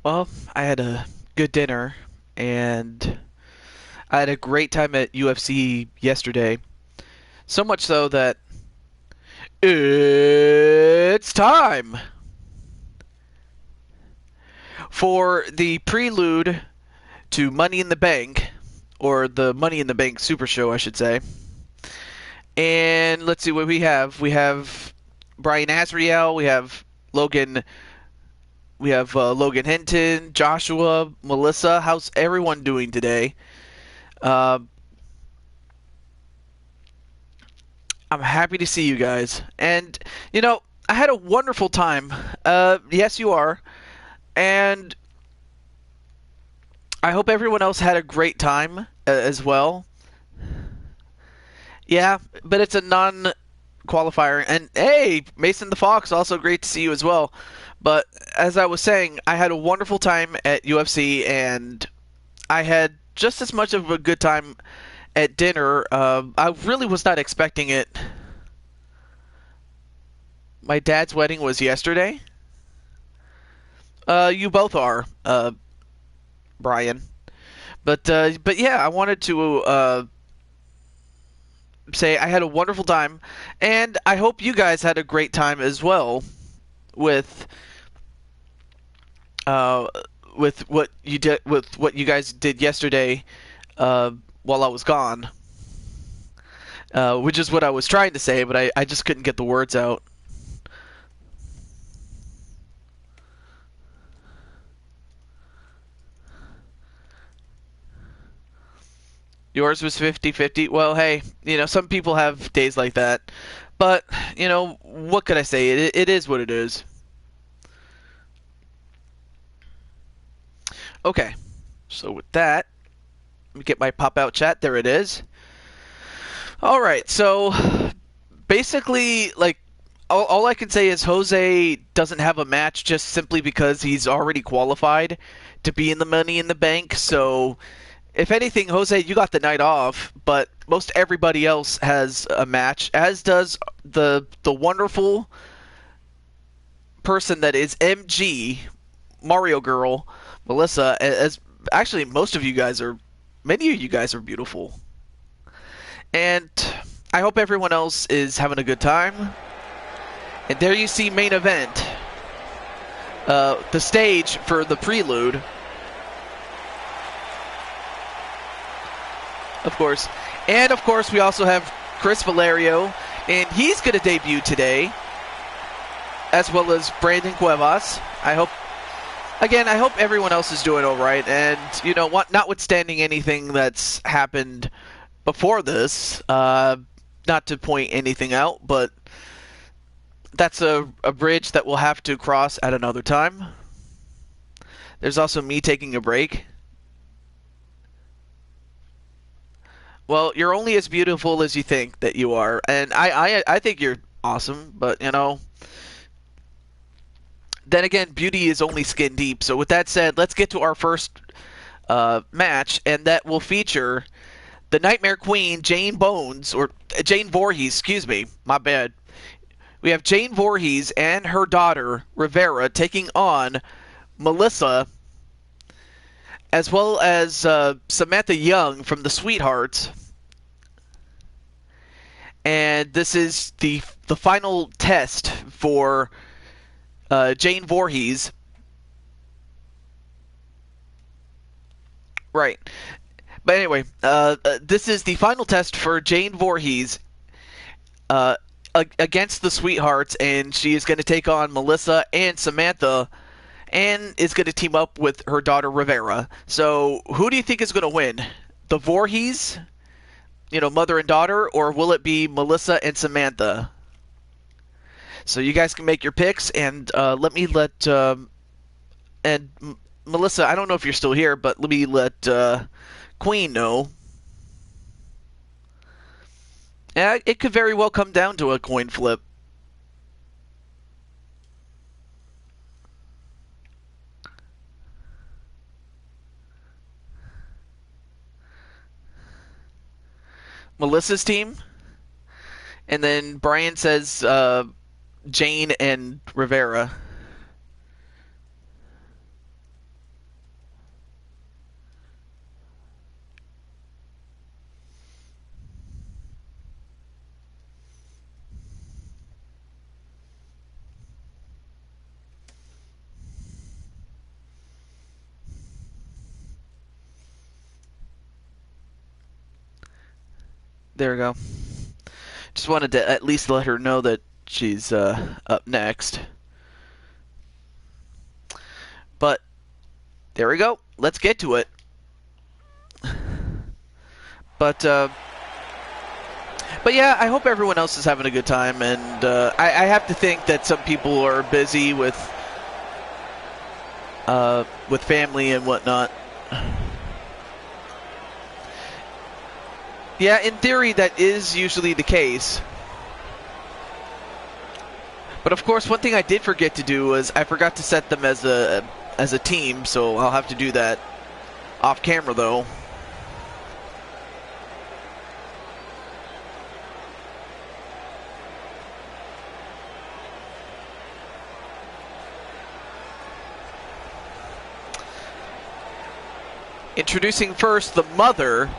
Well, I had a good dinner and I had a great time at UFC yesterday. So much so that it's time for the prelude to Money in the Bank, or the Money in the Bank SuperShow, I should say. And let's see what we have. We have Brian Azriel, Logan Hinton, Joshua, Melissa. How's everyone doing today? Uh, I'm happy to see you guys. And, I had a wonderful time. Yes, you are. And I hope everyone else had a great time as well. Yeah, but it's a non-qualifier. And hey, Mason the Fox, also great to see you as well. But as I was saying, I had a wonderful time at UFC, and I had just as much of a good time at dinner. I really was not expecting it. My dad's wedding was yesterday. You both are, Brian. But yeah, I wanted to say I had a wonderful time, and I hope you guys had a great time as well with uh, with what you guys did yesterday while I was gone. Which is what I was trying to say, but I just couldn't get the words out. Yours was 50-50. Well, hey, some people have days like that. But, what could I say? It is what it is. Okay. So with that, let me get my pop-out chat. There it is. All right. So, basically, like, all I can say is Jose doesn't have a match just simply because he's already qualified to be in the Money in the Bank. So, if anything, Jose, you got the night off, but most everybody else has a match, as does the wonderful person that is MG, Mario Girl, Melissa. As actually, many of you guys are beautiful, and I hope everyone else is having a good time. And there you see main event, the stage for the prelude. Of course. And, of course, we also have Chris Valerio, and he's going to debut today, as well as Brandon Cuevas. I hope everyone else is doing all right. And, notwithstanding anything that's happened before this, not to point anything out, but that's a bridge that we'll have to cross at another time. There's also me taking a break. Well, you're only as beautiful as you think that you are, and I think you're awesome, but, then again, beauty is only skin deep. So with that said, let's get to our first match, and that will feature the Nightmare Queen, Jane Voorhees, excuse me, my bad. We have Jane Voorhees and her daughter, Rivera, taking on Melissa, as well as Samantha Young from the Sweethearts. And this is the final test for Jane Voorhees. Right. But anyway, this is the final test for Jane Voorhees against the Sweethearts, and she is going to take on Melissa and Samantha, and is going to team up with her daughter Rivera. So, who do you think is going to win? The Voorhees, mother and daughter, or will it be Melissa and Samantha? So you guys can make your picks, and Melissa, I don't know if you're still here, but let me let Queen know. Yeah, it could very well come down to a coin flip. Melissa's team, and then Brian says Jane and Rivera. there we go. Just wanted to at least let her know that she's up next. But there we go. Let's get to it. But yeah, I hope everyone else is having a good time, and I have to think that some people are busy with family and whatnot. Yeah, in theory, that is usually the case. But of course, one thing I did forget to do was I forgot to set them as a team, so I'll have to do that off camera, though. Introducing first the mother.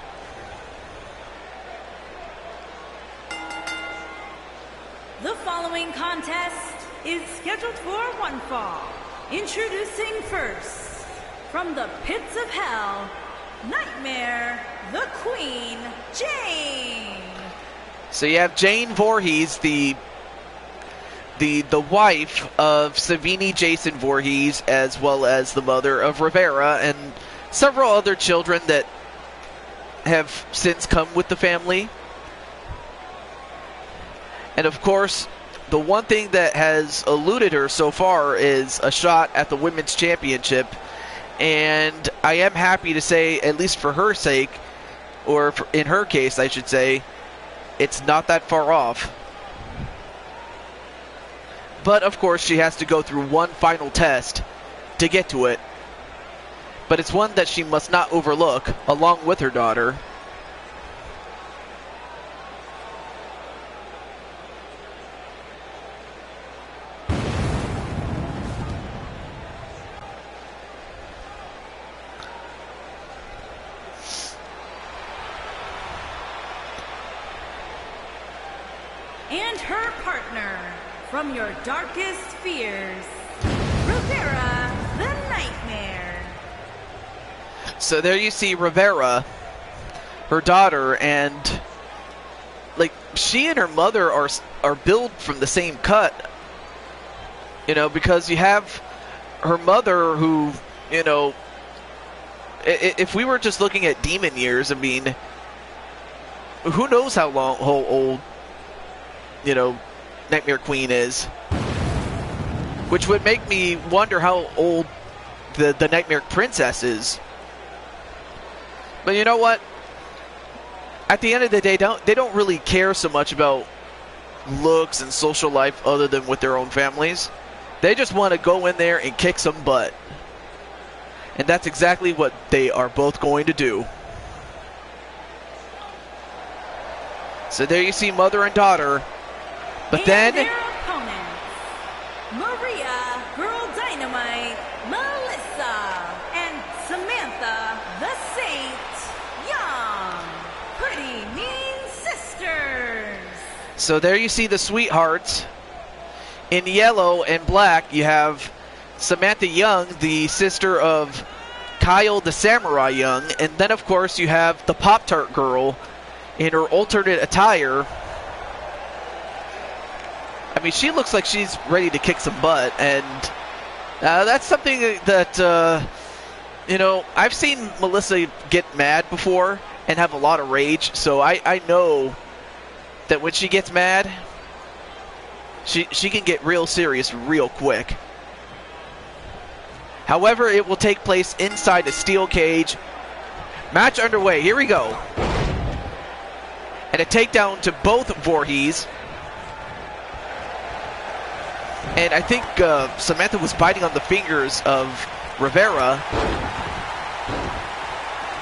The following contest is scheduled for one fall. Introducing first, from the pits of hell, Nightmare, the Queen, Jane. So you have Jane Voorhees, the wife of Savini Jason Voorhees, as well as the mother of Rivera, and several other children that have since come with the family. And of course, the one thing that has eluded her so far is a shot at the Women's Championship. And I am happy to say, at least for her sake, or in her case, I should say, it's not that far off. But of course, she has to go through one final test to get to it. But it's one that she must not overlook, along with her daughter. And her partner, from your darkest fears, Rivera, the Nightmare. So there you see Rivera, her daughter, and like she and her mother are built from the same cut. You know, because you have her mother who, you know, if we were just looking at demon years, I mean, who knows how old, you know, Nightmare Queen is. Which would make me wonder how old the Nightmare Princess is. But you know what? At the end of the day, they don't really care so much about looks and social life other than with their own families. They just want to go in there and kick some butt. And that's exactly what they are both going to do. So there you see mother and daughter. But and then their opponents, Maria, Girl Dynamite, Melissa, and Samantha, the Saint, Young, Pretty Mean Sisters. So there you see the sweethearts. In yellow and black, you have Samantha Young, the sister of Kyle the Samurai Young. And then, of course, you have the Pop-Tart girl in her alternate attire. I mean, she looks like she's ready to kick some butt. And that's something that, you know, I've seen Melissa get mad before and have a lot of rage. So I know that when she gets mad, she can get real serious real quick. However, it will take place inside a steel cage. Match underway. Here we go. And a takedown to both Voorhees. And I think Samantha was biting on the fingers of Rivera.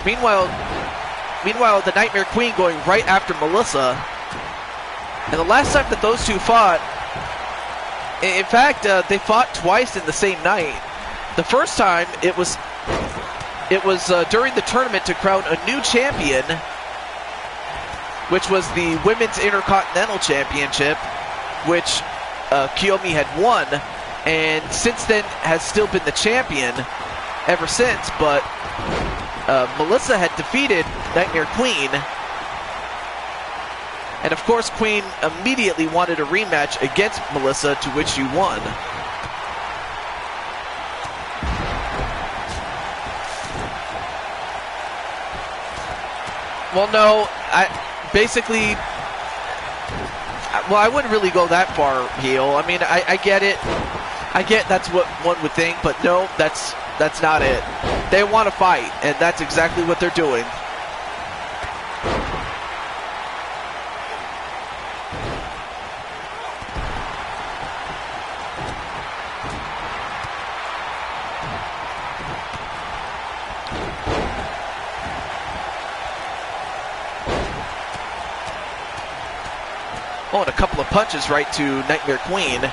Meanwhile, the Nightmare Queen going right after Melissa. And the last time that those two fought, in fact, they fought twice in the same night. The first time, it was during the tournament to crown a new champion, which was the Women's Intercontinental Championship, which Kiyomi had won, and since then has still been the champion ever since. But Melissa had defeated Nightmare Queen, And of course, Queen immediately wanted a rematch against Melissa, to which she won. Well, no, I wouldn't really go that far heel. I mean, I get it. I get that's what one would think, but no, that's not it. They want to fight, and that's exactly what they're doing. Oh, and a couple of punches right to Nightmare Queen.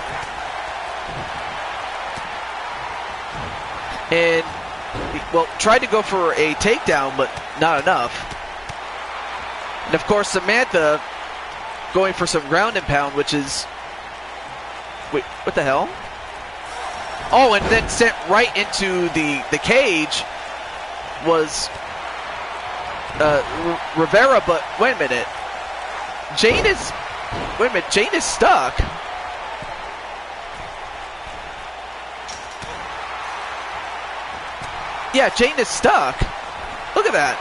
And, well, tried to go for a takedown, but not enough. And, of course, Samantha going for some ground and pound, which is... Wait, what the hell? Oh, and then sent right into the cage was Rivera, but wait a minute. Jane is... Wait a minute, Jane is stuck. Yeah, Jane is stuck. Look at that.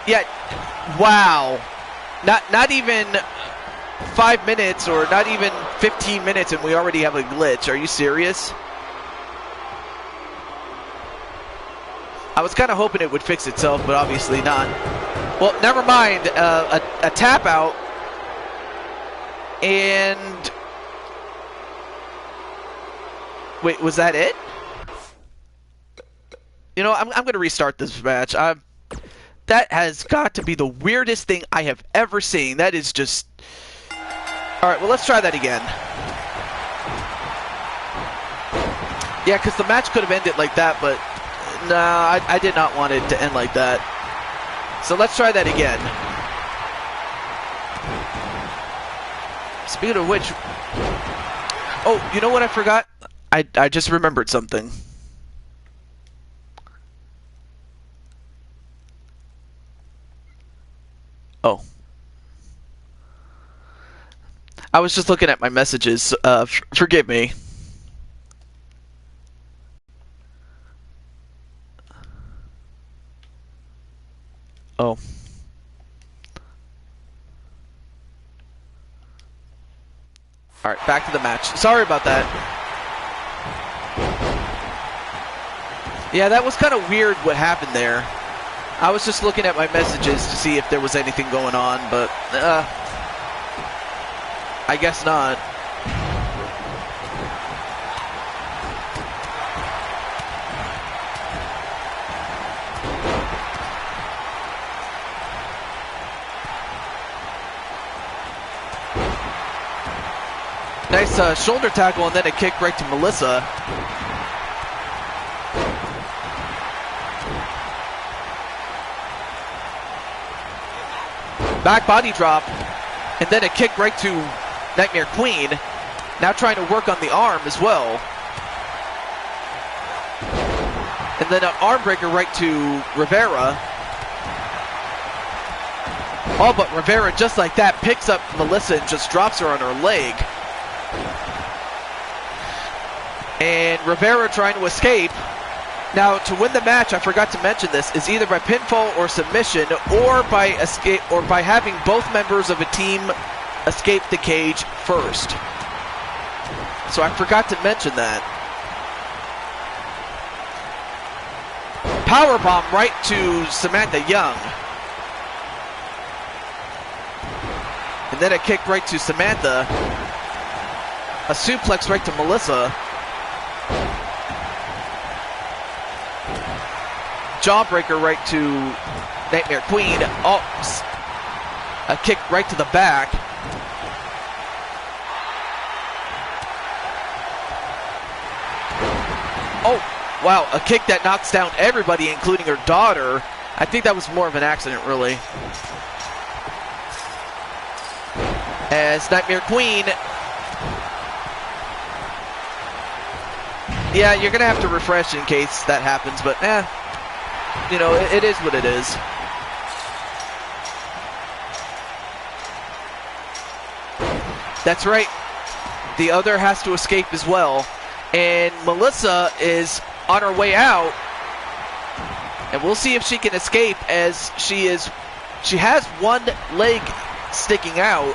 Yeah, wow. Not even 5 minutes or not even 15 minutes and we already have a glitch. Are you serious? I was kind of hoping it would fix itself, but obviously not. Well, never mind. A tap out. And... Wait, was that it? You know, I'm going to restart this match. That has got to be the weirdest thing I have ever seen. That is just... Alright, well, let's try that again. Yeah, because the match could have ended like that, but... Nah, I did not want it to end like that. So let's try that again. Speaking of which... Oh, you know what I forgot? I just remembered something. Oh. I was just looking at my messages. Forgive me. Oh. Alright, back to the match. Sorry about that. Yeah, that was kind of weird what happened there. I was just looking at my messages to see if there was anything going on, but I guess not. Nice shoulder tackle and then a kick right to Melissa. Back body drop, and then a kick right to Nightmare Queen. Now trying to work on the arm as well. And then an arm breaker right to Rivera. Oh, but Rivera, just like that, picks up Melissa and just drops her on her leg. And Rivera trying to escape. Now, to win the match, I forgot to mention this, is either by pinfall or submission, or by escape, or by having both members of a team escape the cage first. So I forgot to mention that. Powerbomb right to Samantha Young. And then a kick right to Samantha. A suplex right to Melissa. Jawbreaker right to Nightmare Queen. Oh, a kick right to the back. Oh, wow, a kick that knocks down everybody, including her daughter. I think that was more of an accident, really. As Nightmare Queen... Yeah, you're going to have to refresh in case that happens, but you know, it is what it is. That's right. The other has to escape as well. And Melissa is on her way out. And we'll see if she can escape, as she has one leg sticking out.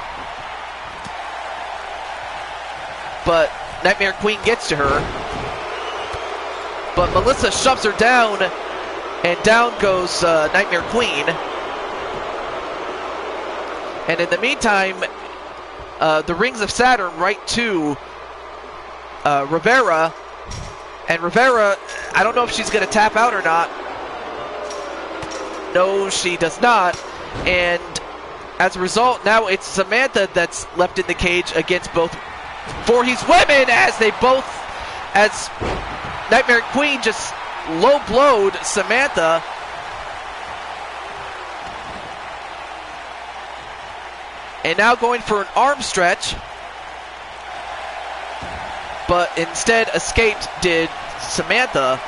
But Nightmare Queen gets to her. But Melissa shoves her down, and down goes Nightmare Queen. And in the meantime, the Rings of Saturn right to Rivera. And Rivera, I don't know if she's going to tap out or not. No, she does not. And as a result, now it's Samantha that's left in the cage against both Voorhees women, as Nightmare Queen just low-blowed Samantha. And now going for an arm stretch. But instead escaped did Samantha.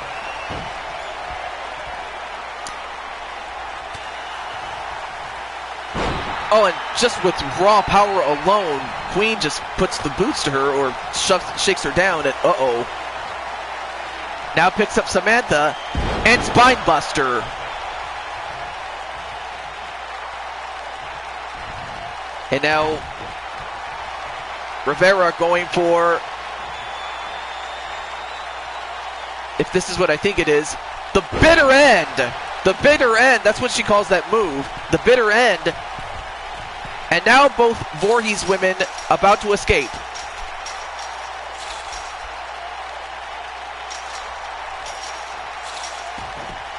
Oh, and just with raw power alone, Queen just puts the boots to her, or shakes her down, and uh-oh. Now picks up Samantha, and Spinebuster. And now Rivera going for, if this is what I think it is, the bitter end. The bitter end, that's what she calls that move. The bitter end. And now both Voorhees women about to escape.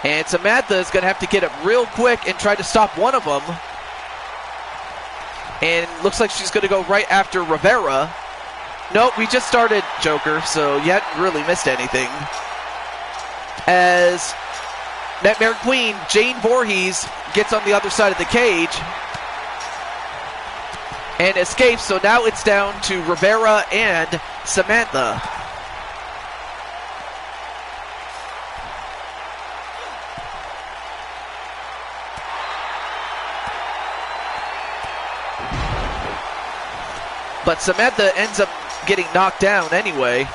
And Samantha is going to have to get up real quick and try to stop one of them. And looks like she's going to go right after Rivera. Nope, we just started, Joker, so you hadn't really missed anything. As Nightmare Queen, Jane Voorhees, gets on the other side of the cage and escapes, so now it's down to Rivera and Samantha. But Samantha ends up getting knocked down anyway.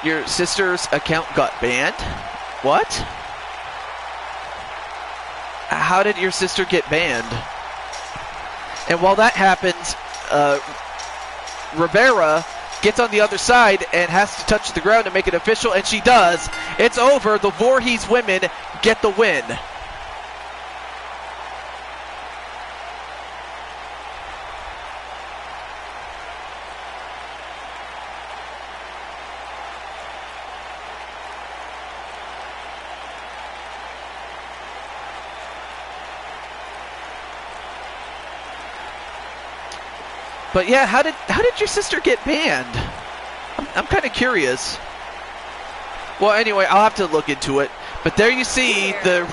Your sister's account got banned? What? How did your sister get banned? And while that happens, Rivera gets on the other side and has to touch the ground to make it official, and she does. It's over. The Voorhees women get the win. But yeah, how did your sister get banned? I'm kind of curious. Well, anyway, I'll have to look into it. But there you see the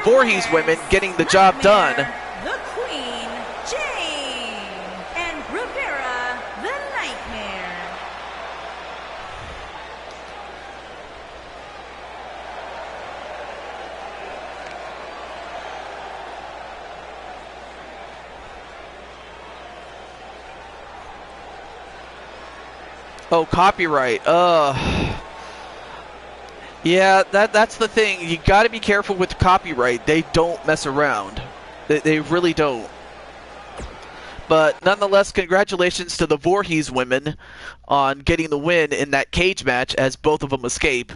Voorhees women getting the job done. The Queen, Jane, and Rivera, the Nightmare. Oh, copyright. Yeah, that's the thing. You got to be careful with copyright. They don't mess around. They really don't. But nonetheless, congratulations to the Voorhees women on getting the win in that cage match, as both of them escape.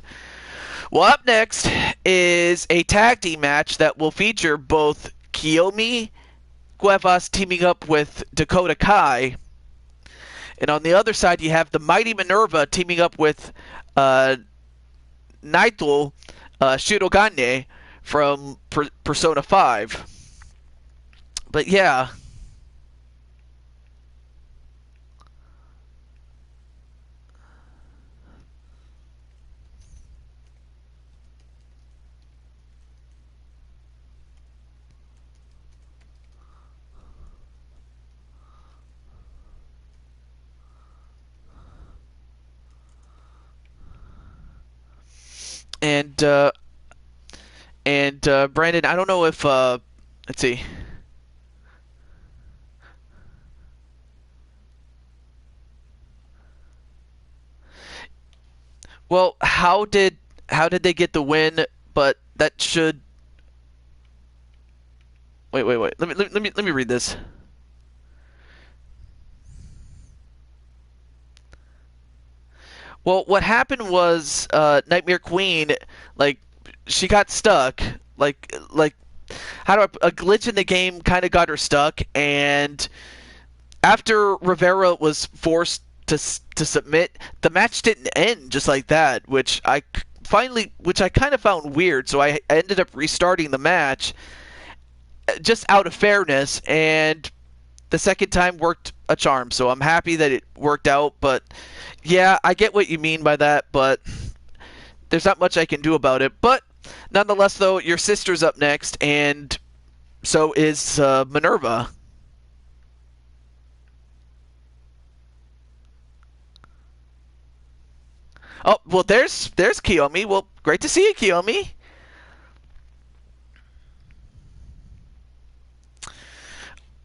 Well, up next is a tag team match that will feature both Kiyomi Cuevas teaming up with Dakota Kai. And on the other side, you have the Mighty Minerva teaming up with Naito Shirogane from Persona 5. But yeah. And Brandon, I don't know if let's see. Well, how did they get the win? But that should wait. Let me read this. Well, what happened was Nightmare Queen, like, she got stuck. Like how do a glitch in the game kind of got her stuck, and after Rivera was forced to submit, the match didn't end just like that, which I kind of found weird. So I ended up restarting the match just out of fairness, and the second time worked a charm. So I'm happy that it worked out, but yeah, I get what you mean by that, but there's not much I can do about it. But nonetheless, though, your sister's up next, and so is Minerva. Oh, well, there's Kiyomi. Well, great to see you, Kiyomi.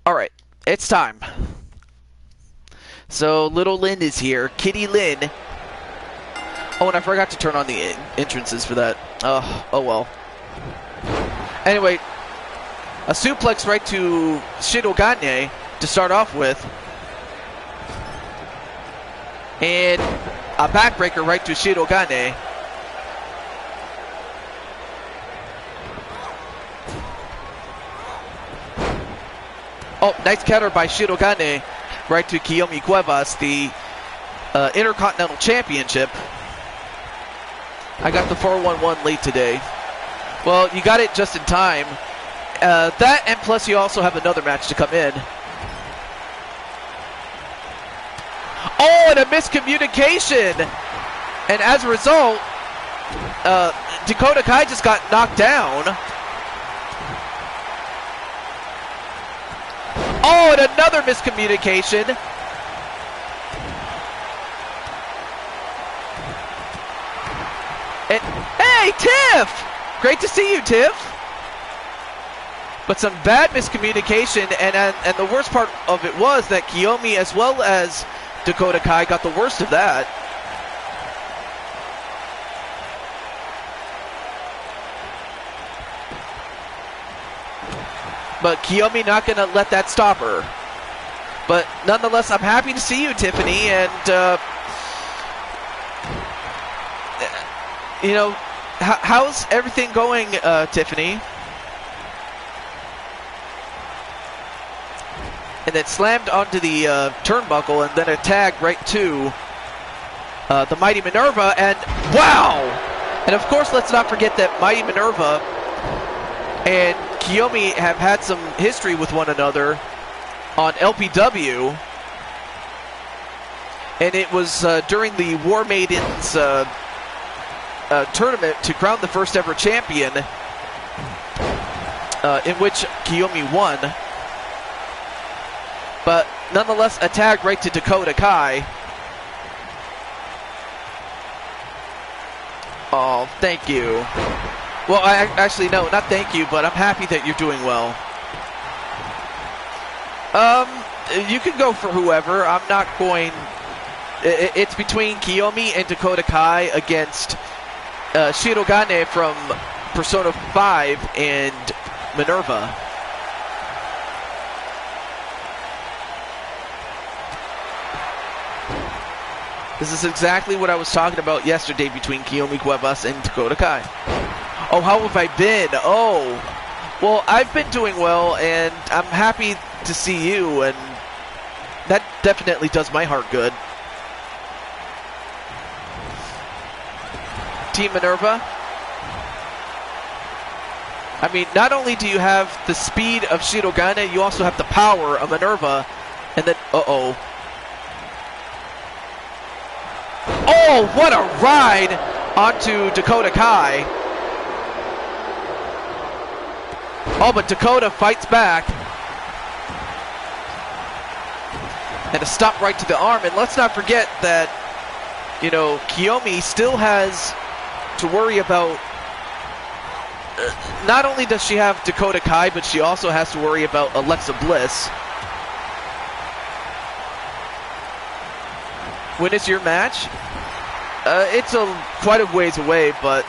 All right, it's time. So little Lynn is here. Kitty Lynn. Oh, and I forgot to turn on the entrances for that. Oh well. Anyway, a suplex right to Shirogane to start off with. And a backbreaker right to Shirogane. Oh, nice counter by Shirogane right to Kiyomi Cuevas, the Intercontinental Championship. I got the 411 late today. Well, you got it just in time. That, and plus you also have another match to come in. Oh, and a miscommunication! And as a result, Dakota Kai just got knocked down. Oh, and another miscommunication. And, hey, Tiff! Great to see you, Tiff. But some bad miscommunication, and the worst part of it was that Kiyomi as well as Dakota Kai got the worst of that. But Kiyomi not going to let that stop her. But nonetheless, I'm happy to see you, Tiffany, and you know, how's everything going, Tiffany? And then slammed onto the turnbuckle, and then a tag right to the Mighty Minerva, and wow! And of course, let's not forget that Mighty Minerva and Kiyomi have had some history with one another on LPW, and it was during the War Maidens tournament to crown the first ever champion, in which Kiyomi won. But nonetheless, a tag right to Dakota Kai. Oh, thank you. Well, actually, no, not thank you, but I'm happy that you're doing well. You can go for whoever. I'm not going... It's between Kiyomi and Dakota Kai against Shirogane from Persona 5 and Minerva. This is exactly what I was talking about yesterday between Kiyomi Cuevas and Dakota Kai. Oh, how have I been? Oh, well, I've been doing well, and I'm happy to see you, and that definitely does my heart good. Team Minerva. I mean, not only do you have the speed of Shirogane, you also have the power of Minerva, and then, uh-oh. Oh, what a ride onto Dakota Kai. Oh, but Dakota fights back. And a stop right to the arm. And let's not forget that, you know, Kiyomi still has to worry about. Not only does she have Dakota Kai, but she also has to worry about Alexa Bliss. When is your match? It's quite a ways away, but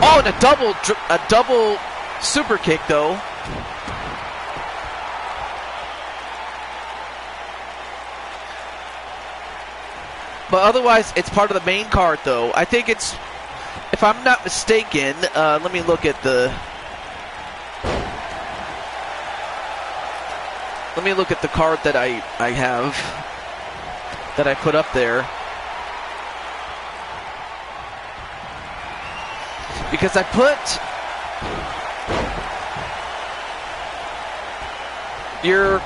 and a double super kick though. But otherwise, it's part of the main card, though. I think it's, if I'm not mistaken, let me look at the. Let me look at the card that I have, that I put up there. Because I put you're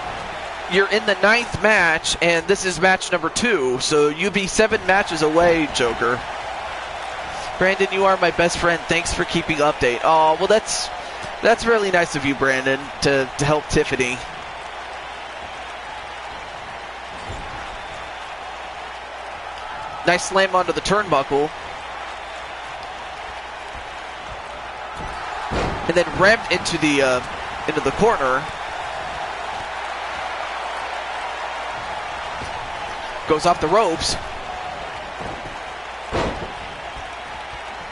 in the 9th match, and this is match number 2, so you'd be 7 matches away, Joker. Brandon, you are my best friend. Thanks for keeping update. Oh, well, that's really nice of you, Brandon, to help Tiffany. Nice slam onto the turnbuckle. And then rammed into the corner. Goes off the ropes.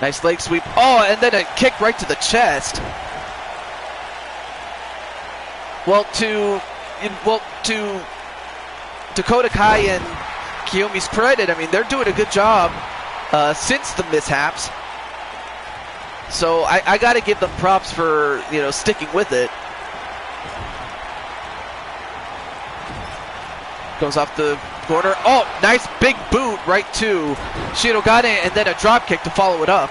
Nice leg sweep. Oh, and then a kick right to the chest. Well, to Dakota Kai and Kiyomi's credit, I mean, they're doing a good job since the mishaps. So I got to give them props for, sticking with it. Goes off the corner. Oh, nice big boot right to Shirogane, and then a drop kick to follow it up.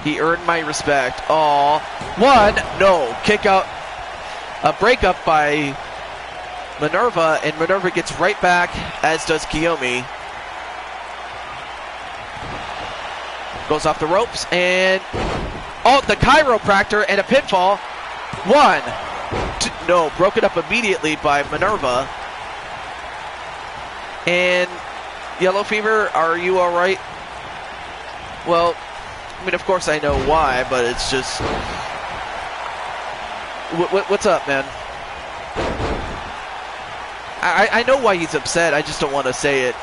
He earned my respect. Oh, no. Kick out. A breakup by Minerva, and Minerva gets right back, as does Kiyomi. Goes off the ropes, and the chiropractor and a pinfall. 1, 2, no, broken up immediately by Minerva. And Yellow Fever, are you all right? Well, I mean, of course I know why, but it's just, what's up, man? I know why he's upset. I just don't want to say it,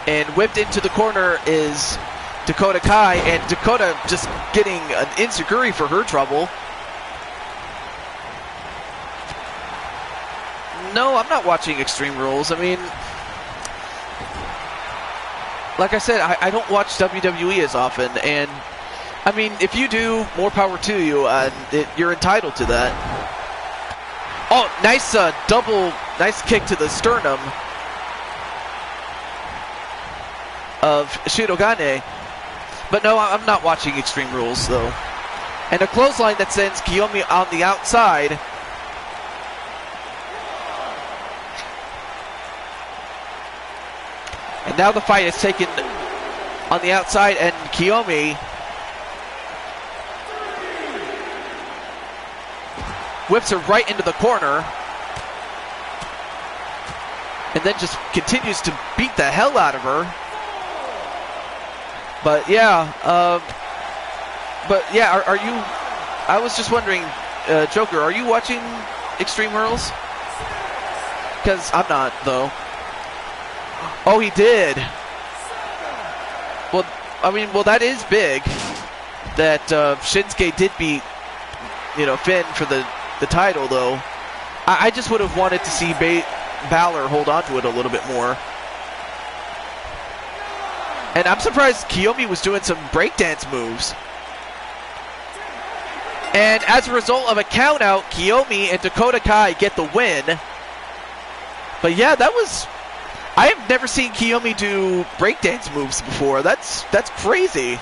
And whipped into the corner is Dakota Kai, and Dakota just getting an enziguri for her trouble. No, I'm not watching Extreme Rules. I mean, like I said, I don't watch WWE as often, and I mean, if you do, more power to you. You're entitled to that. Oh, nice nice kick to the sternum of Shirogane. But no, I'm not watching Extreme Rules, though. And a clothesline that sends Kiyomi on the outside. And now the fight is taken on the outside, and Kiyomi whips her right into the corner. And then just continues to beat the hell out of her. But yeah, are you? I was just wondering, Joker, are you watching Extreme Rules? Because I'm not, though. Oh, he did. Well, I mean, that is big. That Shinsuke did beat, Finn for the title, though. I just would have wanted to see Balor hold on to it a little bit more. And I'm surprised Kiyomi was doing some breakdance moves. And as a result of a countout, Kiyomi and Dakota Kai get the win. But yeah, I have never seen Kiyomi do breakdance moves before. That's crazy.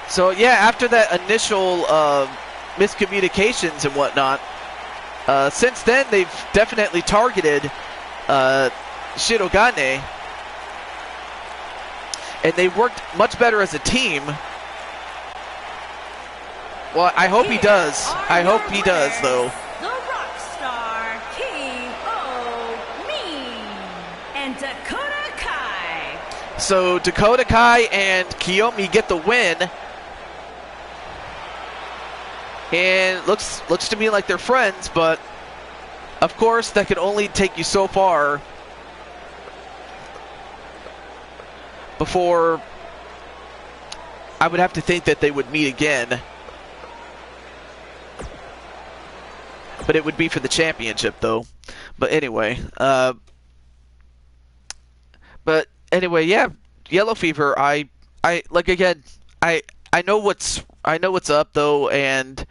So yeah, after that initial miscommunications and whatnot, since then they've definitely targeted Shirogane, and they worked much better as a team. Well, I hope he does. I hope he does, though. The Rockstar, Kiyomi, and Dakota Kai. So Dakota Kai and Kiyomi get the win. And looks to me like they're friends, but of course that can only take you so far before I would have to think that they would meet again. But it would be for the championship, though. But anyway, yeah, Yellow Fever. I like, again. I know what's up, though, and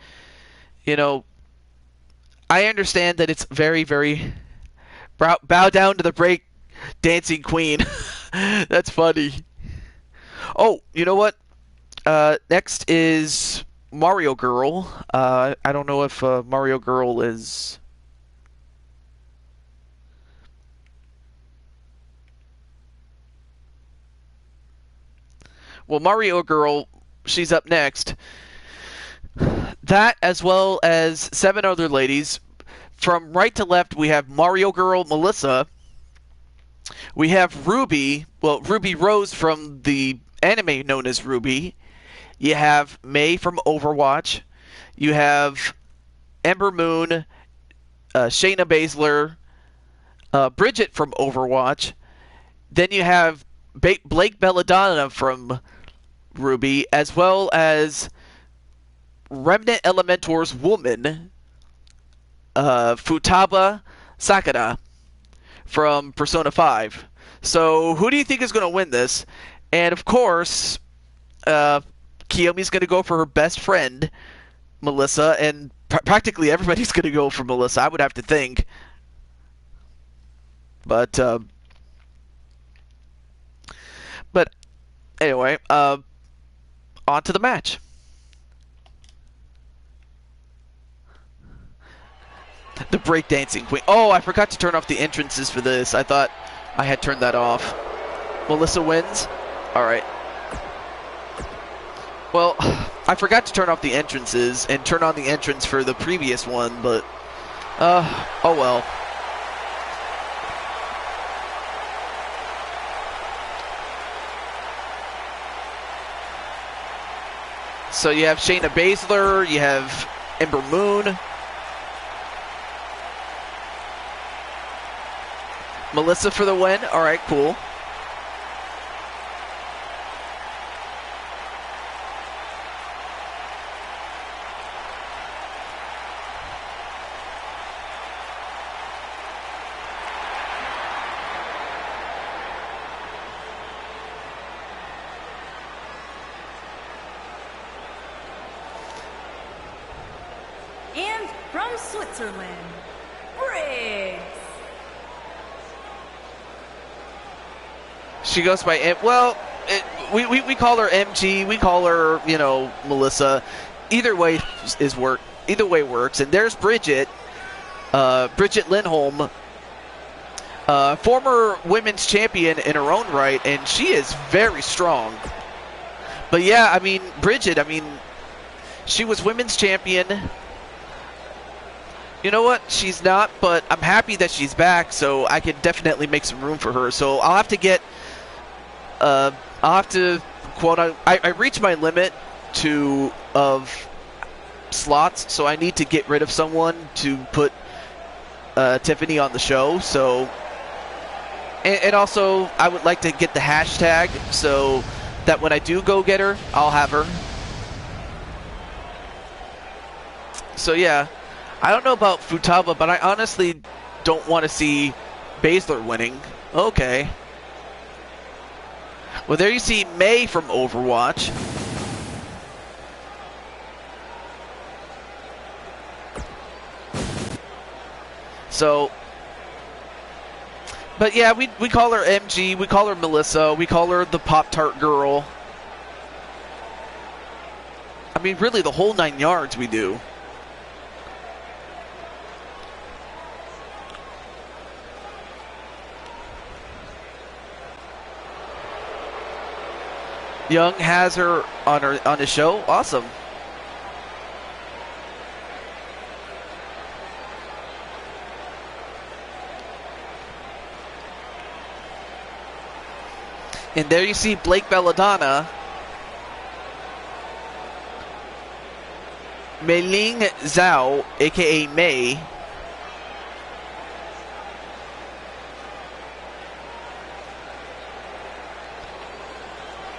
you know, I understand that it's very, very bow down to the break dancing queen. That's funny. Oh, you know what? Next is Mario Girl. I don't know if Mario Girl is... Well, Mario Girl, she's up next. That, as well as 7 other ladies. From right to left, we have Mario Girl Melissa. We have Ruby. Well, Ruby Rose from the anime known as Ruby. You have May from Overwatch. You have Ember Moon, Shayna Baszler, Bridget from Overwatch. Then you have Blake Belladonna from Ruby, as well as Remnant Elementor's woman, Futaba Sakura from Persona 5. So who do you think is going to win this? And of course, Kiyomi's going to go for her best friend, Melissa, and practically everybody's going to go for Melissa, I would have to think. But anyway, on to the match. The breakdancing queen. Oh, I forgot to turn off the entrances for this. I thought I had turned that off. Melissa wins? Alright. Well, I forgot to turn off the entrances and turn on the entrance for the previous one, but... oh well. So you have Shayna Baszler, you have Ember Moon, Melissa for the win. Alright, cool. And from Switzerland, Briggs. She goes by we call her MG, we call her, you know, Melissa. Either way works. And there's Bridget, Bridget Lindholm, former women's champion in her own right, and she is very strong. But yeah, I mean, Bridget, she was women's champion. You know what? She's not, but I'm happy that she's back, so I can definitely make some room for her. So I'll have to get, quote, I reached my limit of slots, so I need to get rid of someone to put Tiffany on the show. So, and also I would like to get the hashtag so that when I do go get her, I'll have her. So yeah. I don't know about Futaba, but I honestly don't want to see Baszler winning. Okay. Well, there you see May from Overwatch. So, but yeah, we call her MG, we call her Melissa, we call her the Pop-Tart Girl. I mean, really, the whole 9 yards we do. Young has her on his show. Awesome. And there you see Blake Belladonna, Mei-Ling Zhao, aka Mei,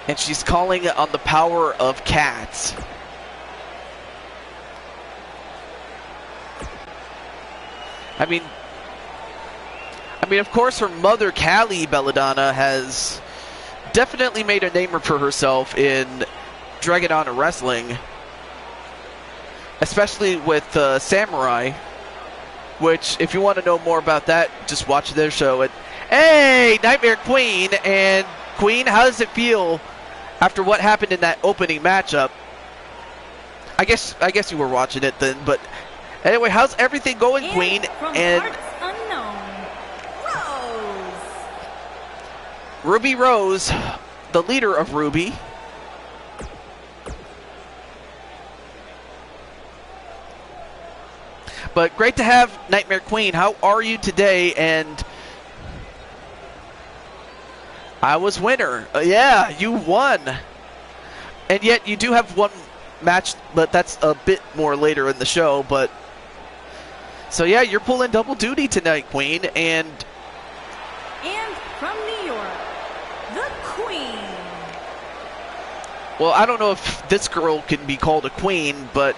and she's calling on the power of cats. I mean, of course, her mother, Callie Belladonna, has definitely made a name for herself in Dragon Honor Wrestling, especially with Samurai, which, if you want to know more about that, just watch their show. And hey, Nightmare Queen. And Queen, how does it feel after what happened in that opening matchup? I guess you were watching it then, but anyway, how's everything going, Queen? And Ruby Rose, the leader of Ruby. But great to have Nightmare Queen. How are you today? And I was winner. Yeah, you won. And yet you do have one match, but that's a bit more later in the show. But so yeah, you're pulling double duty tonight, Queen. And from New York, the Queen. Well, I don't know if this girl can be called a queen, but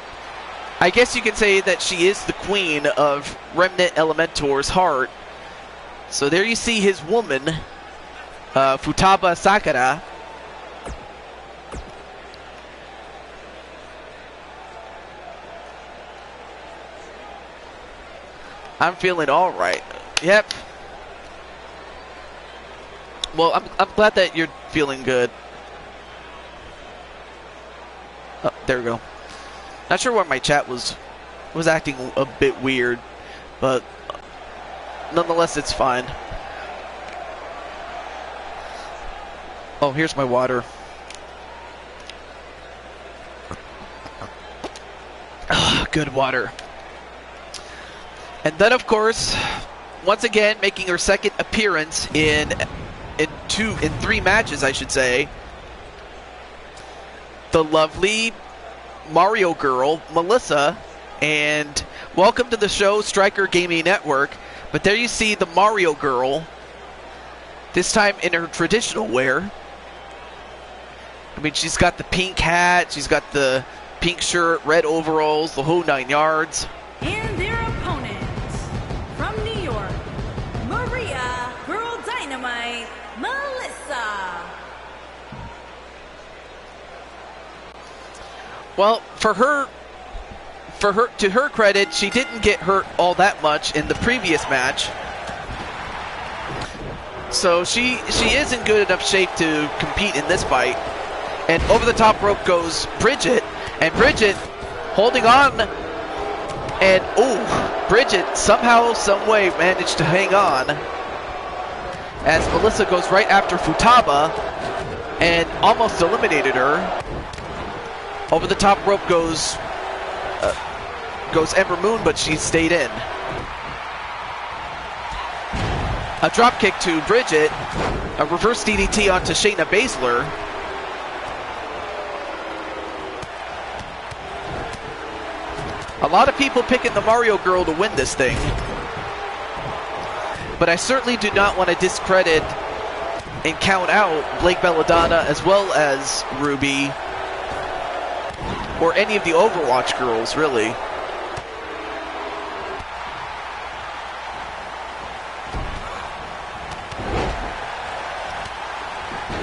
I guess you can say that she is the queen of Remnant Elementor's heart. So there you see his woman, Futaba Sakura. I'm feeling all right. Yep. Well, I'm glad that you're feeling good. Oh, there we go. Not sure why my chat was acting a bit weird, but nonetheless, it's fine. Oh, here's my water. Good water. And then, of course, once again, making her second appearance in 3 matches, I should say, the lovely Mario girl, Melissa. And welcome to the show, Striker Gaming Network. But there you see the Mario girl, this time in her traditional wear. I mean, she's got the pink hat, she's got the pink shirt, red overalls, the whole 9 yards. And their opponents, from New York, Maria Girl Dynamite, Melissa. Well, to her credit, she didn't get hurt all that much in the previous match. So she is in good enough shape to compete in this fight. And over the top rope goes Bridget, and Bridget holding on. And Bridget somehow, some way managed to hang on as Melissa goes right after Futaba and almost eliminated her. Over the top rope goes Ember Moon, but she stayed in. A drop kick to Bridget, a reverse DDT onto Shayna Baszler. A lot of people picking the Mario girl to win this thing. But I certainly do not want to discredit and count out Blake Belladonna as well as Ruby or any of the Overwatch girls, really.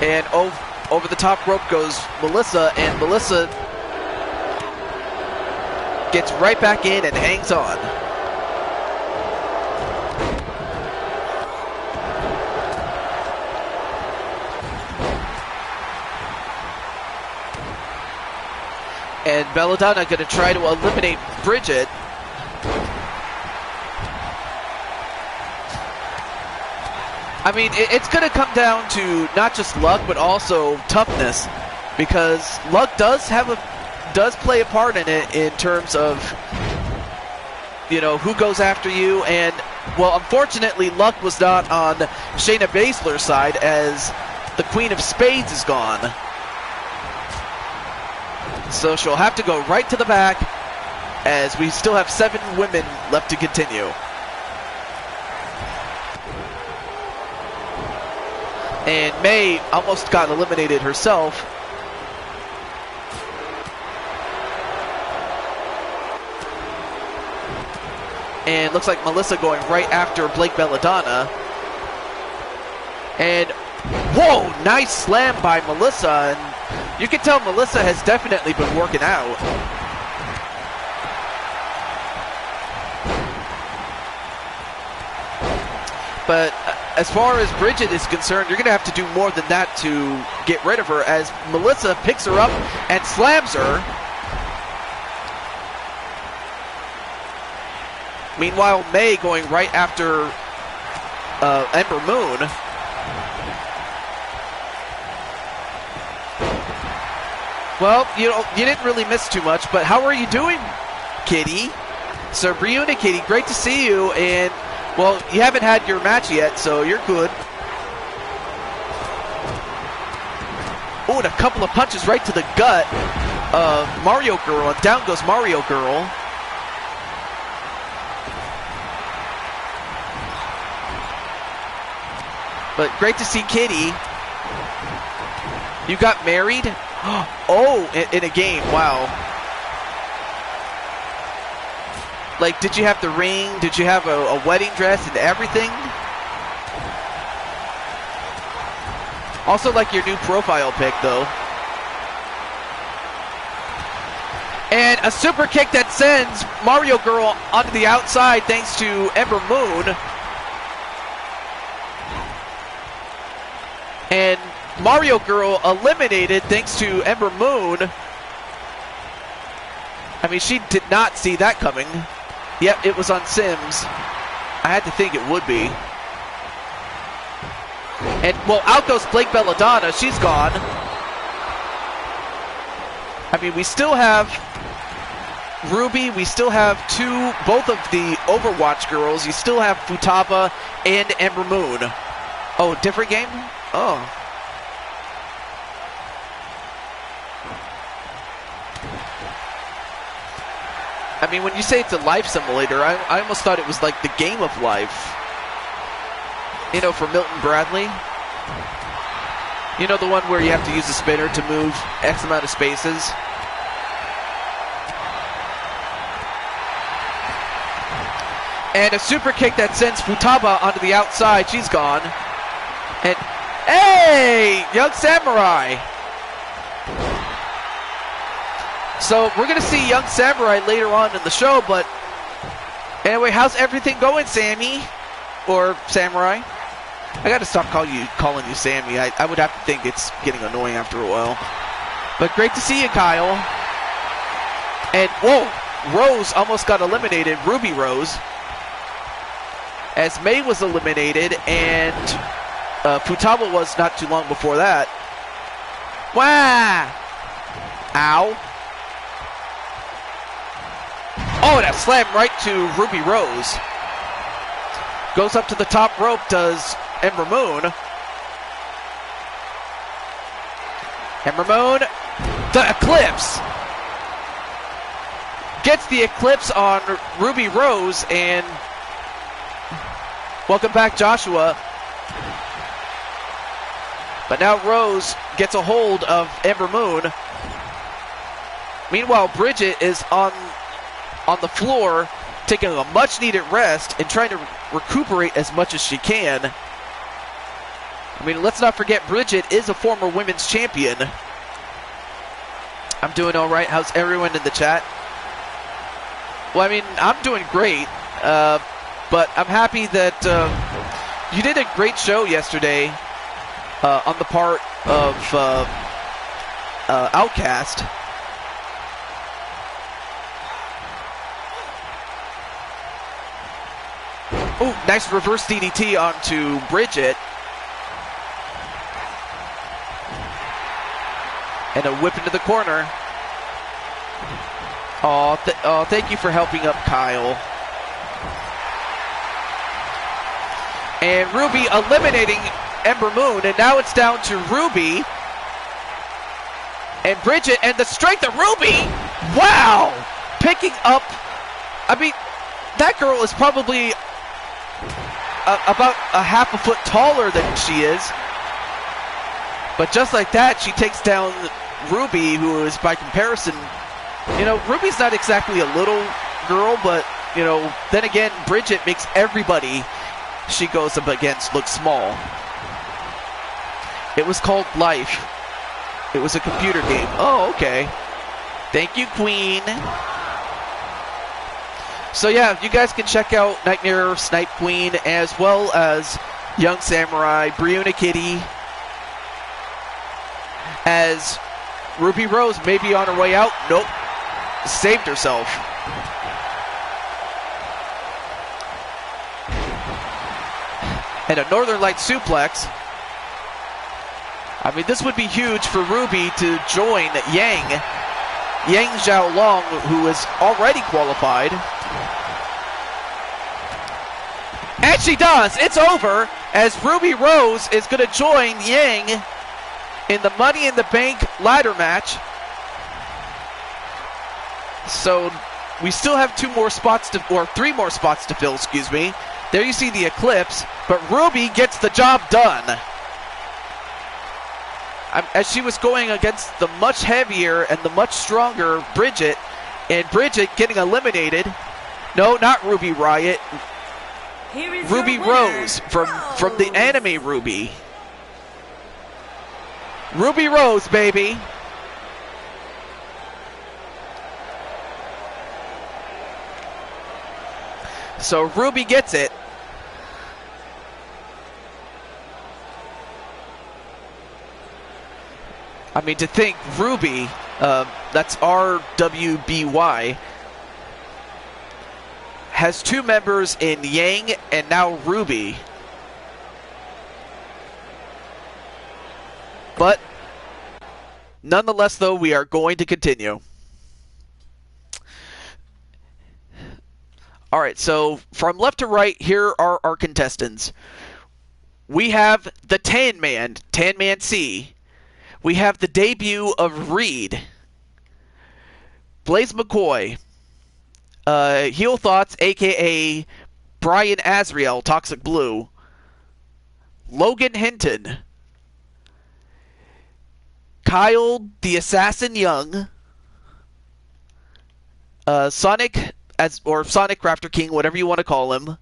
And over the top rope goes Melissa, and Melissa gets right back in and hangs on. And Belladonna going to try to eliminate Bridget. I mean, it's going to come down to not just luck, but also toughness. because luck does play a part in it in terms of, you know, who goes after you. And, well, unfortunately, luck was not on Shayna Baszler's side, as the Queen of Spades is gone. So she'll have to go right to the back, as we still have 7 women left to continue. And May almost got eliminated herself. And looks like Melissa going right after Blake Belladonna. And, whoa, nice slam by Melissa. And you can tell Melissa has definitely been working out. But as far as Bridget is concerned, you're going to have to do more than that to get rid of her, as Melissa picks her up and slams her. Meanwhile, May going right after Ember Moon. Well, you didn't really miss too much, but how are you doing, Kitty? So, Brianna, Kitty, great to see you, and, well, you haven't had your match yet, so you're good. Oh, and a couple of punches right to the gut of Mario Girl, and down goes Mario Girl. But great to see Kitty. You got married? Oh, in a game. Wow. Like, did you have the ring? Did you have a wedding dress and everything? Also like your new profile pic, though. And a super kick that sends Mario Girl onto the outside thanks to Ember Moon. And Mario Girl eliminated thanks to Ember Moon. I mean, she did not see that coming. Yep, it was on Sims. I had to think it would be. And, well, out goes Blake Belladonna. She's gone. I mean, we still have Ruby. We still have both of the Overwatch girls. You still have Futaba and Ember Moon. Oh, different game? Oh. I mean, when you say it's a life simulator, I almost thought it was like the game of life. You know, for Milton Bradley. You know, the one where you have to use a spinner to move X amount of spaces. And a super kick that sends Futaba onto the outside. She's gone. And, hey! Young Samurai! So, we're going to see Young Samurai later on in the show, but anyway, how's everything going, Sammy? Or Samurai? I got to stop calling you Sammy. I would have to think it's getting annoying after a while. But great to see you, Kyle. And, whoa! Rose almost got eliminated. Ruby Rose. As May was eliminated, and Futaba was not too long before that. Wow! Ow. Oh, that slam right to Ruby Rose. Goes up to the top rope, does Ember Moon. Ember Moon, the Eclipse. Gets the Eclipse on Ruby Rose, and welcome back, Joshua. But now Rose gets a hold of Ember Moon. Meanwhile, Bridget is on the floor, taking a much-needed rest and trying to recuperate as much as she can. I mean, let's not forget, Bridget is a former women's champion. I'm doing all right. How's everyone in the chat? Well, I mean, I'm doing great, but I'm happy that you did a great show yesterday on the part of Outcast. Oh, nice reverse DDT onto Bridget. And a whip into the corner. Oh, thank you for helping up Kyle. And Ruby eliminating Ember Moon, and now it's down to Ruby and Bridget, and the strength of Ruby. Wow! Picking up, I mean, that girl is probably about a half a foot taller than she is. But just like that, she takes down Ruby, who is, by comparison, you know, Ruby's not exactly a little girl, but, you know, then again, Bridget makes everybody she goes up against look small. It was called Life. It was a computer game. Oh, okay. Thank you, Queen. So yeah, you guys can check out Nightmare Snipe Queen as well as Young Samurai, Briuna Kitty, as Ruby Rose may be on her way out. Nope. Saved herself. And a Northern Light suplex. I mean, this would be huge for Ruby to join Yang Xiaolong, who is already qualified. And she does! It's over as Ruby Rose is going to join Yang in the Money in the Bank ladder match. So we still have 3 more spots to fill, excuse me. There you see the Eclipse, but Ruby gets the job done. As she was going against the much heavier and the much stronger Bridget, and Bridget getting eliminated. No, not Ruby Riot. Ruby Rose from the anime Ruby. Ruby Rose, baby. So Ruby gets it. I mean, to think Ruby, that's RWBY, has 2 members in Yang and now Ruby. But nonetheless, though, we are going to continue. All right, so from left to right, here are our contestants. We have the Tan Man C. We have the debut of Reed, Blaze McCoy, Heel Thoughts, a.k.a. Brian Azriel, Toxic Blue, Logan Hinton, Kyle the Assassin Young, Sonic, or Sonic Crafter King, whatever you want to call him,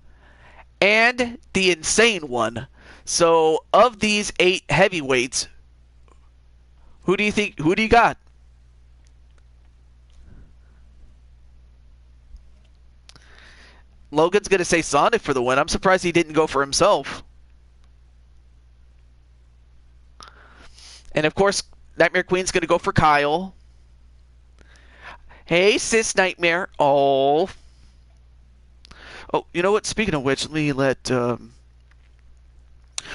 and the Insane One. So, of these 8 heavyweights, who do you got? Logan's going to say Sonic for the win. I'm surprised he didn't go for himself. And of course, Nightmare Queen's going to go for Kyle. Hey, sis Nightmare. Oh, you know what? Speaking of which, let me let...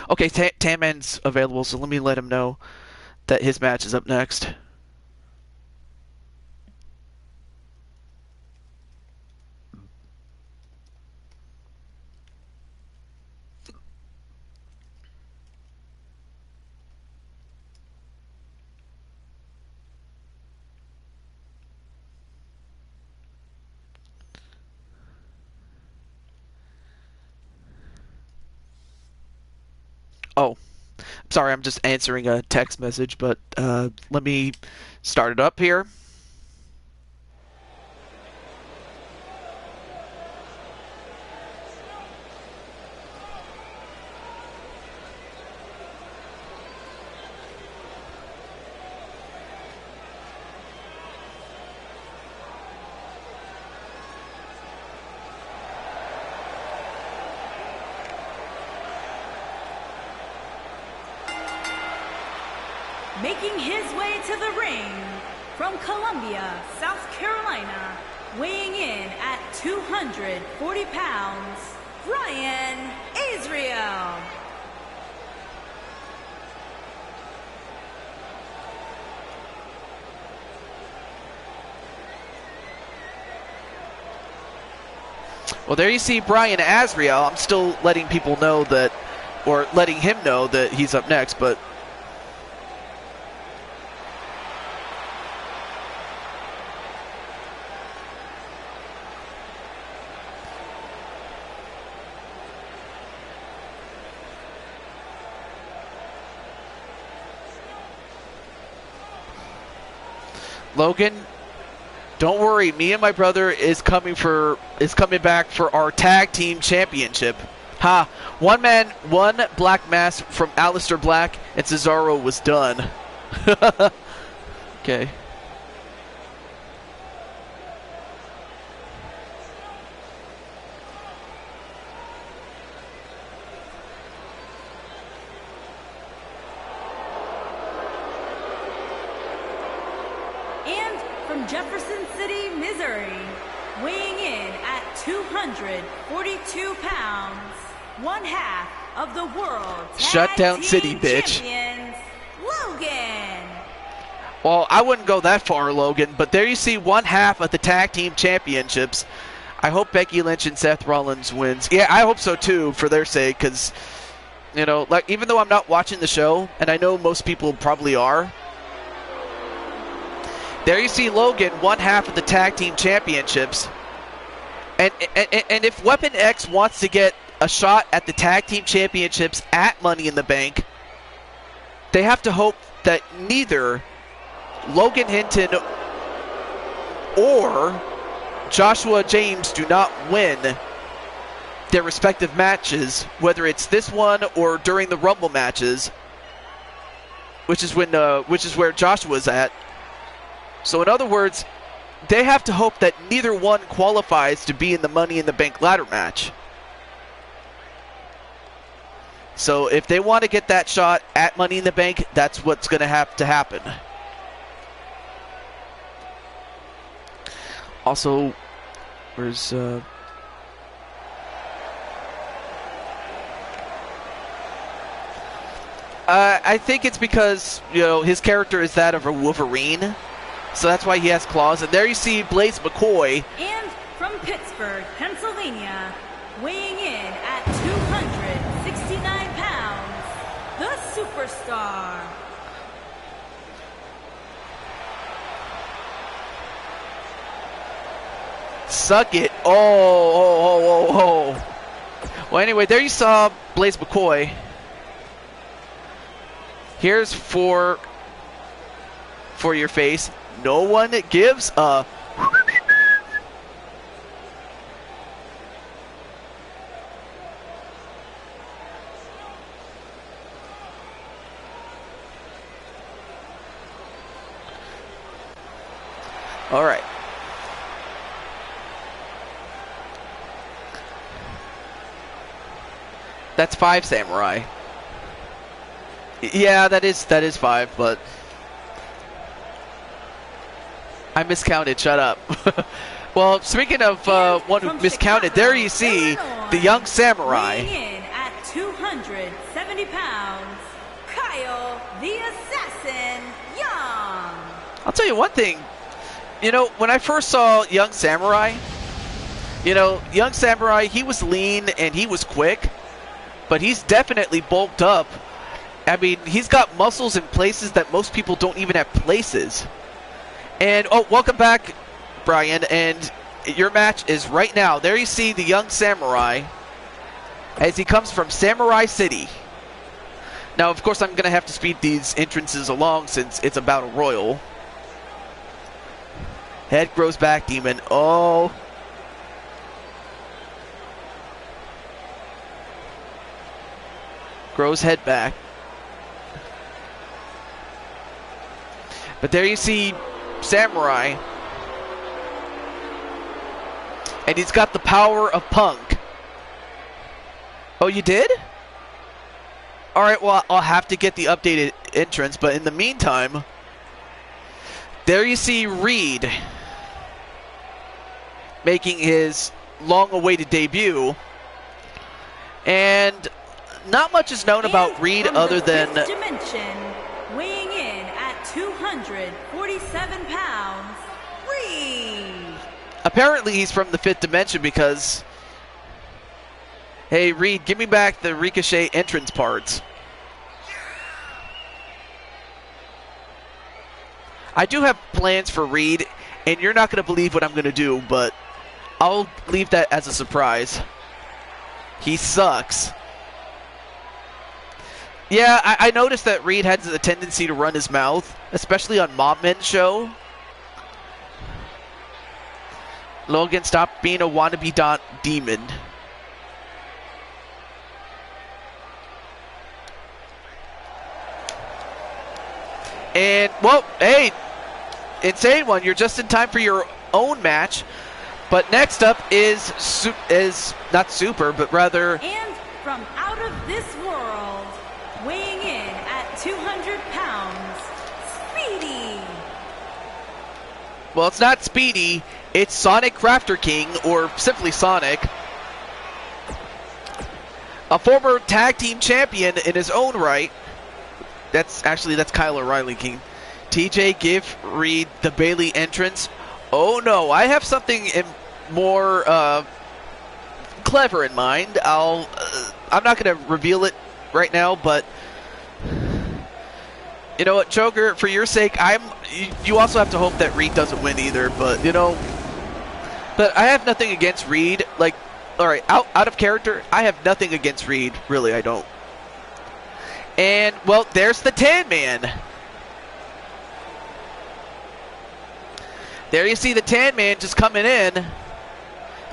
Okay, Tamman's available, so let me let him know that his match is up next. Oh, sorry, I'm just answering a text message, but let me start it up here. Making his way to the ring from Columbia, South Carolina, weighing in at 240 pounds, Brian Azriel. Well, there you see Brian Azriel. I'm still letting people know that, or letting him know that he's up next, but Logan, don't worry. Me and my brother is coming back for our tag team championship. Ha! One man, one black mass from Aleister Black, and Cesaro was done. Okay. Jefferson City, Missouri, weighing in at 242 pounds, one half of the world Shutdown City, bitch. Champions, Logan. Well, I wouldn't go that far, Logan, but there you see one half of the tag team championships. I hope Becky Lynch and Seth Rollins wins. Yeah, I hope so too, for their sake, because, you know, like, even though I'm not watching the show, and I know most people probably are, there you see Logan, one half of the tag team championships. And if Weapon X wants to get a shot at the tag team championships at Money in the Bank, they have to hope that neither Logan Hinton or Joshua James do not win their respective matches, whether it's this one or during the Rumble matches, which is where Joshua's at. So in other words, they have to hope that neither one qualifies to be in the Money in the Bank ladder match. So if they want to get that shot at Money in the Bank, that's what's going to have to happen. Also, where's... I think it's because, you know, his character is that of a Wolverine. So that's why he has claws. And there you see Blaze McCoy. And from Pittsburgh, Pennsylvania, weighing in at 269 pounds, the Superstar. Suck it. Oh. Well, anyway, there you saw Blaze McCoy. Here's for your face. No one gives a... All right. That's 5 samurai. Yeah, that is 5, but I miscounted. Shut up. Well, speaking of one who miscounted, there you see the young samurai. Weighing in at 270 pounds, Kyle the Assassin Young. I'll tell you one thing. You know, when I first saw young samurai, he was lean and he was quick, but he's definitely bulked up. I mean, he's got muscles in places that most people don't even have places. And, welcome back, Brian, and your match is right now. There you see the young samurai as he comes from Samurai City. Now, of course, I'm going to have to speed these entrances along since it's a battle royal. Head grows back, Demon. Oh. Grows head back. But there you see Samurai. And he's got the power of Punk. Oh, you did? Alright, well, I'll have to get the updated entrance, but in the meantime, there you see Reed making his long-awaited debut. And not much is known about Reed other than... Dimension, weighing in at 247 pounds, Reed. Apparently he's from the 5th dimension because Hey, Reed, give me back the Ricochet entrance parts. I do have plans for Reed, and you're not going to believe what I'm going to do, but I'll leave that as a surprise. He sucks. Yeah, I noticed that Reed has a tendency to run his mouth, especially on Mobman's show. Logan, stop being a wannabe demon. And, well, hey, Insane One, you're just in time for your own match. But next up is not Super, but rather... And from out of this world, weighing in at 200 pounds, Speedy. Well, it's not Speedy, it's Sonic Crafter King, or simply Sonic. A former tag team champion in his own right. That's Kyle O'Reilly King. TJ, give Reed the Bailey entrance. Oh no, I have something more clever in mind. I'm not going to reveal it right now, but you know what, Joker, for your sake, you also have to hope that Reed doesn't win either, but but I have nothing against Reed. Like, all right, out of character, I have nothing against Reed, really, I don't. And, well, there's the Tan Man. There you see the Tan Man just coming in.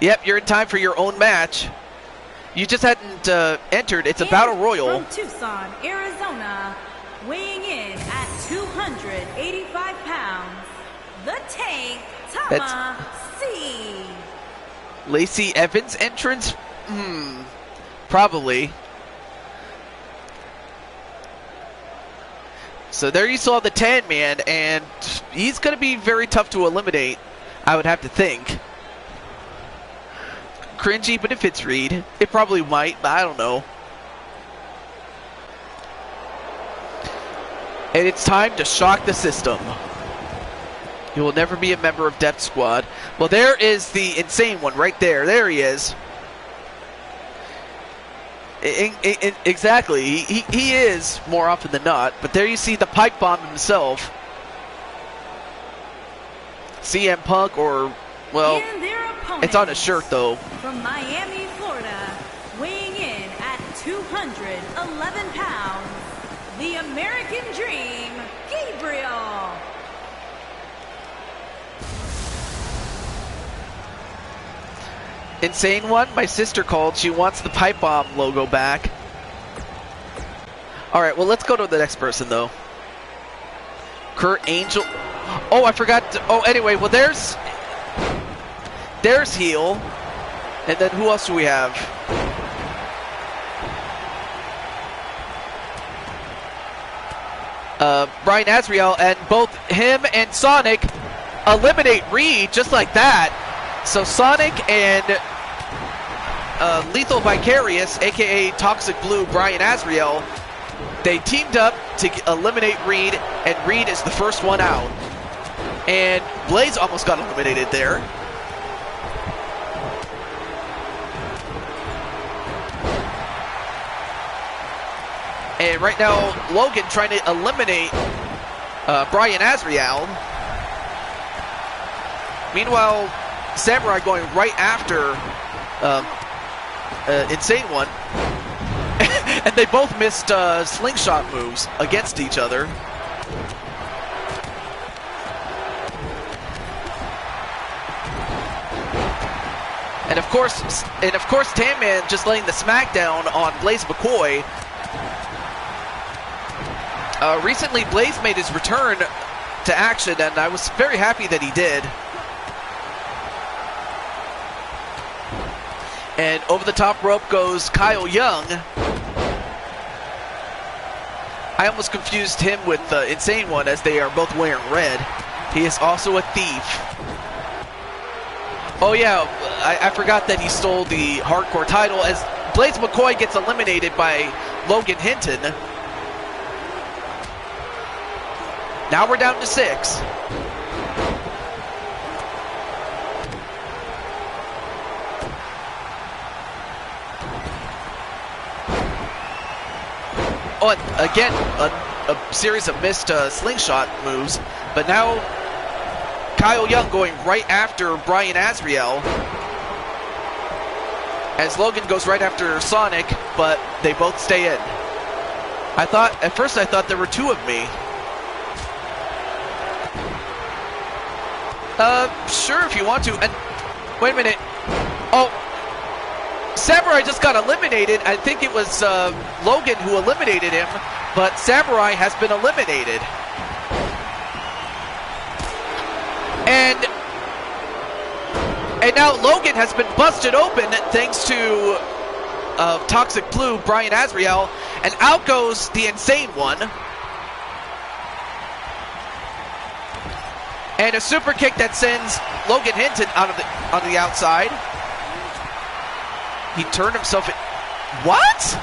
Yep, you're in time for your own match. You just hadn't entered. It's a battle royal. From Tucson, Arizona, weighing in at 285 pounds, the Tank, Tama C. Lacey Evans entrance? Probably. So there you saw the Tan Man, and he's going to be very tough to eliminate, I would have to think. Cringy, but if it's Reed, it probably might, but I don't know. And it's time to shock the system. You will never be a member of Death Squad. Well, there is the Insane One right there. There he is. Exactly. He is more often than not. But there you see the Pipe Bomb himself. CM Punk, or, well, it's on his shirt, though. From Miami, Florida, weighing in at 211 pounds, the American Dream, Gabriel. Insane One, my sister called. She wants the Pipe Bomb logo back. Alright, well, let's go to the next person, though. Kurt Angel. Oh, I forgot to, oh, anyway, well, there's heel. And then who else do we have? Brian Azriel, and both him and Sonic eliminate Reed just like that. So Sonic and Lethal Vicarious, aka Toxic Blue, Brian Azriel, they teamed up to eliminate Reed, and Reed is the first one out. And Blaze almost got eliminated there. And right now, Logan trying to eliminate Brian Azriel. Meanwhile, Samurai going right after Insane One. And they both missed slingshot moves against each other. And of course, Tan Man just laying the smackdown on Blaze McCoy. Recently, Blaze made his return to action, and I was very happy that he did. And over the top rope goes Kyle Young. I almost confused him with the Insane One, as they are both wearing red. He is also a thief. Oh yeah, I forgot that he stole the hardcore title, as Blaze McCoy gets eliminated by Logan Hinton. Now we're down to 6. Oh, and again, a series of missed slingshot moves. But now, Kyle Young going right after Brian Azriel. As Logan goes right after Sonic, but they both stay in. At first I thought there were two of me. Sure if you want to. And wait a minute. Oh, Samurai just got eliminated. I think it was Logan who eliminated him, but Samurai has been eliminated. And now Logan has been busted open thanks to Toxic Blue, Brian Azriel, and out goes the Insane One. And a super kick that sends Logan Hinton on the outside. He turned himself in. What?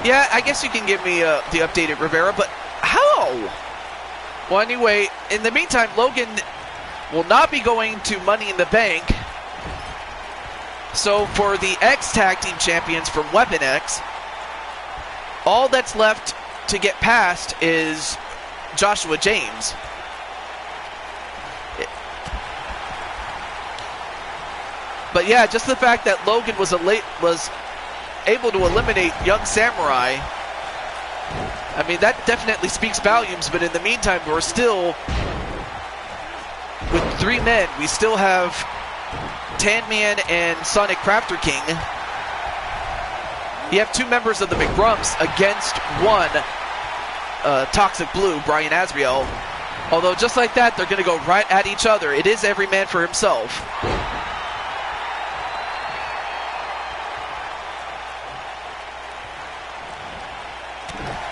Yeah, I guess you can give me the updated Rivera, but how? Well, anyway, in the meantime, Logan will not be going to Money in the Bank. So for the X Tag Team Champions from Weapon X, all that's left to get past is Joshua James. But yeah, just the fact that Logan was able to eliminate Young Samurai, I mean, that definitely speaks volumes. But in the meantime, we're still, with three men, we still have Tan Man and Sonic Crafter King. You have two members of the McGrumps against one Toxic Blue, Brian Azriel. Although just like that, they're going to go right at each other. It is every man for himself.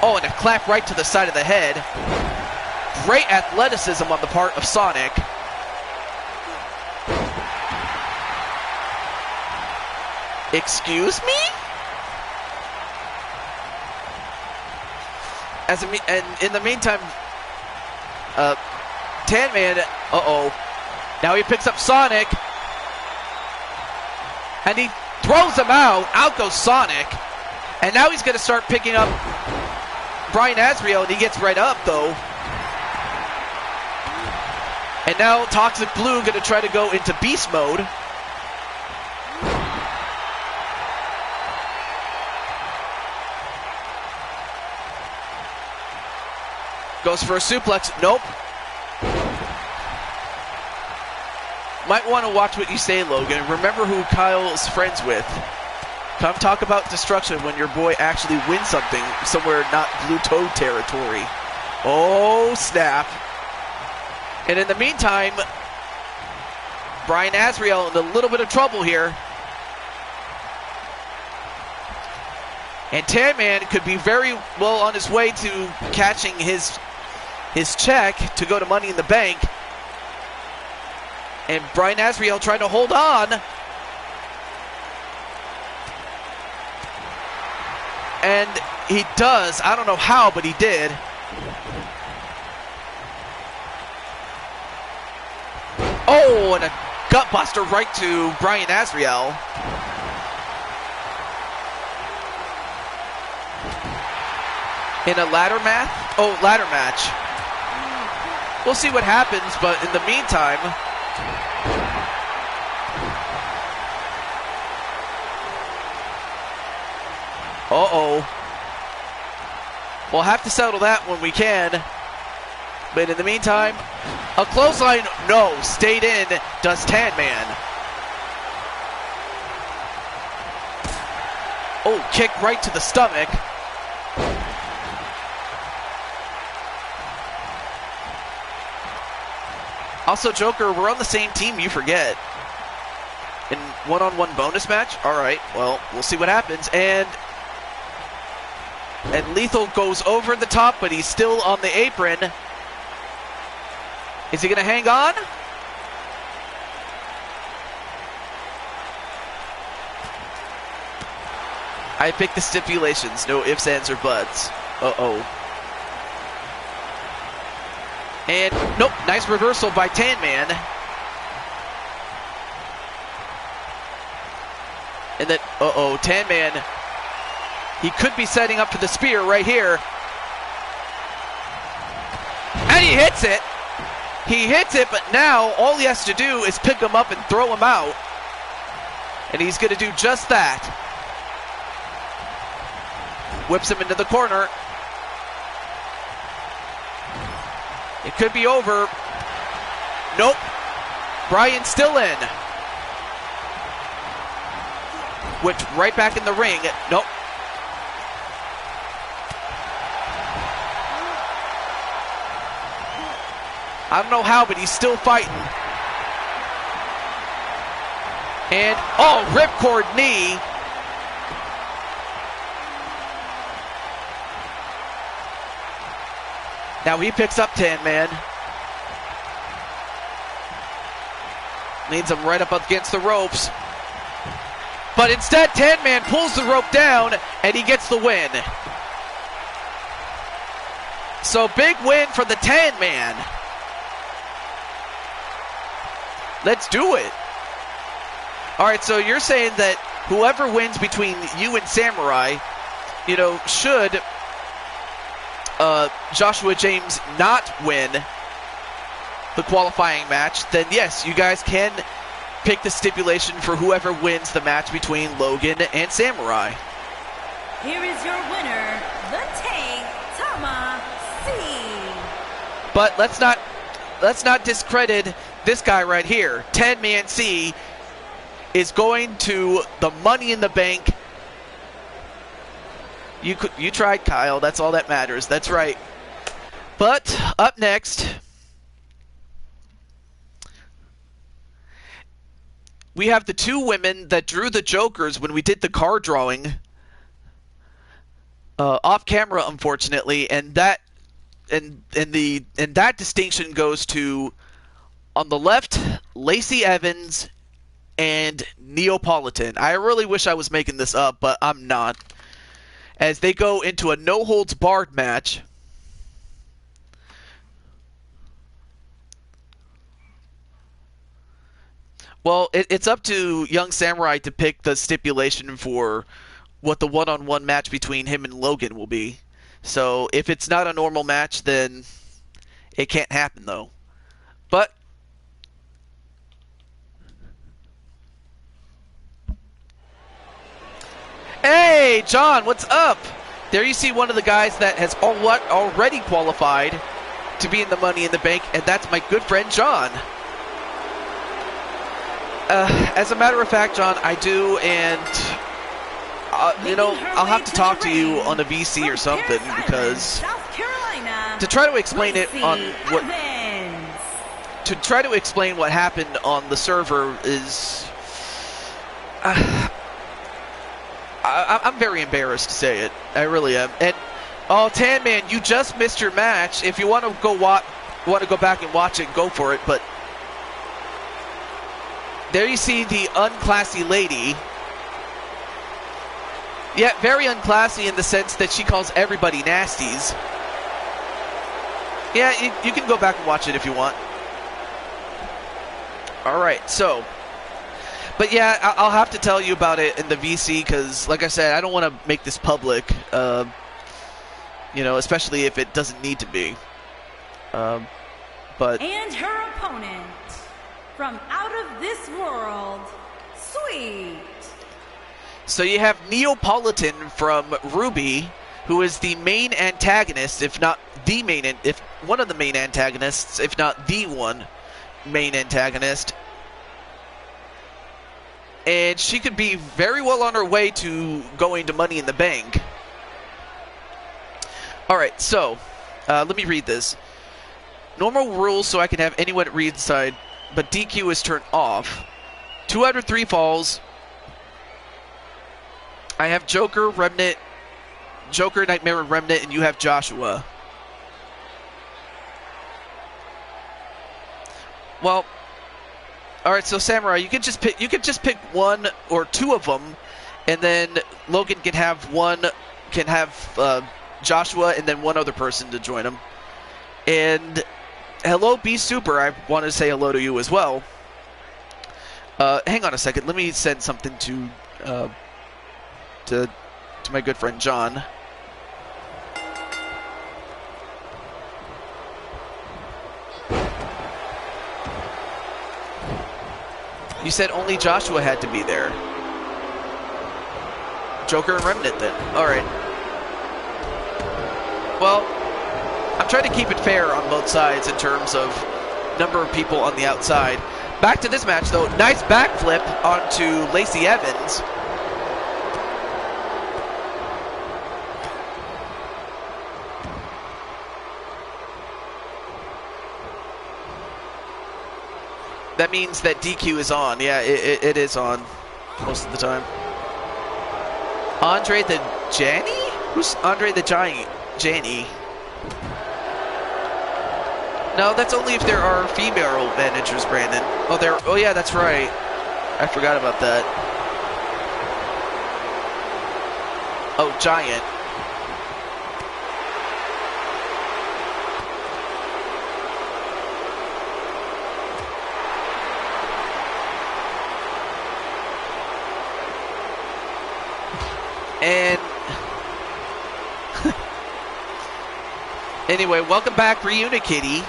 Oh, and a clap right to the side of the head. Great athleticism on the part of Sonic. Excuse me? And in the meantime, Tan Man, now he picks up Sonic, and he throws him out. Out goes Sonic, and now he's going to start picking up Brian Azriel, and he gets right up though. And now Toxic Blue going to try to go into beast mode. Goes for a suplex. Nope. Might want to watch what you say, Logan. Remember who Kyle's friends with. Come talk about destruction when your boy actually wins something somewhere not Blue Toad territory. Oh, snap. And in the meantime, Brian Azriel in a little bit of trouble here. And Tan Man could be very well on his way to catching his check to go to Money in the Bank. And Brian Azriel trying to hold on. And he does. I don't know how, but he did. Oh, and a gutbuster right to Brian Azriel. In a ladder match. We'll see what happens, but in the meantime, we'll have to settle that when we can. But in the meantime, a clothesline, no, stayed in, does Tan Man. Oh, kick right to the stomach. Also, Joker, we're on the same team, you forget. In one-on-one bonus match? Alright, well, we'll see what happens. And Lethal goes over the top, but he's still on the apron. Is he going to hang on? I picked the stipulations, no ifs, ands, or buts. And, nope, nice reversal by Tan Man. And then, Tan Man, he could be setting up for the spear right here. And he hits it. He hits it, but now all he has to do is pick him up and throw him out. And he's going to do just that. Whips him into the corner. It could be over. Nope. Bryan's still in. Whipped right back in the ring. Nope. I don't know how, but he's still fighting. And, ripcord knee. Now he picks up Tan Man. Leads him right up against the ropes. But instead, Tan Man pulls the rope down, and he gets the win. So big win for the Tan Man. Let's do it. All right, so you're saying that whoever wins between you and Samurai, should Joshua James not win the qualifying match, then yes, you guys can pick the stipulation for whoever wins the match between Logan and Samurai. Here is your winner, the Tank, Tama C. But let's not discredit this guy right here. Tan Man C is going to the Money in the Bank. You tried, Kyle. That's all that matters. That's right. But up next, we have the two women that drew the Jokers when we did the card drawing off camera, unfortunately, and that distinction goes to, on the left, Lacey Evans and Neapolitan. I really wish I was making this up, but I'm not. As they go into a no-holds-barred match. Well, it's up to Young Samurai to pick the stipulation for what the one-on-one match between him and Logan will be. So if it's not a normal match, then it can't happen, though. But hey, John, what's up? There you see one of the guys that has already qualified to be in the Money in the Bank, and that's my good friend, John. As a matter of fact, John, I do, and, I'll have to talk to you on a VC or something, because to try to explain it on what... To try to explain what happened on the server is... I'm very embarrassed to say it. I really am. And Tan Man, you just missed your match. If you want to go back and watch it, go for it. But there you see the unclassy lady. Yeah, very unclassy in the sense that she calls everybody nasties. Yeah, you can go back and watch it if you want. All right, so. But yeah, I'll have to tell you about it in the VC because, like I said, I don't want to make this public, especially if it doesn't need to be. But and her opponent from out of this world, Sweet. So you have Neapolitan from Ruby, who is the main antagonist, if not the main, if one of the main antagonists, if not the one main antagonist. And she could be very well on her way to going to Money in the Bank. Alright, so, let me read this. Normal rules so I can have anyone at ringside, but DQ is turned off. 2 out of 3 falls. I have Joker, Nightmare, and Remnant, and you have Joshua. Well... All right, so Samurai, you could just pick 1 or 2 of them, and then Logan can have Joshua, and then 1 other person to join him. And hello, Be Super. I want to say hello to you as well. Hang on a second. Let me send something to to my good friend John. You said only Joshua had to be there. Joker and Remnant then. Alright. Well, I'm trying to keep it fair on both sides in terms of number of people on the outside. Back to this match though. Nice backflip onto Lacey Evans. That means that DQ is on. Yeah, it is on most of the time. Andre the Giant? Who's Andre the Giant? Janney? No, that's only if there are female managers, Brandon. Oh, yeah, that's right. I forgot about that. Oh, Giant. And anyway, welcome back, Reunikitty.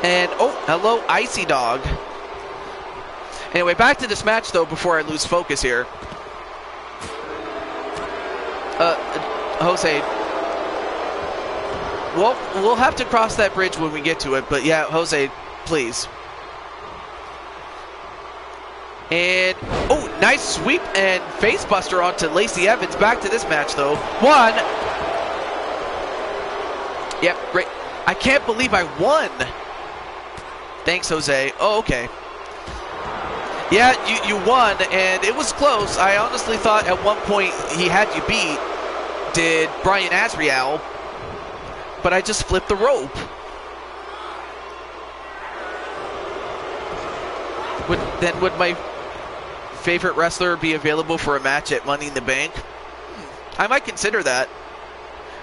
And, oh, hello, Icy Dog. Anyway, back to this match, though, before I lose focus here. Jose. Well, we'll have to cross that bridge when we get to it, but yeah, Jose, please. And, oh, nice sweep and facebuster onto Lacey Evans. Back to this match, though. One. Yep, great. I can't believe I won. Thanks, Jose. Oh, okay. Yeah, you won, and it was close. I honestly thought at one point he had you beat, did Brian Azriel, but I just flipped the rope. Would my favorite wrestler be available for a match at Money in the Bank? I might consider that.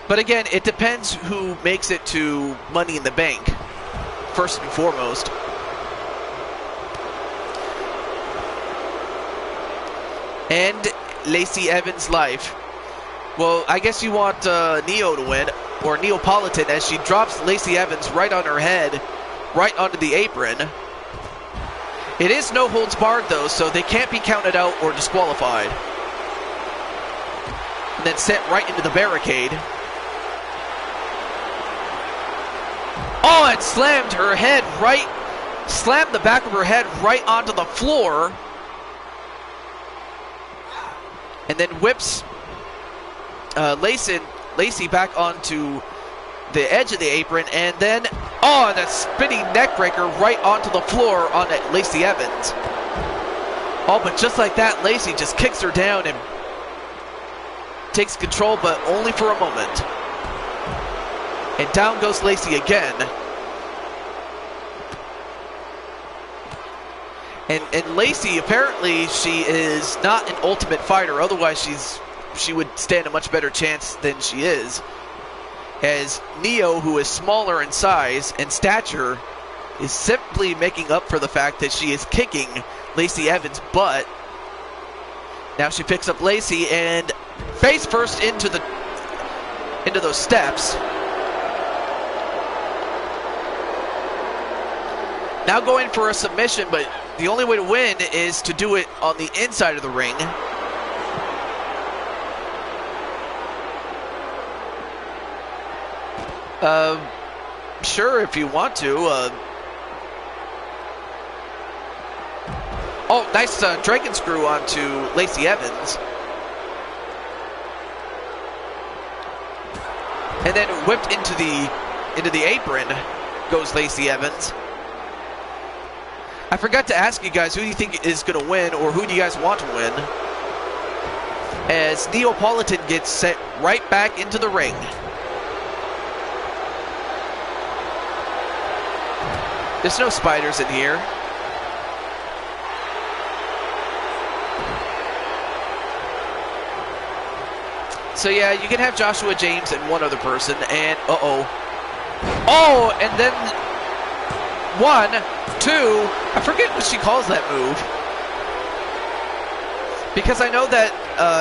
But again, it depends who makes it to Money in the Bank, first and foremost. And Lacey Evans' life. Well, I guess you want Neo to win, or Neapolitan, as she drops Lacey Evans right on her head, right onto the apron. It is no holds barred, though, so they can't be counted out or disqualified. And then sent right into the barricade. Oh, it slammed her head right, slammed the back of her head right onto the floor. And then whips Lacey back onto the edge of the apron, and then, oh, that spinning neck breaker right onto the floor on Lacey Evans. Oh, but just like that, Lacey just kicks her down and takes control, but only for a moment. And down goes Lacey again. And Lacey, apparently, she is not an ultimate fighter. Otherwise, she would stand a much better chance than she is. As Neo, who is smaller in size and stature, is simply making up for the fact that she is kicking Lacey Evans' butt. Now she picks up Lacey and face first into those steps. Now going for a submission, but the only way to win is to do it on the inside of the ring. Sure, if you want to. Oh, nice dragon screw onto Lacey Evans. And then whipped into the apron goes Lacey Evans. I forgot to ask you guys, who do you think is going to win, or who do you guys want to win? As Neapolitan gets set right back into the ring. There's no spiders in here. So yeah, you can have Joshua James and one other person, and oh, and then 1, 2, I forget what she calls that move. Because I know that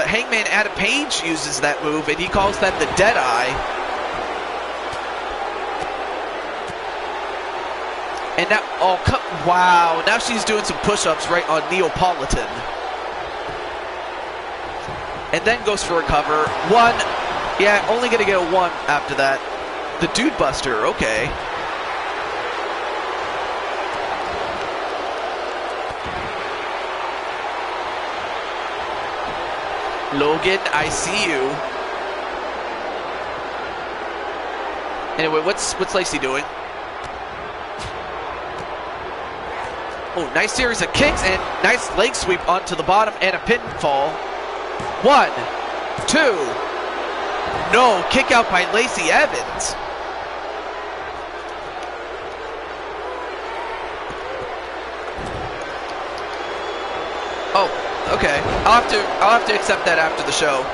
Hangman Adam Page uses that move, and he calls that the Deadeye. And now, wow, now she's doing some push-ups right on Neapolitan. And then goes for a cover. 1, yeah, only gonna get a 1 after that. The Dude Buster, okay. Logan, I see you. Anyway, what's Lacey doing? Oh, nice series of kicks and nice leg sweep onto the bottom and a pinfall. 1, 2. No, kick out by Lacey Evans. Oh, okay. I'll have to accept that after the show.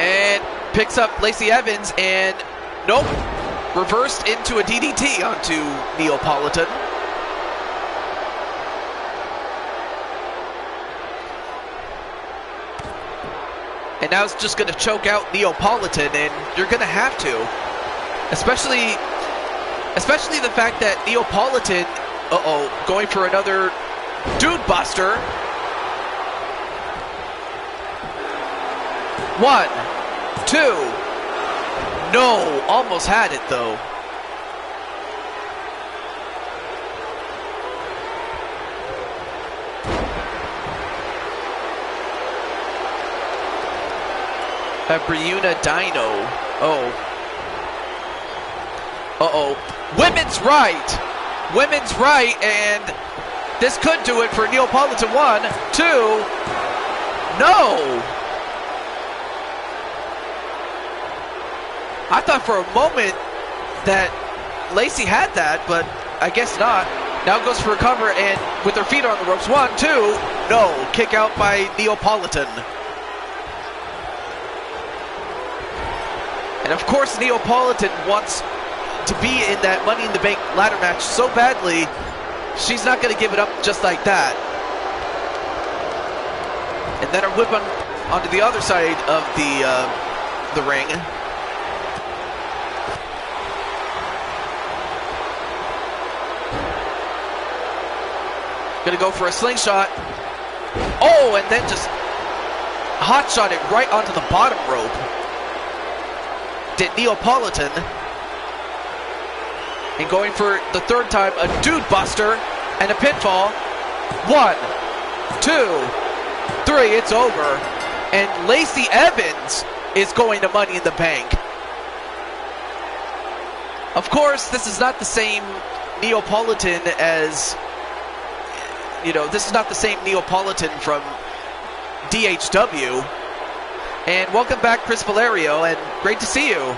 And picks up Lacey Evans and nope, reversed into a DDT onto Neapolitan. And now it's just going to choke out Neapolitan, and you're going to have to. Especially the fact that Neapolitan, going for another Dude Buster. 1, 2. No, almost had it though. A Briuna Dino. Women's right. Women's right, and this could do it for Neapolitan. 1, 2. No. I thought for a moment that Lacey had that, but I guess not. Now goes for a cover, and with her feet on the ropes. 1, 2. No. Kick out by Neapolitan. And of course, Neapolitan wants to be in that Money in the Bank ladder match so badly, she's not going to give it up just like that. And then her whip onto the other side of the ring. Going to go for a slingshot. Oh, and then just hot shot it right onto the bottom rope. Did Neapolitan, and going for the third time, a Dude Buster and a pinfall. 1, 2, 3, it's over. And Lacey Evans is going to Money in the Bank. Of course, this is not the same Neapolitan as, this is not the same Neapolitan from DHW. And welcome back, Chris Valerio, and great to see you.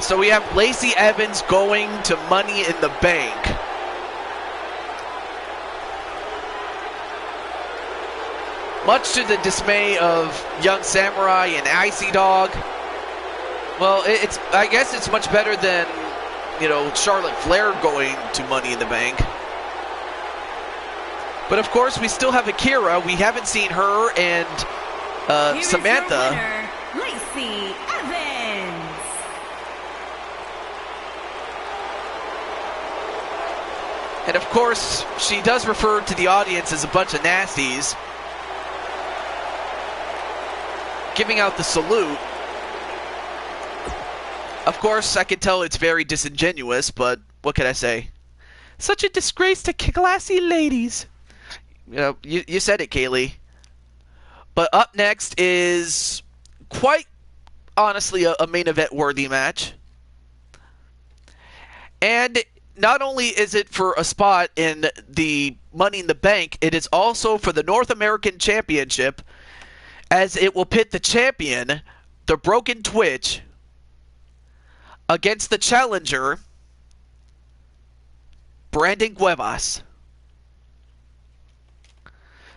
So we have Lacey Evans going to Money in the Bank. Much to the dismay of Young Samurai and Icy Dog. Well, I guess it's much better than, Charlotte Flair going to Money in the Bank. But of course, we still have Akira. We haven't seen her and Samantha. Winner, Lacey Evans. And of course, she does refer to the audience as a bunch of nasties, giving out the salute. Of course, I can tell it's very disingenuous, but what can I say? Such a disgrace to classy ladies. You said it, Kaylee. But up next is quite honestly a main event worthy match. And not only is it for a spot in the Money in the Bank, it is also for the North American Championship, as it will pit the champion, the Broken Twitch, against the challenger, Brandon Cuevas.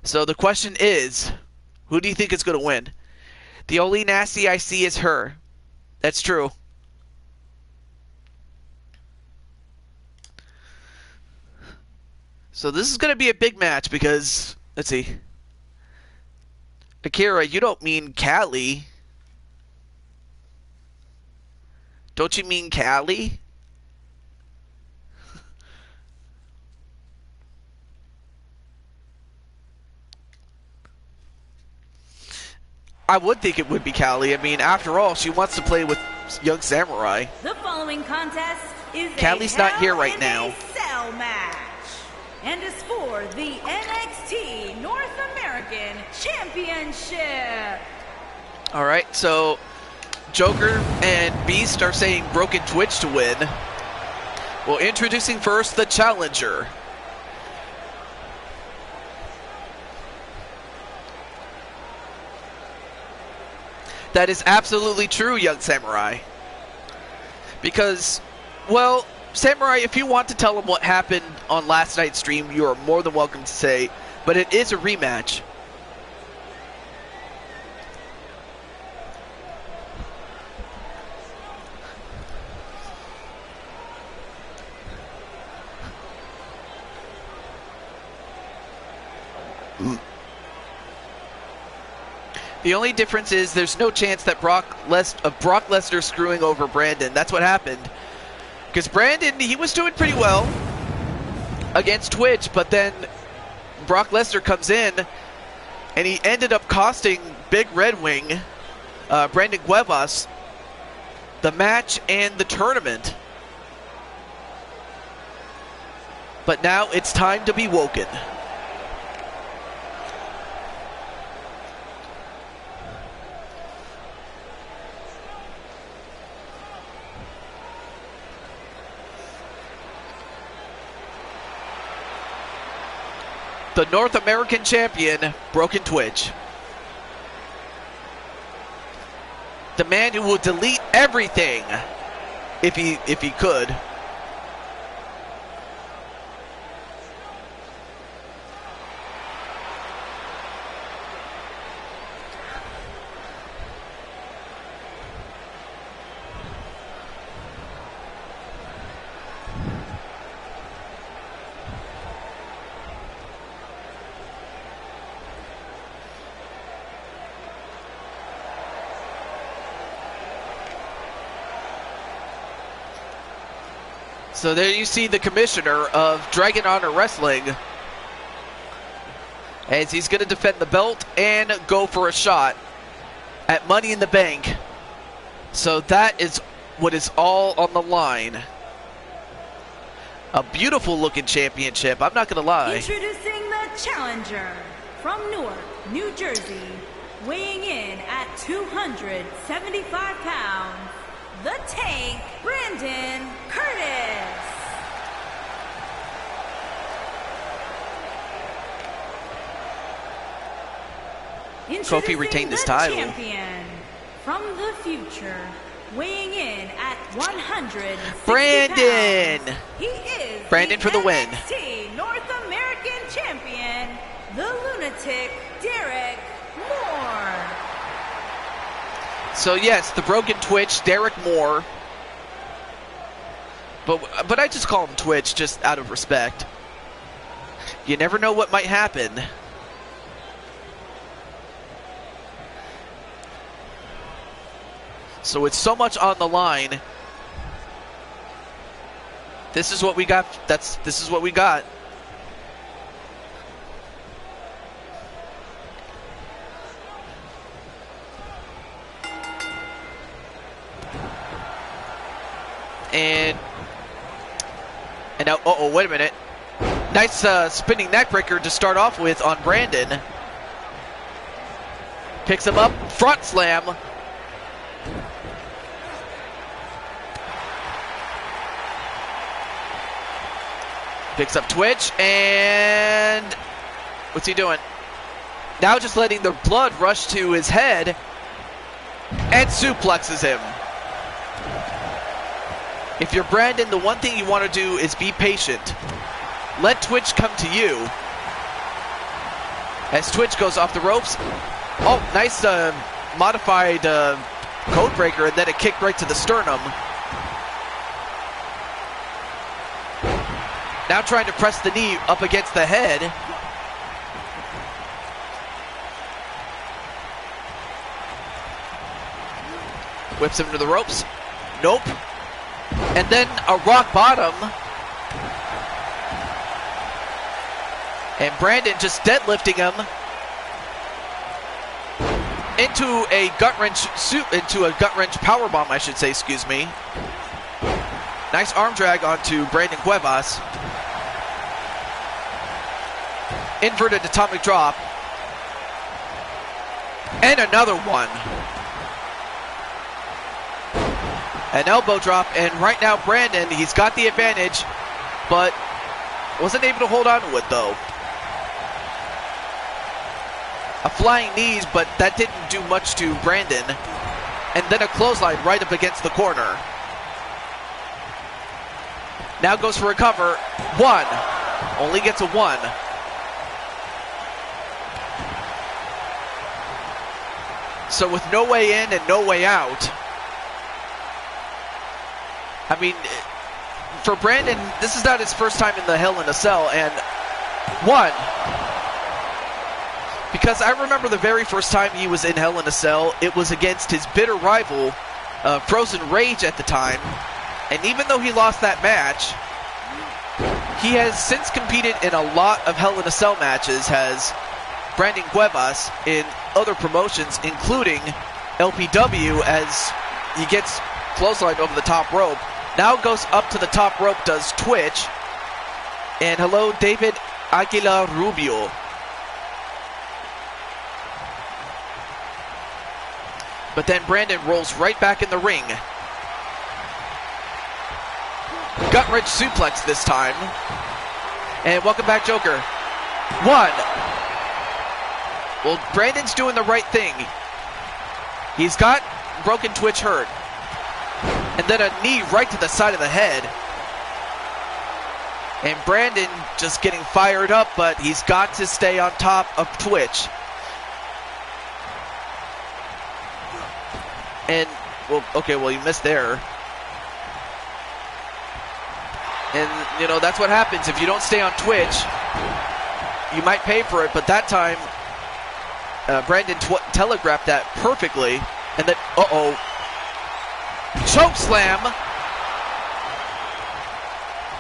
So the question is, who do you think is going to win? The only nasty I see is her. That's true. So this is going to be a big match because, let's see. Akira, you don't mean Callie. Don't you mean Callie? I would think it would be Callie. I mean, after all, she wants to play with Young Samurai. The following contest is Callie's not here right now. a cell match, and is for the NXT North American Championship. All right, so Joker and Beast are saying Broken Twitch to win. Well, introducing first the challenger. That is absolutely true, Young Samurai. Because, well, Samurai, if you want to tell them what happened on last night's stream, you are more than welcome to say, but it is a rematch. The only difference is there's no chance that Brock Lesnar screwing over Brandon. That's what happened. Because Brandon, he was doing pretty well against Twitch, but then Brock Lesnar comes in, and he ended up costing Big Red Wing, Brandon Cuevas, the match and the tournament. But now it's time to be woken. The North American champion, Broken Twitch. The man who will delete everything if he could. So there you see the commissioner of Dragon Honor Wrestling as he's going to defend the belt and go for a shot at Money in the Bank. So that is what is all on the line. A beautiful looking championship, I'm not going to lie. Introducing the challenger from Newark, New Jersey, weighing in at 275 pounds. The Tank, Brandon Curtis. Kofi retained his title. Champion from the future, weighing in at 160 Brandon. pounds. He is Brandon for the win. NXT North American Champion, the Lunatic Derek Moore. So yes, the Broken Twitch, Derek Moore. But I just call him Twitch just out of respect. You never know what might happen. So it's so much on the line. This is what we got. This is what we got. And now, wait a minute. Nice spinning neckbreaker to start off with on Brandon. Picks him up, front slam. Picks up Twitch, and what's he doing? Now just letting the blood rush to his head, and suplexes him. If you're Brandon, the one thing you want to do is be patient. let Twitch come to you. As Twitch goes off the ropes. Oh, nice modified code breaker, and then a kick right to the sternum. Now trying to press the knee up against the head. Whips him to the ropes. Nope. And then a rock bottom. And Brandon just deadlifting him into a gut wrench powerbomb, I should say, excuse me. Nice arm drag onto Brandon Cuevas. Inverted atomic drop. And another one. An elbow drop, and right now Brandon, he's got the advantage, but wasn't able to hold on to it though. A flying knees, but that didn't do much to Brandon. And then a clothesline right up against the corner. Now goes for a cover. One. Only gets a one. So with no way in and no way out, I mean, for Brandon, this is not his first time in the Hell in a Cell, and one. Because I remember the very first time he was in Hell in a Cell, it was against his bitter rival, Frozen Rage at the time, and even though he lost that match, he has since competed in a lot of Hell in a Cell matches, has Brandon Cuevas, in other promotions, including LPW, as he gets clotheslined over the top rope. Now goes up to the top rope, does Twitch. And hello, David Aguilar Rubio. But then Brandon rolls right back in the ring. Gut wrench suplex this time. And welcome back, Joker. One. Well, Brandon's doing the right thing. He's got broken Twitch hurt. And then a knee right to the side of the head. And Brandon just getting fired up, but he's got to stay on top of Twitch. And, well, okay, well, you missed there. And, you know, that's what happens. If you don't stay on Twitch, you might pay for it. But that time, Brandon telegraphed that perfectly. And then, uh-oh. Choke slam.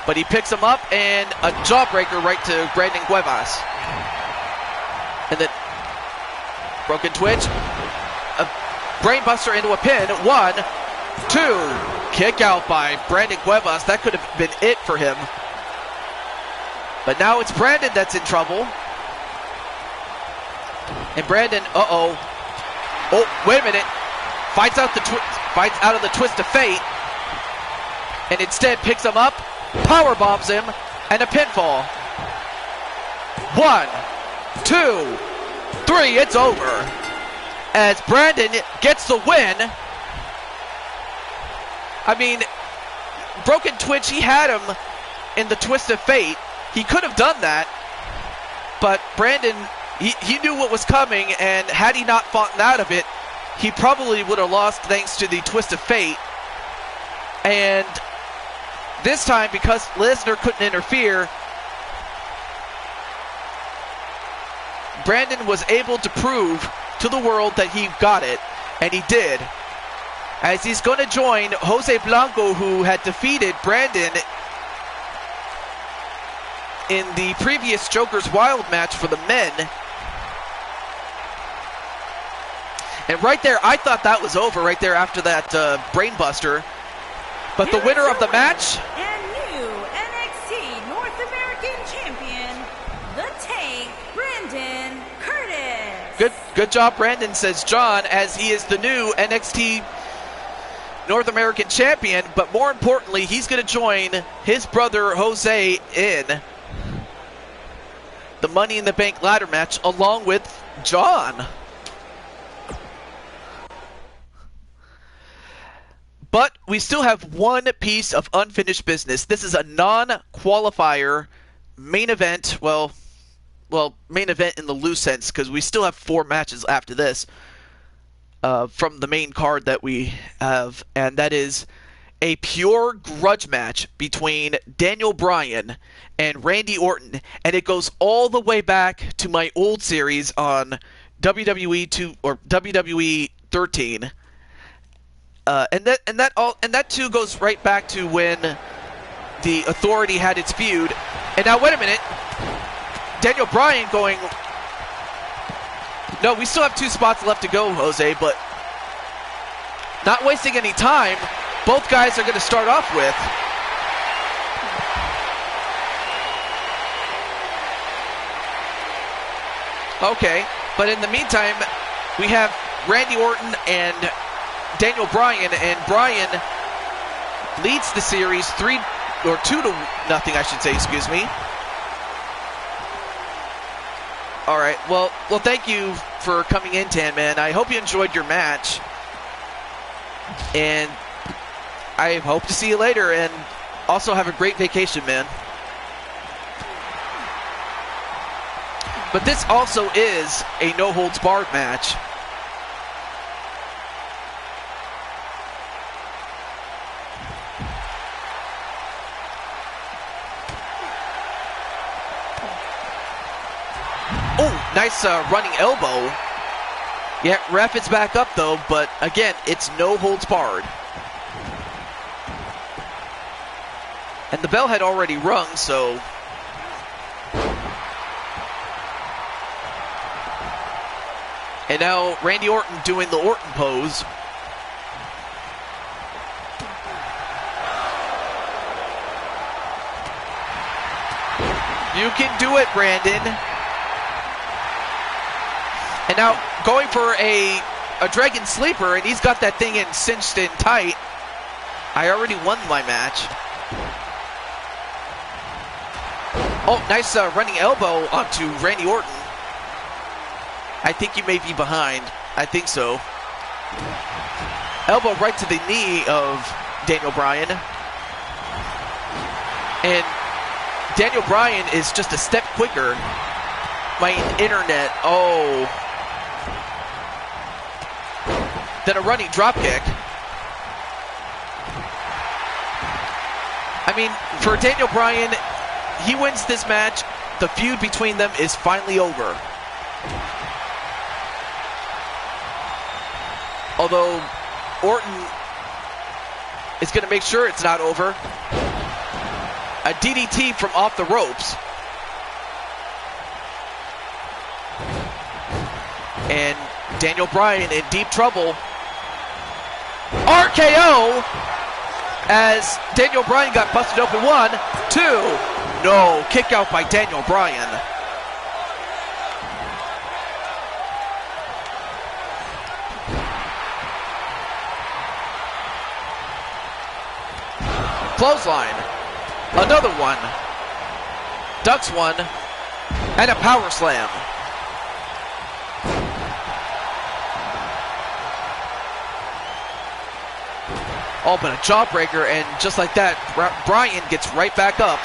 But he picks him up, and a jawbreaker right to Brandon Cuevas. And then, broken Twitch. A brainbuster into a pin. 1, 2. Kick out by Brandon Cuevas. That could have been it for him. But now it's Brandon that's in trouble. And Brandon, uh-oh. Oh, wait a minute. Fights out of the twist of fate. And instead picks him up, power bombs him, and a pinfall. 1, 2, 3, it's over. As Brandon gets the win. I mean, broken Twitch, he had him in the twist of fate. He could have done that. But Brandon, he knew what was coming, and had he not fought out of it, he probably would have lost thanks to the twist of fate. And this time, because Lesnar couldn't interfere, Brandon was able to prove to the world that he got it, and he did. As he's going to join Jose Blanco, who had defeated Brandon in the previous Joker's Wild match for the men. And right there, I thought that was over right there after that brainbuster. But the winner of the match, and new NXT North American Champion, The Tank, Brandon Curtis. Good job, Brandon, says John, as he is the new NXT North American Champion. But more importantly, he's going to join his brother Jose in the Money in the Bank ladder match along with John. But we still have one piece of unfinished business. This is a non-qualifier main event, well, main event in the loose sense, because we still have 4 matches after this from the main card that we have, and that is a pure grudge match between Daniel Bryan and Randy Orton, and it goes all the way back to my old series on WWE 2 or WWE 13, and that too goes right back to when the Authority had its feud. And now wait a minute, Daniel Bryan going. No, we still have 2 spots left to go, Jose, but not wasting any time. Both guys are going to start off with. Okay, but in the meantime, we have Randy Orton and Daniel Bryan, and Bryan leads the series 2-0, I should say, excuse me. All right, well, thank you for coming in, Tan Man. I hope you enjoyed your match, and I hope to see you later, and also have a great vacation, man. But this also is a no-holds-barred match. Oh, nice running elbow. Yeah, ref is back up, though, but again, it's no-holds-barred. And the bell had already rung, so... And now Randy Orton doing the Orton pose. You can do it, Brandon. And now going for a Dragon Sleeper, and he's got that thing in cinched in tight. I already won my match. Oh, nice running elbow onto Randy Orton. I think you may be behind. I think so. Elbow right to the knee of Daniel Bryan. And Daniel Bryan is just a step quicker. My internet, oh. Then a running dropkick. I mean, for Daniel Bryan, he wins this match. The feud between them is finally over. Although Orton is going to make sure it's not over. A DDT from off the ropes. And Daniel Bryan in deep trouble. RKO as Daniel Bryan got busted open. 1, 2. No, kick out by Daniel Bryan. Clothesline. Another one. Ducks one. And a power slam. Oh, but a jawbreaker, and just like that, Bryan gets right back up.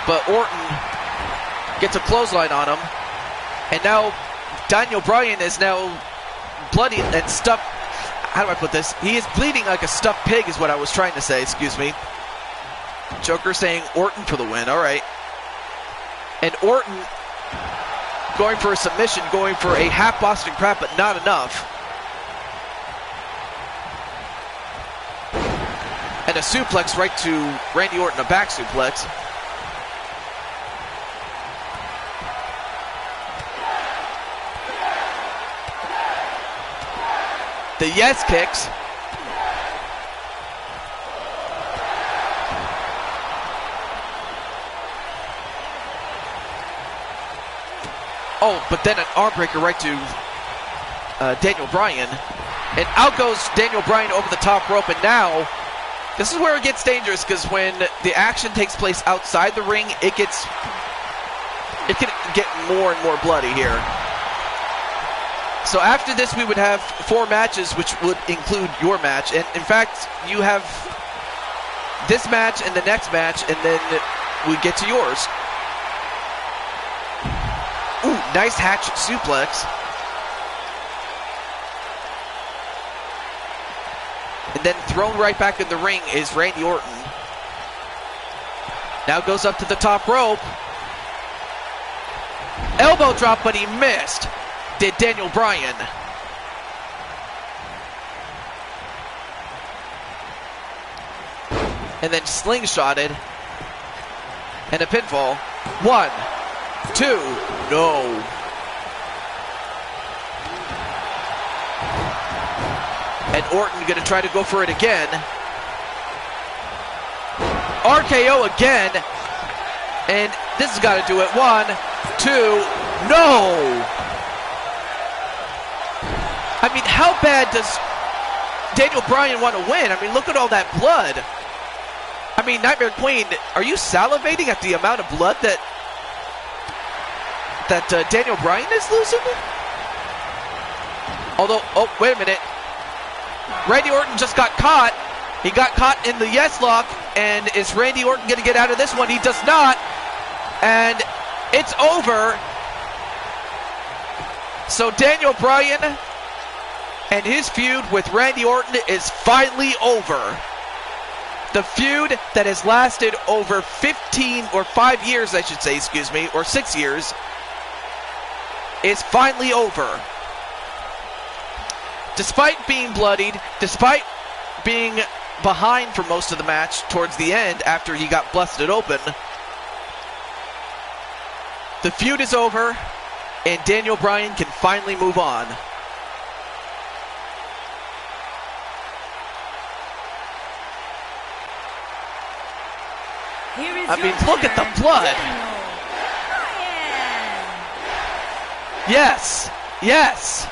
But Orton gets a clothesline on him. And now Daniel Bryan is now bloody and stuffed. How do I put this? He is bleeding like a stuffed pig is what I was trying to say, excuse me. Joker saying Orton for the win, all right. And Orton going for a submission, going for a half Boston Crab, but not enough. And a suplex right to Randy Orton, a back suplex. The yes kicks. Oh, but then an arm breaker right to Daniel Bryan. And out goes Daniel Bryan over the top rope, and now this is where it gets dangerous, because when the action takes place outside the ring, it can get more and more bloody here. So after this, we would have 4 matches, which would include your match. And in fact, you have this match and the next match, and then we get to yours. Nice hatch suplex. And then thrown right back in the ring is Randy Orton. Now goes up to the top rope. Elbow drop, but he missed. Did Daniel Bryan. And then slingshotted. And a pinfall. 1, 2, no. And Orton going to try to go for it again. RKO again. And this has got to do it. 1, 2, no. I mean, how bad does Daniel Bryan want to win? I mean, look at all that blood. I mean, Nightmare Queen, are you salivating at the amount of blood that Daniel Bryan is losing? Although, oh, wait a minute. Randy Orton just got caught. He got caught in the yes lock. And is Randy Orton going to get out of this one? He does not. And it's over. So Daniel Bryan and his feud with Randy Orton is finally over. The feud that has lasted over 15 or 5 years, I should say, excuse me, or 6 years, is finally over. Despite being bloodied, despite being behind for most of the match towards the end after he got busted open, the feud is over, and Daniel Bryan can finally move on. I mean, look at the blood. Yes, yes.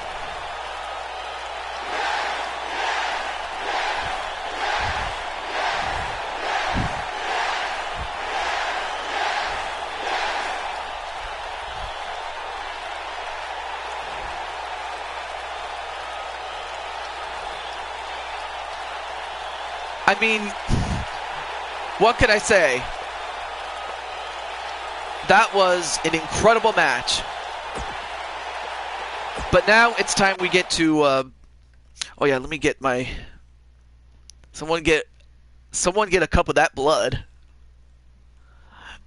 I mean, what can I say? That was an incredible match. But now it's time we get to, oh yeah, let me get my, someone get a cup of that blood.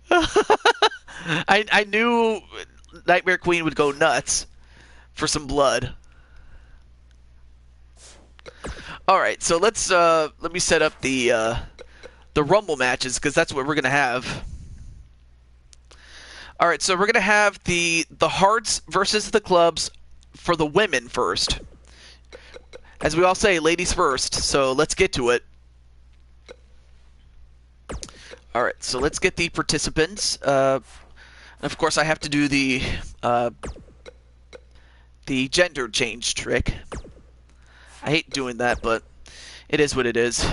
I knew Nightmare Queen would go nuts for some blood. Alright, so let's, let me set up the Rumble matches, because that's what we're going to have. Alright, so we're going to have the Hearts versus the Clubs for the women first. As we all say, ladies first, so let's get to it. Alright, so let's get the participants. Of course, I have to do the gender change trick. I hate doing that, but it is what it is.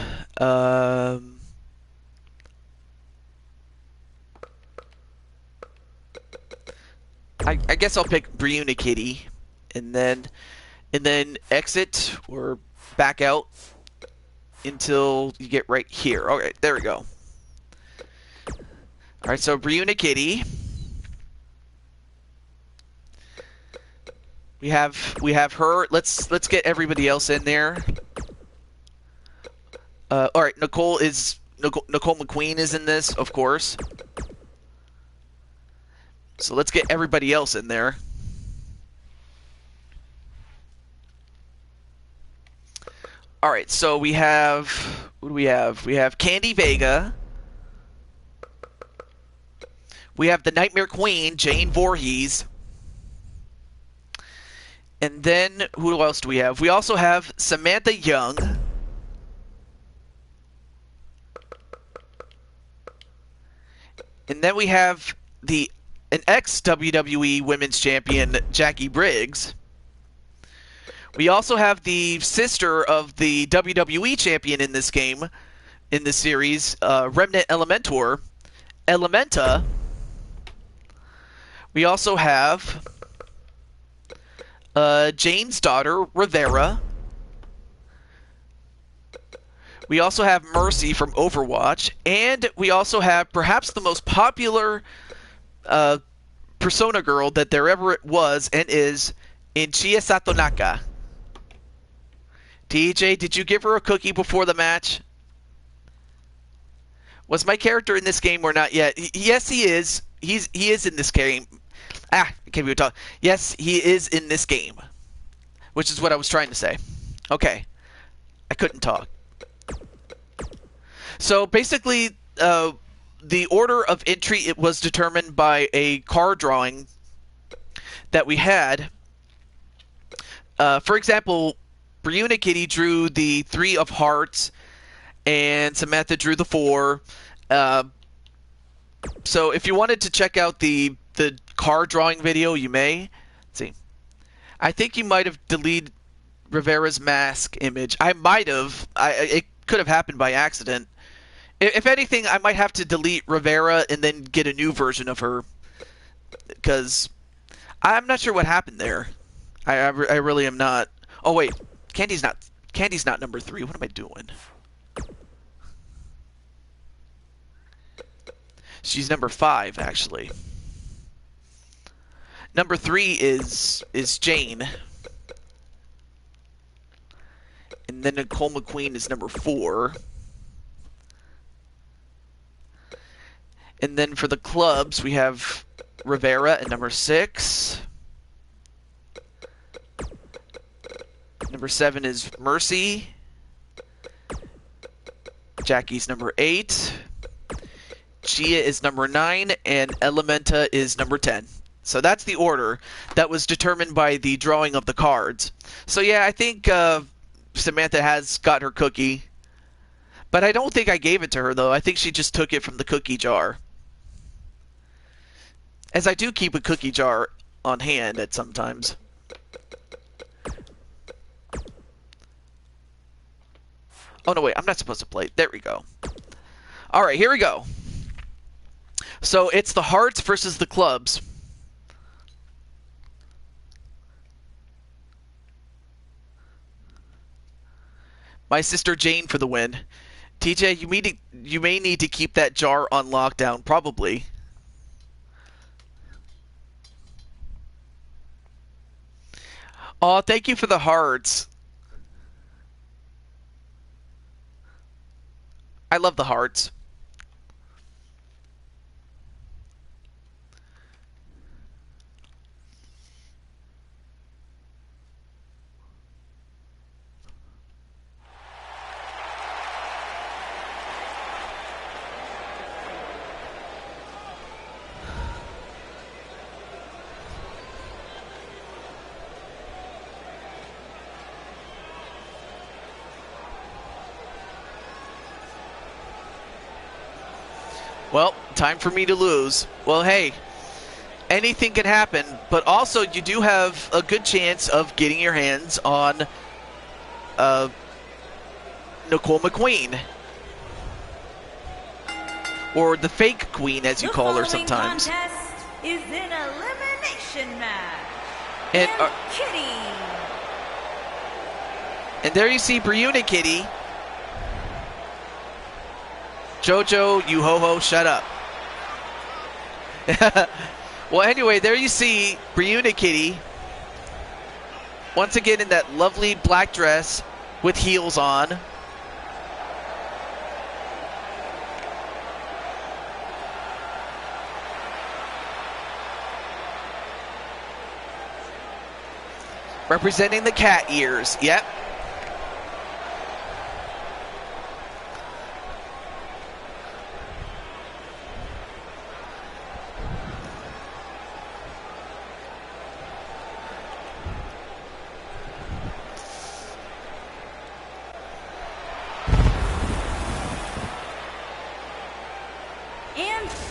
I guess I'll pick Briuna Kitty, and then exit or back out until you get right here. Okay, there we go. All right, so Briuna Kitty. We have her. Let's get everybody else in there. All right, Nicole McQueen is in this, of course. So let's get everybody else in there. All right, so we have, what do we have? We have Candy Vega. We have the Nightmare Queen, Jane Voorhees. And then, who else do we have? We also have Samantha Young. And then we have an ex-WWE Women's Champion, Jackie Briggs. We also have the sister of the WWE Champion in this game, in this series, Remnant Elementa. We also have Jane's daughter, Rivera. We also have Mercy from Overwatch. And we also have perhaps the most popular Persona girl that there ever was and is in Chia Satonaka. TJ, did you give her a cookie before the match? Was my character in this game or not yet? Yes, he is. He is in this game. I can't even talk. Yes, he is in this game, which is what I was trying to say. Okay, I couldn't talk. So basically, the order of entry, it was determined by a card drawing that we had. For example, Briuna Kitty drew the 3 of hearts, and Samantha drew the 4. So if you wanted to check out the card drawing video, you may. Let's see. I think you might have deleted Rivera's mask image. I might have. It could have happened by accident. If anything, I might have to delete Rivera and then get a new version of her, because I'm not sure what happened there. I really am not. Oh wait, Candy's not number 3. What am I doing? She's number 5, actually. Number 3 is Jane, and then Nicole McQueen is number 4. And then for the clubs, we have Rivera at number 6. Number 7 is Mercy. Jackie's number 8. Chia is number 9. And Elementa is number 10. So that's the order that was determined by the drawing of the cards. So yeah, I think Samantha has got her cookie. But I don't think I gave it to her, though. I think she just took it from the cookie jar. As I do keep a cookie jar on hand at sometimes. Oh, no, wait. I'm not supposed to play. There we go. All right, here we go. So it's the hearts versus the clubs. My sister Jane for the win. TJ, you may need to keep that jar on lockdown, probably. Oh, thank you for the hearts. I love the hearts. Well, time for me to lose. Well, hey, anything can happen, but also you do have a good chance of getting your hands on Nicole McQueen. Or the fake queen, as you call her sometimes. The following contest is an elimination match. And Kitty. And there you see Briuna Kitty. Jojo, you ho-ho, shut up. Well, anyway, there you see Briuna Kitty. Once again in that lovely black dress with heels on. Representing the cat ears, yep.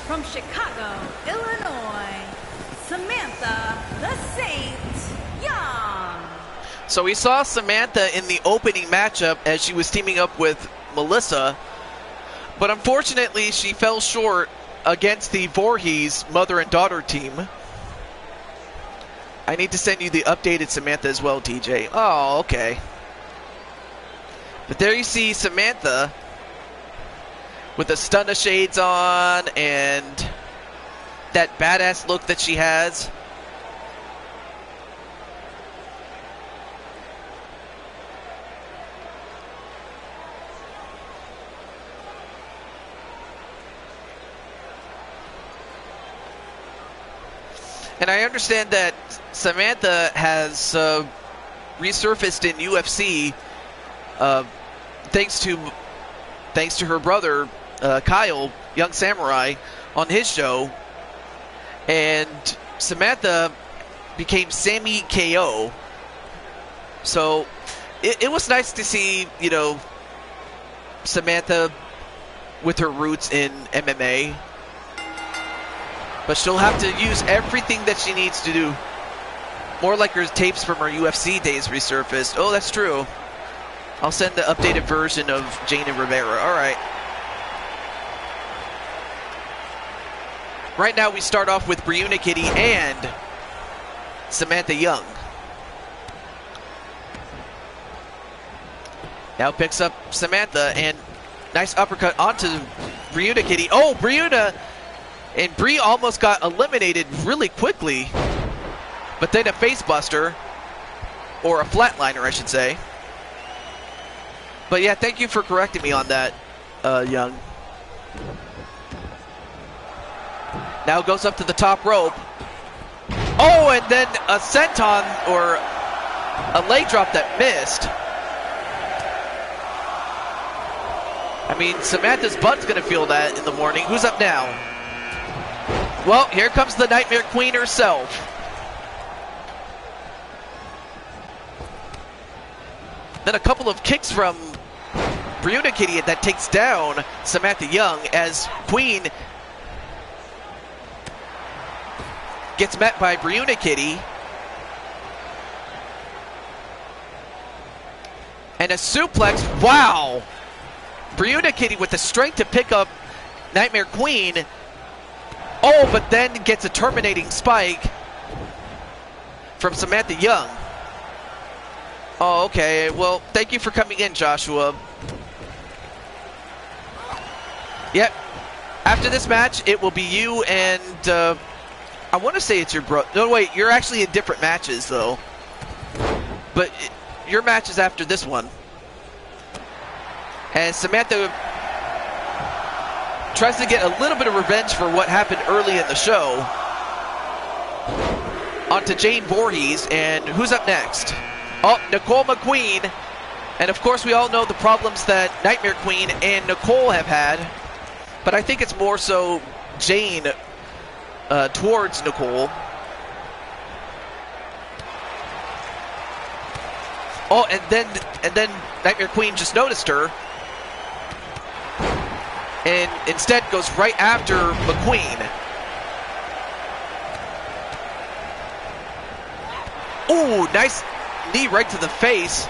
From Chicago, Illinois, Samantha the Saint Young. So we saw Samantha in the opening matchup as she was teaming up with Melissa, but unfortunately she fell short against the Voorhees mother and daughter team. I need to send you the updated Samantha as well, TJ. Oh, okay. But there you see Samantha with a stun of shades on and that badass look that she has. And I understand that Samantha has resurfaced in UFC thanks to her brother Kyle, Young Samurai, on his show. And Samantha became Sammy KO. So it was nice to see, you know, Samantha with her roots in MMA. But she'll have to use everything that she needs to do. More like her tapes from her UFC days resurfaced. Oh, that's true. I'll send the updated version of Jane and Rivera. All right. Right now we start off with Brianna Kitty and Samantha Young. Now picks up Samantha and nice uppercut onto Brianna Kitty. Oh, Brianna! And Brie almost got eliminated really quickly. But then a face buster. Or a flatliner, I should say. But yeah, thank you for correcting me on that, Young. Now goes up to the top rope. Oh, and then a senton, or a leg drop that missed. I mean, Samantha's butt's going to feel that in the morning. Who's up now? Well, here comes the Nightmare Queen herself. Then a couple of kicks from Brianna Kitty that takes down Samantha Young as Queen gets met by Brianna Kitty. And a suplex. Wow! Brianna Kitty with the strength to pick up Nightmare Queen. Oh, but then gets a terminating spike from Samantha Young. Oh, okay. Well, thank you for coming in, Joshua. Yep. After this match, it will be you and... I want to say it's your brother. No, wait. You're actually in different matches, though. But your match is after this one. And Samantha tries to get a little bit of revenge for what happened early in the show. Onto Jane Voorhees, and who's up next? Oh, Nicole McQueen. And of course we all know the problems that Nightmare Queen and Nicole have had. But I think it's more so Jane towards Nicole. Oh, and then Nightmare Queen just noticed her. And instead goes right after McQueen. Ooh, nice knee right to the face.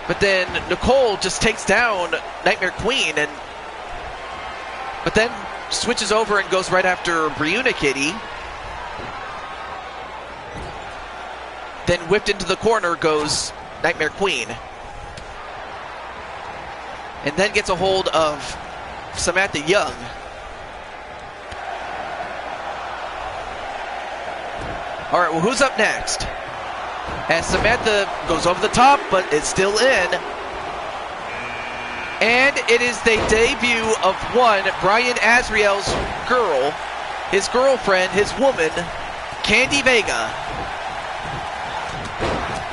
But then Nicole just takes down Nightmare Queen, but then switches over and goes right after Brianna Kitty. Then whipped into the corner goes Nightmare Queen. And then gets a hold of Samantha Young. All right, well, who's up next? As Samantha goes over the top, but it's still in. And it is the debut of one, Brian Azriel's girl, his girlfriend, his woman, Candy Vega.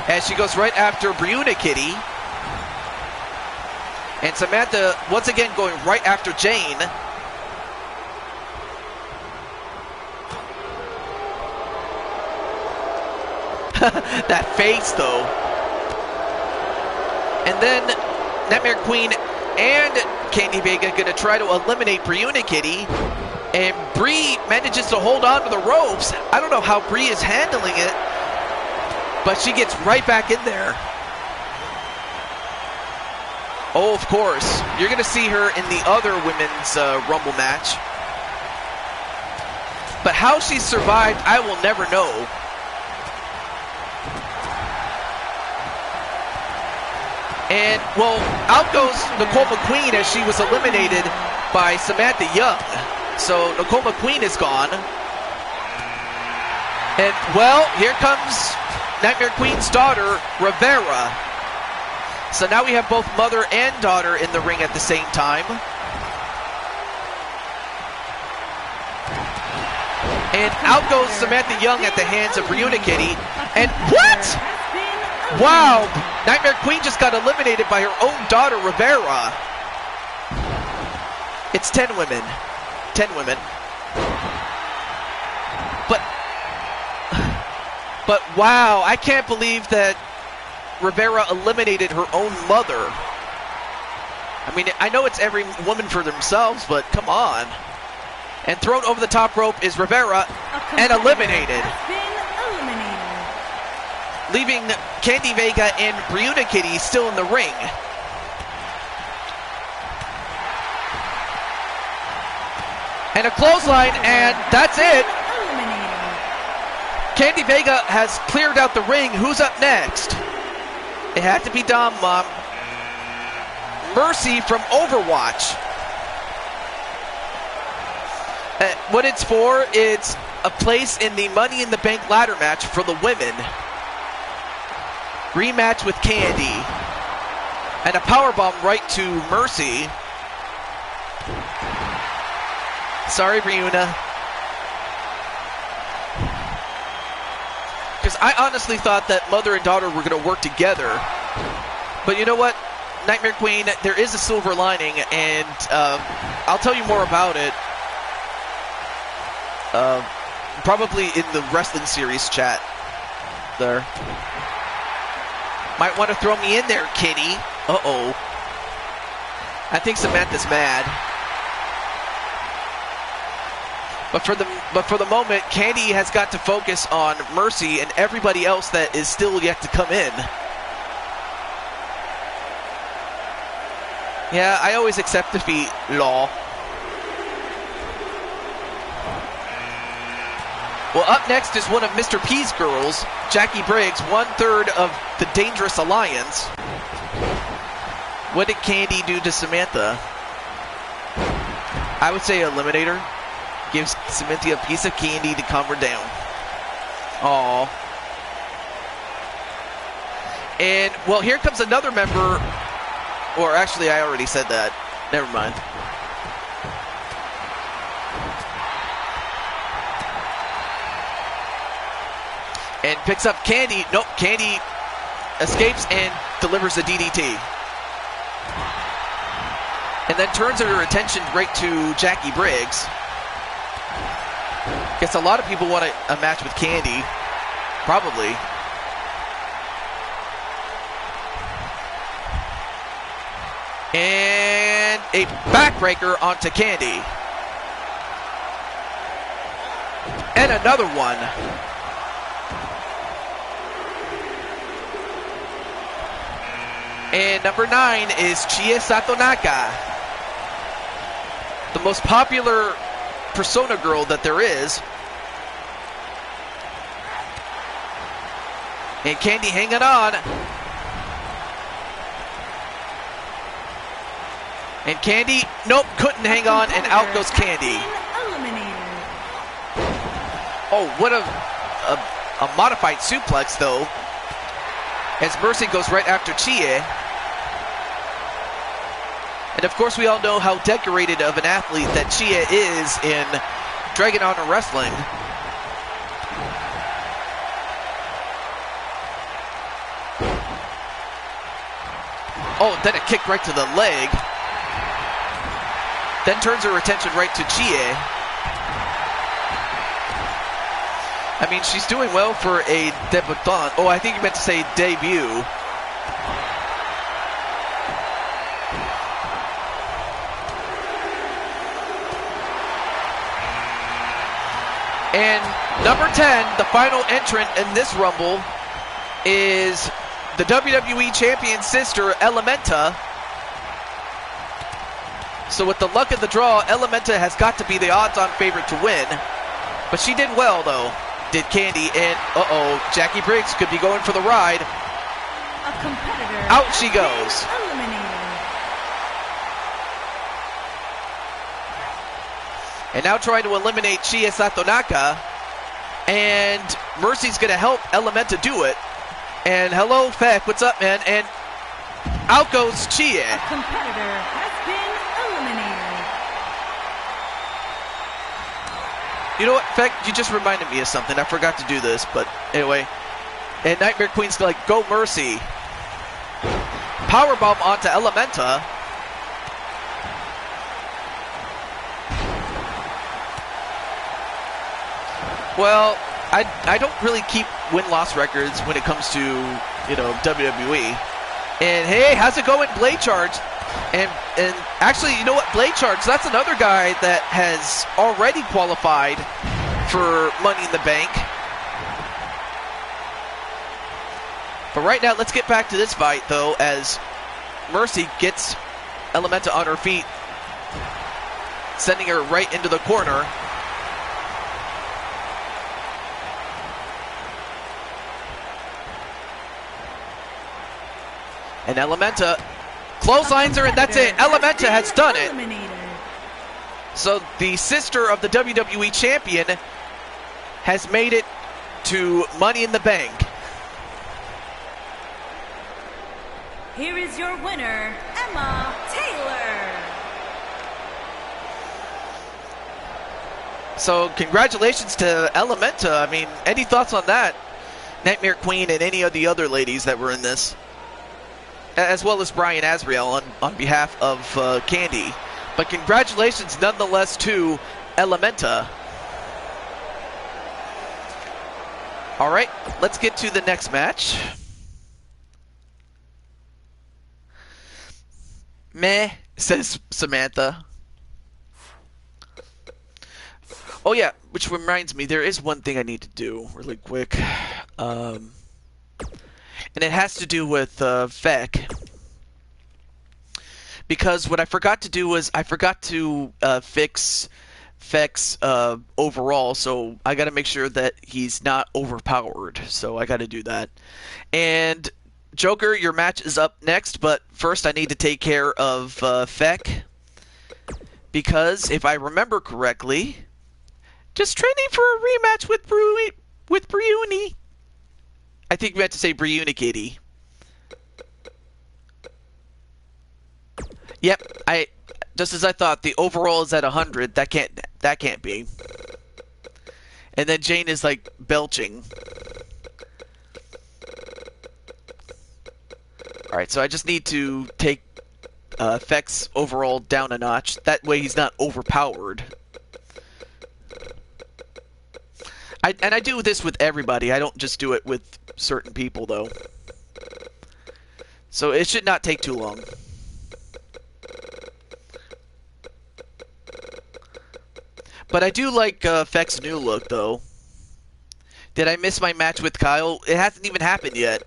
As she goes right after Brianna Kitty. And Samantha, once again, going right after Jane. That face, though. And then Nightmare Queen and Candy Vega going to try to eliminate Brianna Kitty. And Brie manages to hold on to the ropes. I don't know how Brie is handling it, but she gets right back in there. Oh, of course. You're going to see her in the other women's Rumble match. But how she survived, I will never know. And, well, out goes Nicole McQueen as she was eliminated by Samantha Young. So Nicole McQueen is gone. And, well, here comes Nightmare Queen's daughter, Rivera. So now we have both mother and daughter in the ring at the same time. And out goes Samantha Young at the hands of Ryuna Kitty. And what? Wow, Nightmare Queen just got eliminated by her own daughter, Rivera. It's 10 women. 10 women. But wow, I can't believe that Rivera eliminated her own mother. I mean, I know it's every woman for themselves, but come on. And thrown over the top rope is Rivera and eliminated. Leaving Candy Vega and Ryuna Kitty still in the ring. And a clothesline, and that's it. Candy Vega has cleared out the ring. Who's up next? It had to be Dom Mom. Mercy from Overwatch. What it's for, it's a place in the Money in the Bank ladder match for the women. Rematch with Candy. And a powerbomb right to Mercy. Sorry, Ryuna. Because I honestly thought that mother and daughter were going to work together. But you know what? Nightmare Queen, there is a silver lining, and I'll tell you more about it. Probably in the Wrestling Series chat there. Might want to throw me in there, kitty. Uh-oh. I think Samantha's mad. But for the moment, Candy has got to focus on Mercy and everybody else that is still yet to come in. Yeah, I always accept defeat, lol. Well, up next is one of Mr. P's girls, Jackie Briggs, 1/3 of the Dangerous Alliance. What did Candy do to Samantha? I would say eliminate her. Gives Samantha a piece of candy to calm her down. Aww. And, well, here comes another member. Or actually, I already said that. Never mind. And picks up Candy. Nope, Candy escapes and delivers a DDT. And then turns her attention right to Jackie Briggs. Guess a lot of people want a match with Candy. Probably. And a backbreaker onto Candy. And another one. And number 9 is Chie Satonaka. The most popular Persona girl that there is. And Candy hanging on. And Candy, nope, couldn't hang on, and out goes Candy. Oh, what a modified suplex, though. As Mercy goes right after Chie. And of course, we all know how decorated of an athlete that Chie is in Dragon Honor Wrestling. Oh, then a kick right to the leg. Then turns her attention right to Chie. I mean, she's doing well for a debutante. Oh, I think you meant to say debut. And number 10, the final entrant in this Rumble, is the WWE Champion sister, Elementa. So with the luck of the draw, Elementa has got to be the odds-on favorite to win. But she did well, though, did Candy. And, uh-oh, Jackie Briggs could be going for the ride. A competitor out she goes. And now trying to eliminate Chie Satonaka. And Mercy's going to help Elementa do it. And hello, Feck. What's up, man? And out goes Chie. A competitor has been eliminated. You know what, Feck? You just reminded me of something. I forgot to do this, but anyway. And Nightmare Queen's like, go Mercy. Powerbomb onto Elementa. Well, I don't really keep win-loss records when it comes to, you know, WWE. And hey, how's it going, Blade Charge? And actually, you know what, Blade Charge, that's another guy that has already qualified for Money in the Bank. But right now, let's get back to this fight, though, as Mercy gets Elementa on her feet, sending her right into the corner. And Elementa clotheslines her, and that's it. Elementa has done it. So the sister of the WWE champion has made it to Money in the Bank. Here is your winner, Emma Taylor. So congratulations to Elementa. I mean, any thoughts on that? Nightmare Queen and any of the other ladies that were in this, as well as Brian Azrael on behalf of Candy. But congratulations nonetheless to Elementa. All right, let's get to the next match. Meh, says Samantha. Oh yeah, which reminds me, there is one thing I need to do really quick. And it has to do with Feck. Because what I forgot to do was I forgot to fix Feck's overall, so I got to make sure that he's not overpowered. So I got to do that. And Joker, your match is up next, but first I need to take care of Feck. Because if I remember correctly, just training for a rematch with Briuni. I think we had to say Briunikitty. Yep, just as I thought, the overall is at 100. That can't be. And then Jane is like belching. Alright, so I just need to take Feck's overall down a notch. That way he's not overpowered. And I do this with everybody. I don't just do it with certain people, though. So it should not take too long. But I do like Feck's new look, though. Did I miss my match with Kyle? It hasn't even happened yet.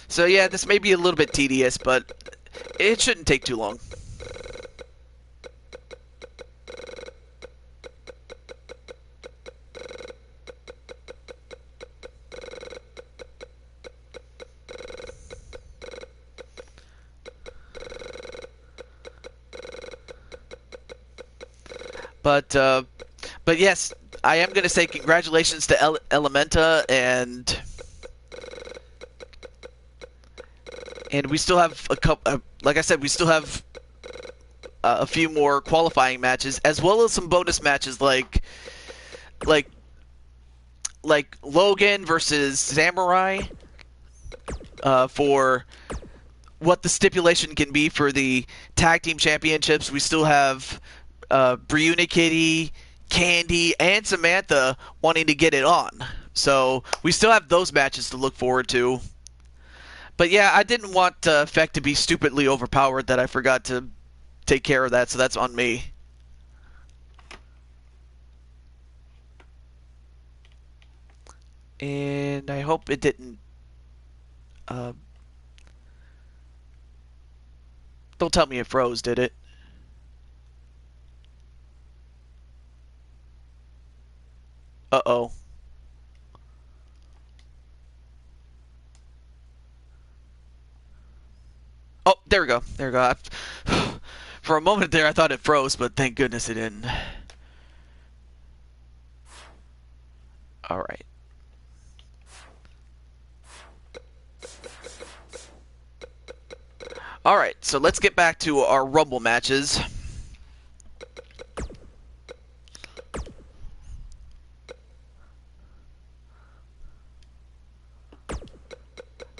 So yeah, this may be a little bit tedious, but it shouldn't take too long. But yes, I am going to say congratulations to Elementa, and we still have a couple. Like I said, we still have a few more qualifying matches, as well as some bonus matches, like Logan versus Samurai, for what the stipulation can be for the tag team championships. We still have Briunikitty, Candy, and Samantha wanting to get it on. So we still have those matches to look forward to. But yeah, I didn't want Feck to be stupidly overpowered that I forgot to take care of that, so that's on me. And I hope it didn't... don't tell me it froze, did it? Uh-oh. Oh, there we go. There we go. For a moment there, I thought it froze, but thank goodness it didn't. All right. All right, so let's get back to our Rumble matches.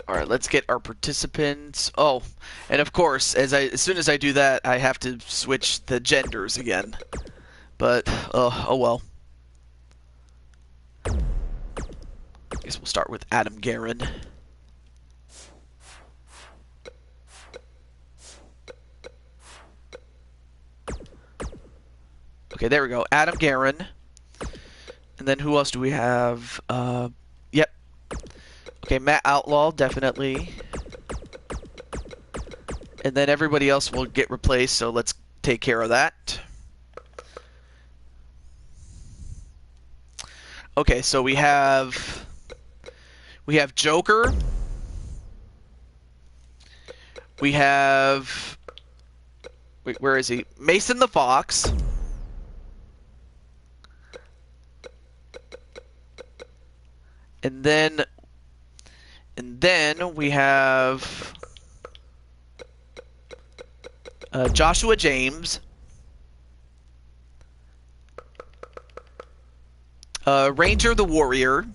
All right, let's get our participants. Oh, and of course, as soon as I do that, I have to switch the genders again. But oh well. I guess we'll start with Adam Guerin. Okay, there we go. Adam Guerin. And then who else do we have? Yep. Okay, Matt Outlaw, definitely. And then everybody else will get replaced, so let's take care of that. Okay, so we have Joker. We have... Wait, where is he? Mason the Fox. And then we have Joshua James, Ranger the Warrior,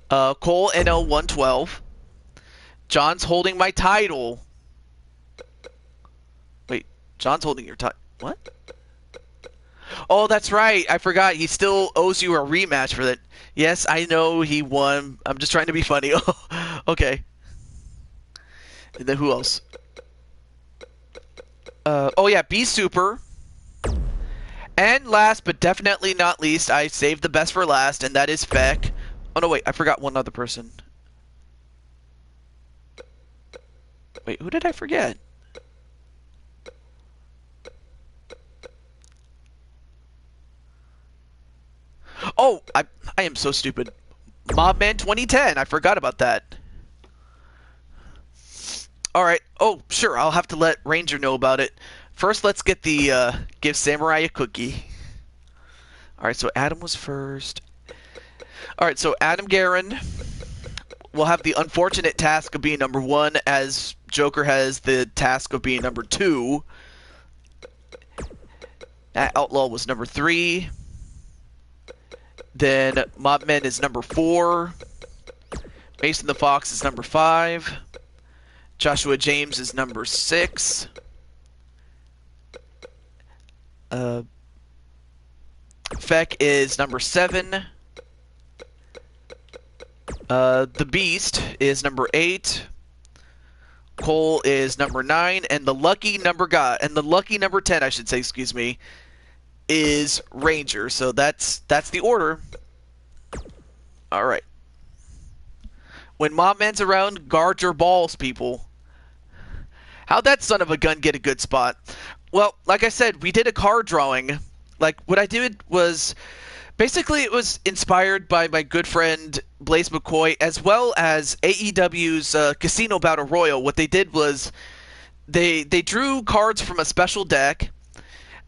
Cole NL112. John's holding my title. Wait, John's holding your title. What? Oh, that's right. I forgot. He still owes you a rematch for that. Yes, I know he won. I'm just trying to be funny. Okay. And then who else? Oh, yeah, B Super. And last, but definitely not least, I saved the best for last, and that is Feck. Oh, no, wait. I forgot one other person. Wait, who did I forget? Oh, I am so stupid. Mobman 2010. I forgot about that. All right. Oh, sure. I'll have to let Ranger know about it. First, let's get the give Samurai a cookie. All right. So Adam was first. All right. So Adam Guerin will have the unfortunate task of being number 1, as Joker has the task of being number 2. Outlaw was number 3. Then Mobman is number 4. Mason the Fox is number 5. Joshua James is number 6. Feck is number 7. The Beast is number 8. Cole is number 9, and the lucky number 10, I should say, excuse me, is Ranger. So that's the order. All right. When Mobman's around, guard your balls, people. How'd that son of a gun get a good spot? Well, like I said, we did a card drawing. Like, what I did was, basically it was inspired by my good friend Blaze McCoy, as well as AEW's Casino Battle Royal. What they did was, they drew cards from a special deck,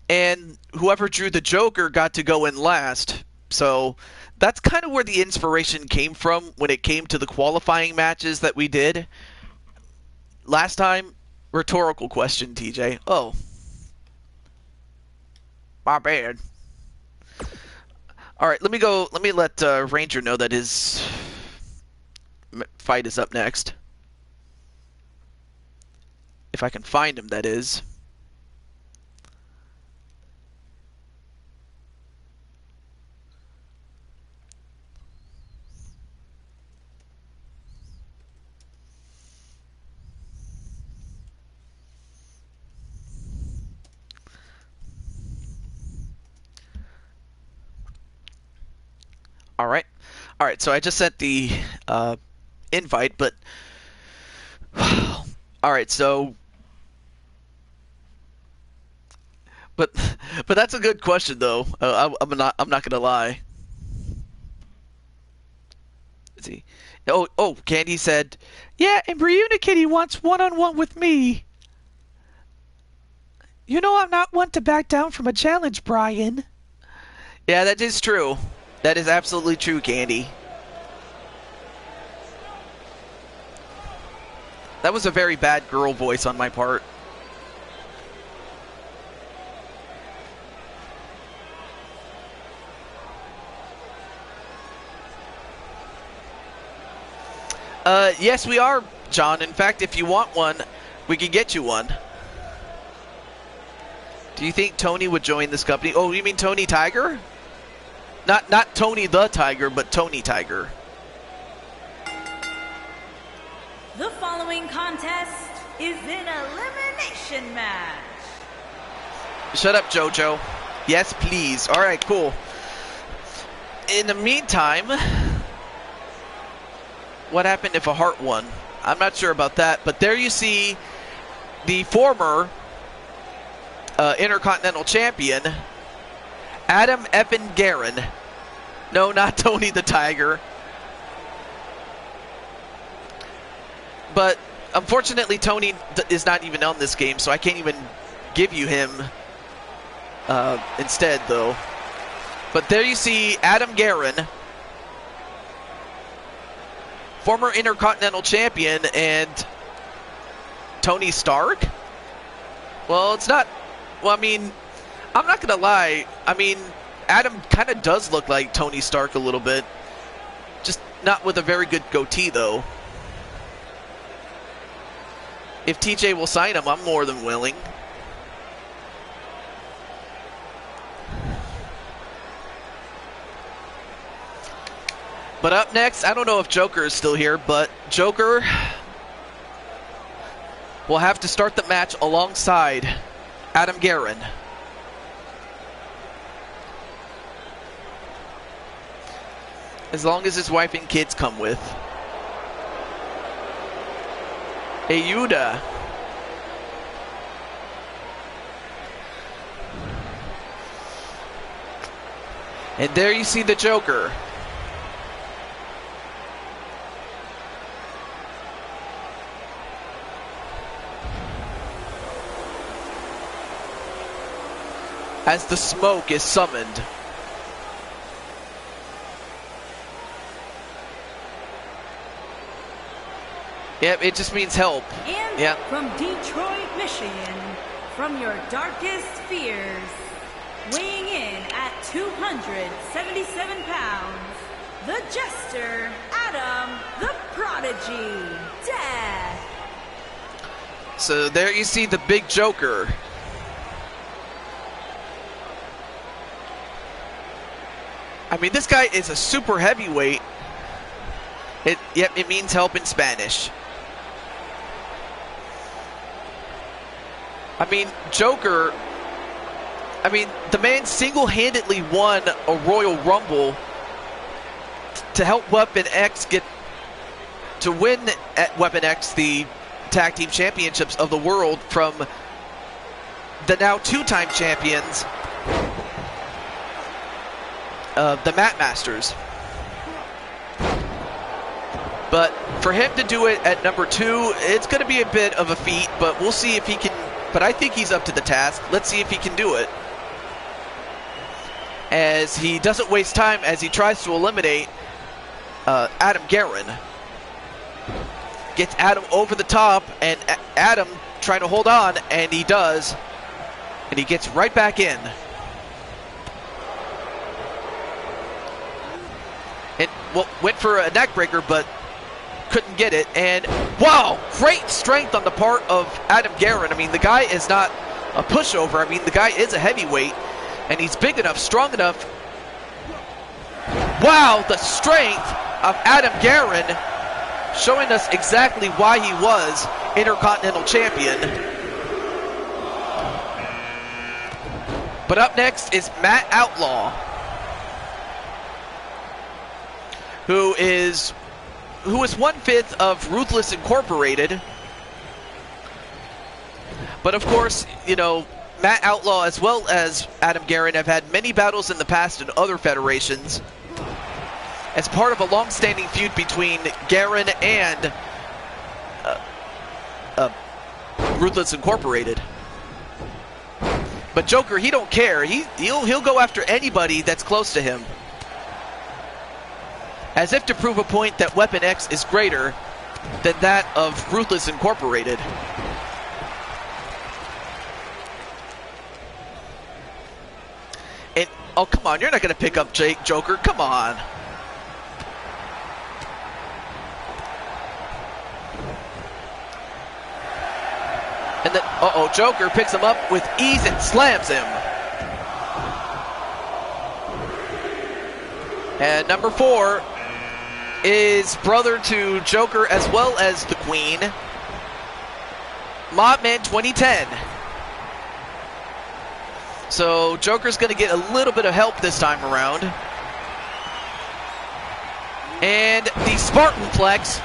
and whoever drew the Joker got to go in last. So that's kind of where the inspiration came from when it came to the qualifying matches that we did last time. Rhetorical question, TJ. Oh, my bad. All right, let me let Ranger know that his fight is up next. If I can find him, that is. All right. So I just sent the invite, but all right. So But that's a good question though. I'm not gonna lie. Let's see. Oh, Candy said, yeah, and Kitty wants one-on-one with me. You know I'm not one to back down from a challenge, Brian. Yeah, that is true. That is absolutely true, Candy. That was a very bad girl voice on my part. Yes, we are, John. In fact, if you want one, we can get you one. Do you think Tony would join this company? Oh, you mean Tony Tiger? Not Tony the Tiger, but Tony Tiger. The following contest is an elimination match. Shut up, JoJo. Yes, please. All right, cool. In the meantime, what happened if a heart won? I'm not sure about that, but there you see the former Intercontinental Champion, Adam effin' Guerin. No, not Tony the Tiger. But unfortunately, Tony is not even on this game, so I can't even give you him instead, though. But there you see Adam Guerin, former Intercontinental Champion, and Tony Stark? Well, it's not... Well, I mean, I'm not going to lie. I mean, Adam kind of does look like Tony Stark a little bit. Just not with a very good goatee, though. If TJ will sign him, I'm more than willing. But up next, I don't know if Joker is still here, but Joker will have to start the match alongside Adam Guerin. As long as his wife and kids come with. Ayuda. And there you see the Joker. As the smoke is summoned. Yep, it just means help. And yep. From Detroit, Michigan, from your darkest fears, weighing in at 277 pounds, the Jester, Adam, the Prodigy, Death. So there you see the big Joker. I mean, this guy is a super heavyweight. Yep, it means help in Spanish. I mean, Joker, I mean, the man single-handedly won a Royal Rumble to help Weapon X to win at Weapon X the Tag Team Championships of the world from the now two-time champions, the Mat Masters. But for him to do it at number 2, it's going to be a bit of a feat, but we'll see if he can. But I think he's up to the task. Let's see if he can do it. As he doesn't waste time as he tries to eliminate Adam Guerin. Gets Adam over the top, and Adam trying to hold on, and he does. And he gets right back in. And well, went for a neck breaker, but couldn't get it. And wow, great strength on the part of Adam Guerin. I mean, the guy is not a pushover. I mean, the guy is a heavyweight, and he's big enough, strong enough. Wow, the strength of Adam Guerin, showing us exactly why he was Intercontinental Champion. But up next is Matt Outlaw, who is 1/5 of Ruthless Incorporated. But of course, you know, Matt Outlaw as well as Adam Guerin have had many battles in the past in other federations as part of a long-standing feud between Guerin and Ruthless Incorporated. But Joker, he don't care. He'll go after anybody that's close to him, as if to prove a point that Weapon X is greater than that of Ruthless Incorporated. And oh, come on, you're not going to pick up Joker. Come on. And then, Joker picks him up with ease and slams him. And number 4 is brother to Joker as well as the Queen, Mobman 2010. So Joker's going to get a little bit of help this time around. And the Spartan Flex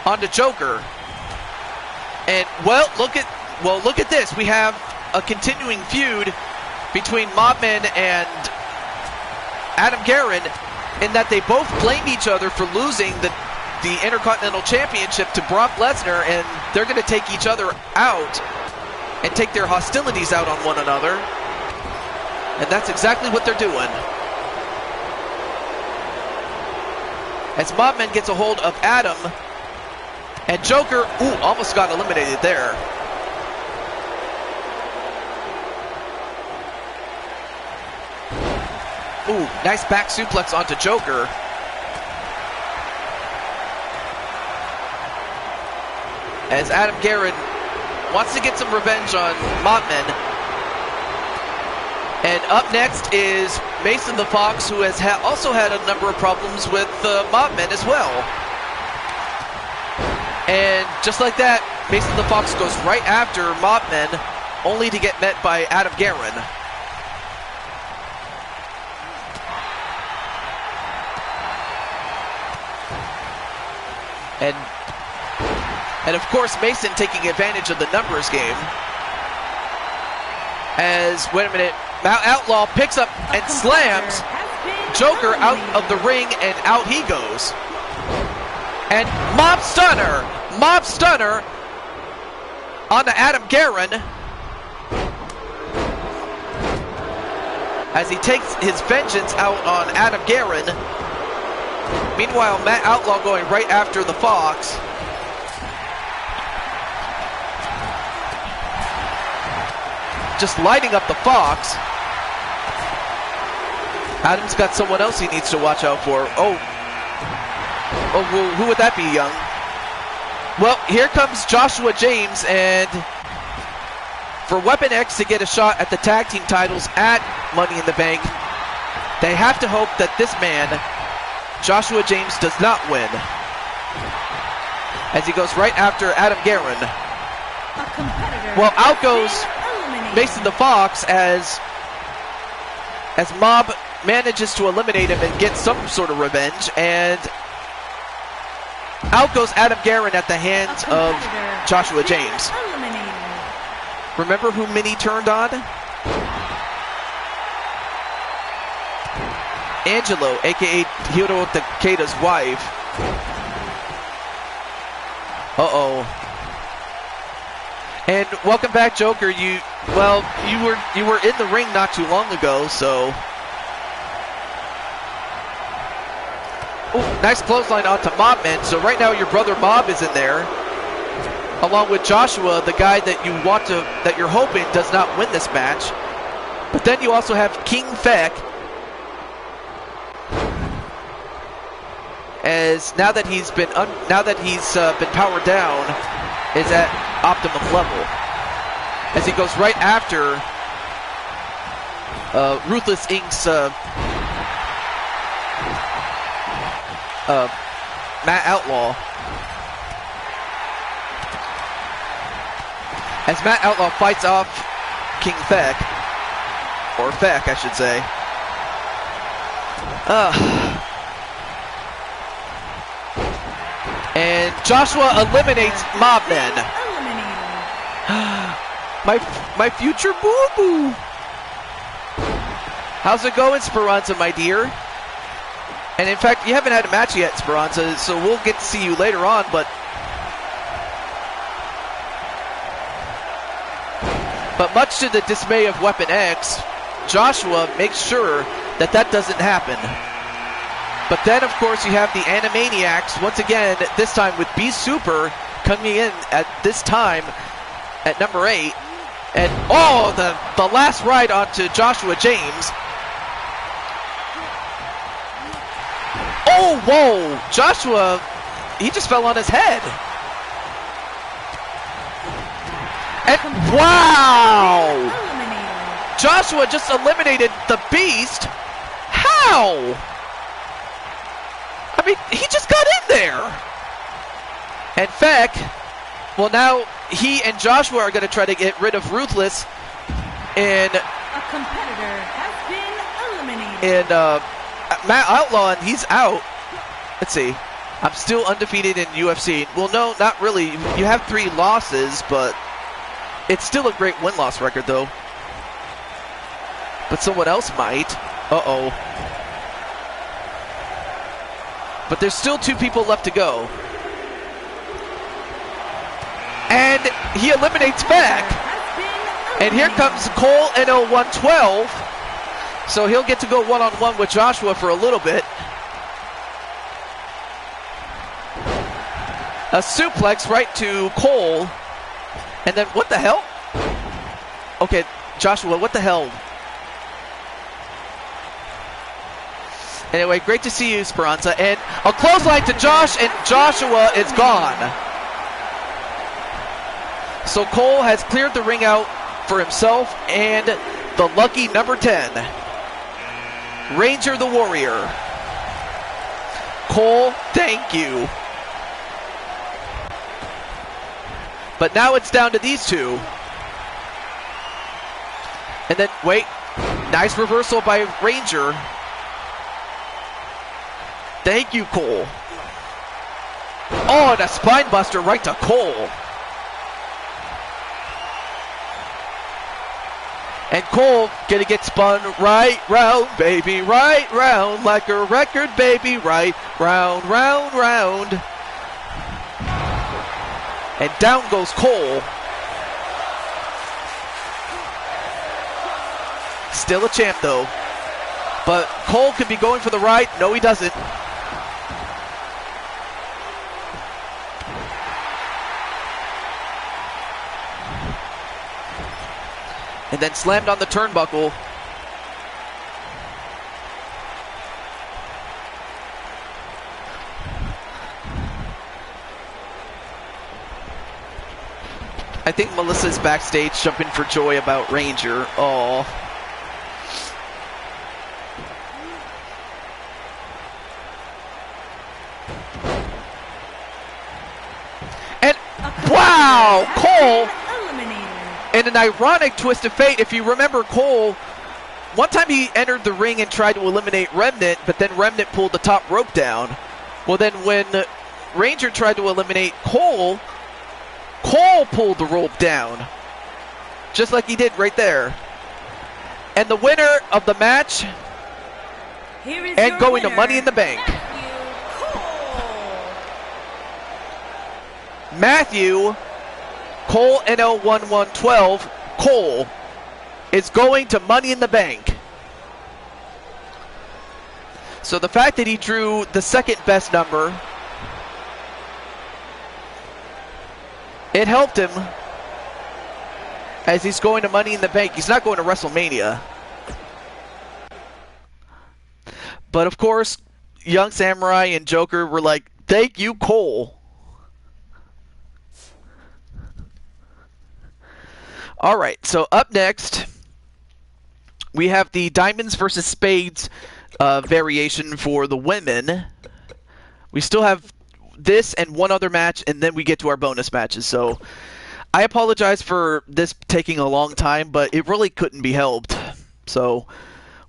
onto Joker. And look at this. We have a continuing feud between Mobman and Adam Guerin, in that they both blame each other for losing the Intercontinental Championship to Brock Lesnar, and they're going to take each other out and take their hostilities out on one another. And that's exactly what they're doing. As Mobman gets a hold of Adam, and Joker, almost got eliminated there. Nice back suplex onto Joker. As Adam Guerin wants to get some revenge on Mobman. And up next is Mason the Fox, who has also had a number of problems with Mobman as well. And just like that, Mason the Fox goes right after Mobman, only to get met by Adam Guerin. And of course, Mason taking advantage of the numbers game. Wait a minute, Matt Outlaw picks up and slams Joker out of the ring, and out he goes. And Mob Stunner onto Adam Guerin, as he takes his vengeance out on Adam Guerin. Meanwhile, Matt Outlaw going right after the Fox. Just lighting up the Fox. Adam's got someone else he needs to watch out for. Who would that be, Young? Well, here comes Joshua James, and for Weapon X to get a shot at the tag team titles at Money in the Bank, they have to hope that this man, Joshua James, does not win, as he goes right after Adam Guerin. Well, out goes Mason the Fox as Mob manages to eliminate him and get some sort of revenge, and out goes Adam Guerin at the hands of Joshua James. Remember who Minnie turned on? Angelo, aka Hiro Takeda's wife. And welcome back, Joker. You were in the ring not too long ago, so. Nice clothesline onto Mobman. So right now your brother Mob is in there, along with Joshua, the guy that you're hoping does not win this match. But then you also have King Feck, as now that he's been powered down, is at optimum level, as he goes right after Ruthless Inc.'s Matt Outlaw. As Matt Outlaw fights off King Feck, or Feck, I should say. And Joshua eliminates Mobman. My future boo-boo. How's it going, Speranza, my dear? And in fact, you haven't had a match yet, Speranza, so we'll get to see you later on, but much to the dismay of Weapon X, Joshua makes sure that that doesn't happen. But then, of course, you have the Animaniacs, once again, this time with B Super coming in at this time at number 8. And, oh, the last ride onto Joshua James. Oh, whoa! Joshua, he just fell on his head. And, wow! Joshua just eliminated the Beast. How? I mean, he just got in there. In fact, well, now he and Joshua are going to try to get rid of Ruthless in a competitor has been eliminated. Matt Outlaw, and he's out. Let's see. I'm still undefeated in UFC. Well, no, not really. You have 3 losses, but it's still a great win-loss record, though. But someone else might. Uh-oh. But there's still 2 people left to go. And he eliminates back. And here comes Cole NO112. So he'll get to go one-on-one with Joshua for a little bit. A suplex right to Cole. And then what the hell? Okay, Joshua, what the hell? Anyway, great to see you, Speranza. And a clothesline to Josh, and Joshua is gone. So Cole has cleared the ring out for himself and the lucky number 10. Ranger the Warrior. Cole, thank you. But now it's down to these 2. And then, wait. Nice reversal by Ranger. Thank you, Cole. Oh, and a spine buster right to Cole. And Cole gonna get spun right round, baby, right round, like a record, baby, right round, round, round. And down goes Cole. Still a champ, though. But Cole could be going for the right. No, he doesn't. And then slammed on the turnbuckle. I think Melissa's backstage jumping for joy about Ranger. Oh. And wow, Cole. And an ironic twist of fate, if you remember Cole, one time he entered the ring and tried to eliminate Remnant, but then Remnant pulled the top rope down. Well, then when Ranger tried to eliminate Cole, Cole pulled the rope down. Just like he did right there. And the winner of the match, and going to Money in the Bank, Matthew Cole NO1112, Cole, is going to Money in the Bank. So the fact that he drew the second best number, it helped him as he's going to Money in the Bank. He's not going to WrestleMania. But of course, Young Samurai and Joker were like, thank you, Cole. All right, so up next, we have the Diamonds versus Spades variation for the women. We still have this and one other match, and then we get to our bonus matches. So I apologize for this taking a long time, but it really couldn't be helped. So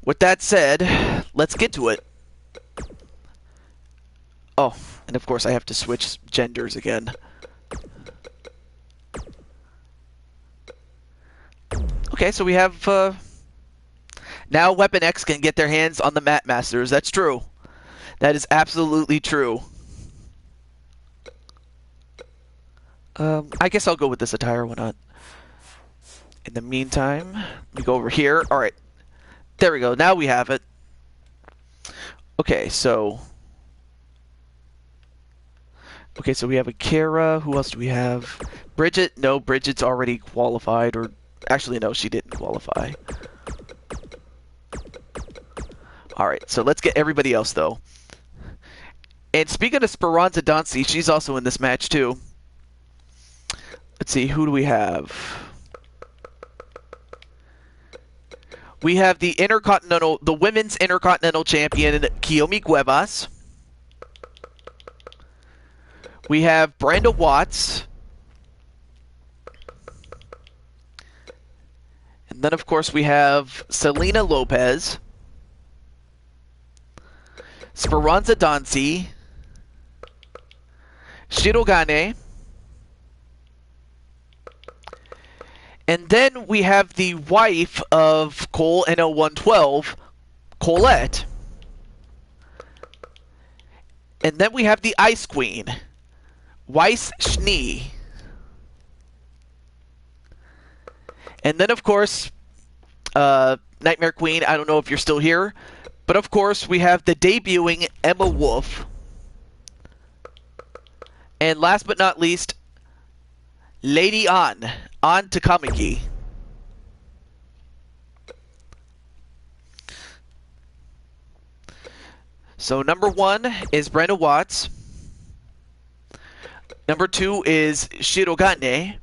with that said, let's get to it. Oh, and of course I have to switch genders again. Okay, so we have now Weapon X can get their hands on the Mat Masters. That's true. That is absolutely true. I guess I'll go with this attire. Why not? In the meantime, we go over here. All right, there we go. Now we have it. Okay, so we have Akira. Who else do we have? Bridget. No, Bridget's already qualified, or actually, no, she didn't qualify. All right, so let's get everybody else though. And speaking of Speranza Dancy, she's also in this match too. Let's see, who do we have? We have the women's Intercontinental Champion, Kiyomi Cuevas. We have Brenda Watts. And then, of course, we have Selena Lopez. Speranza Dancy. Shirogane. And then we have the wife of Cole NO112, Colette. And then we have the Ice Queen, Weiss Schnee. And then, of course, Nightmare Queen, I don't know if you're still here. But, of course, we have the debuting Emma Wolf. And last but not least, Lady An Takamaki. So number 1 is Brenda Watts. Number 2 is Shirogane.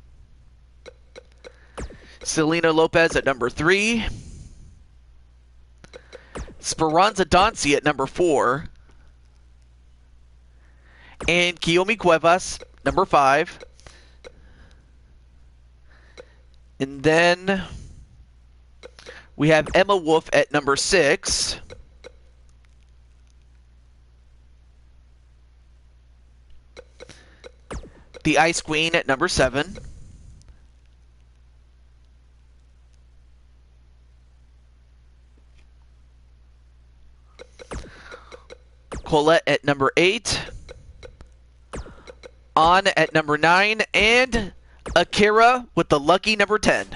Selena Lopez at number 3. Speranza Dancy at number 4. And Kiyomi Cuevas, number 5. And then we have Emma Wolf at number 6. The Ice Queen at number 7. Colette at number 8. An at number 9. And Akira with the lucky number 10.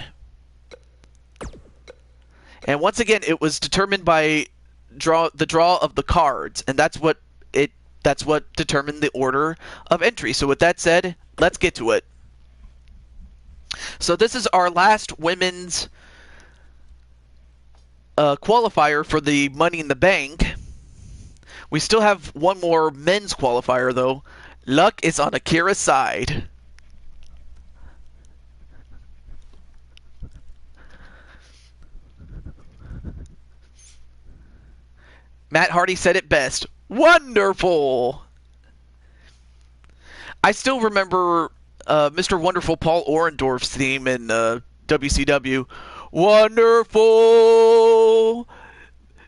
And once again, it was determined by the draw of the cards, and that's what determined the order of entry. So with that said, let's get to it. So this is our last women's qualifier for the Money in the Bank. We still have one more men's qualifier though. Luck is on Akira's side. Matt Hardy said it best. Wonderful! I still remember Mr. Wonderful Paul Orndorff's theme in WCW. Wonderful!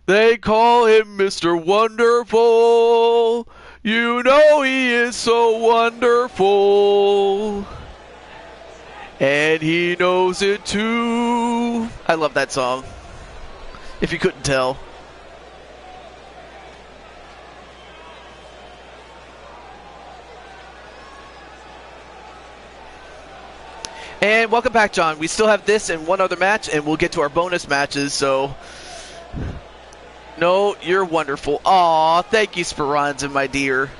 They call him Mr. Wonderful. You know he is so wonderful. And he knows it too. I love that song. If you couldn't tell. And welcome back, John. We still have this and one other match, and we'll get to our bonus matches, so... No, you're wonderful. Aw, thank you, Speranza, my dear.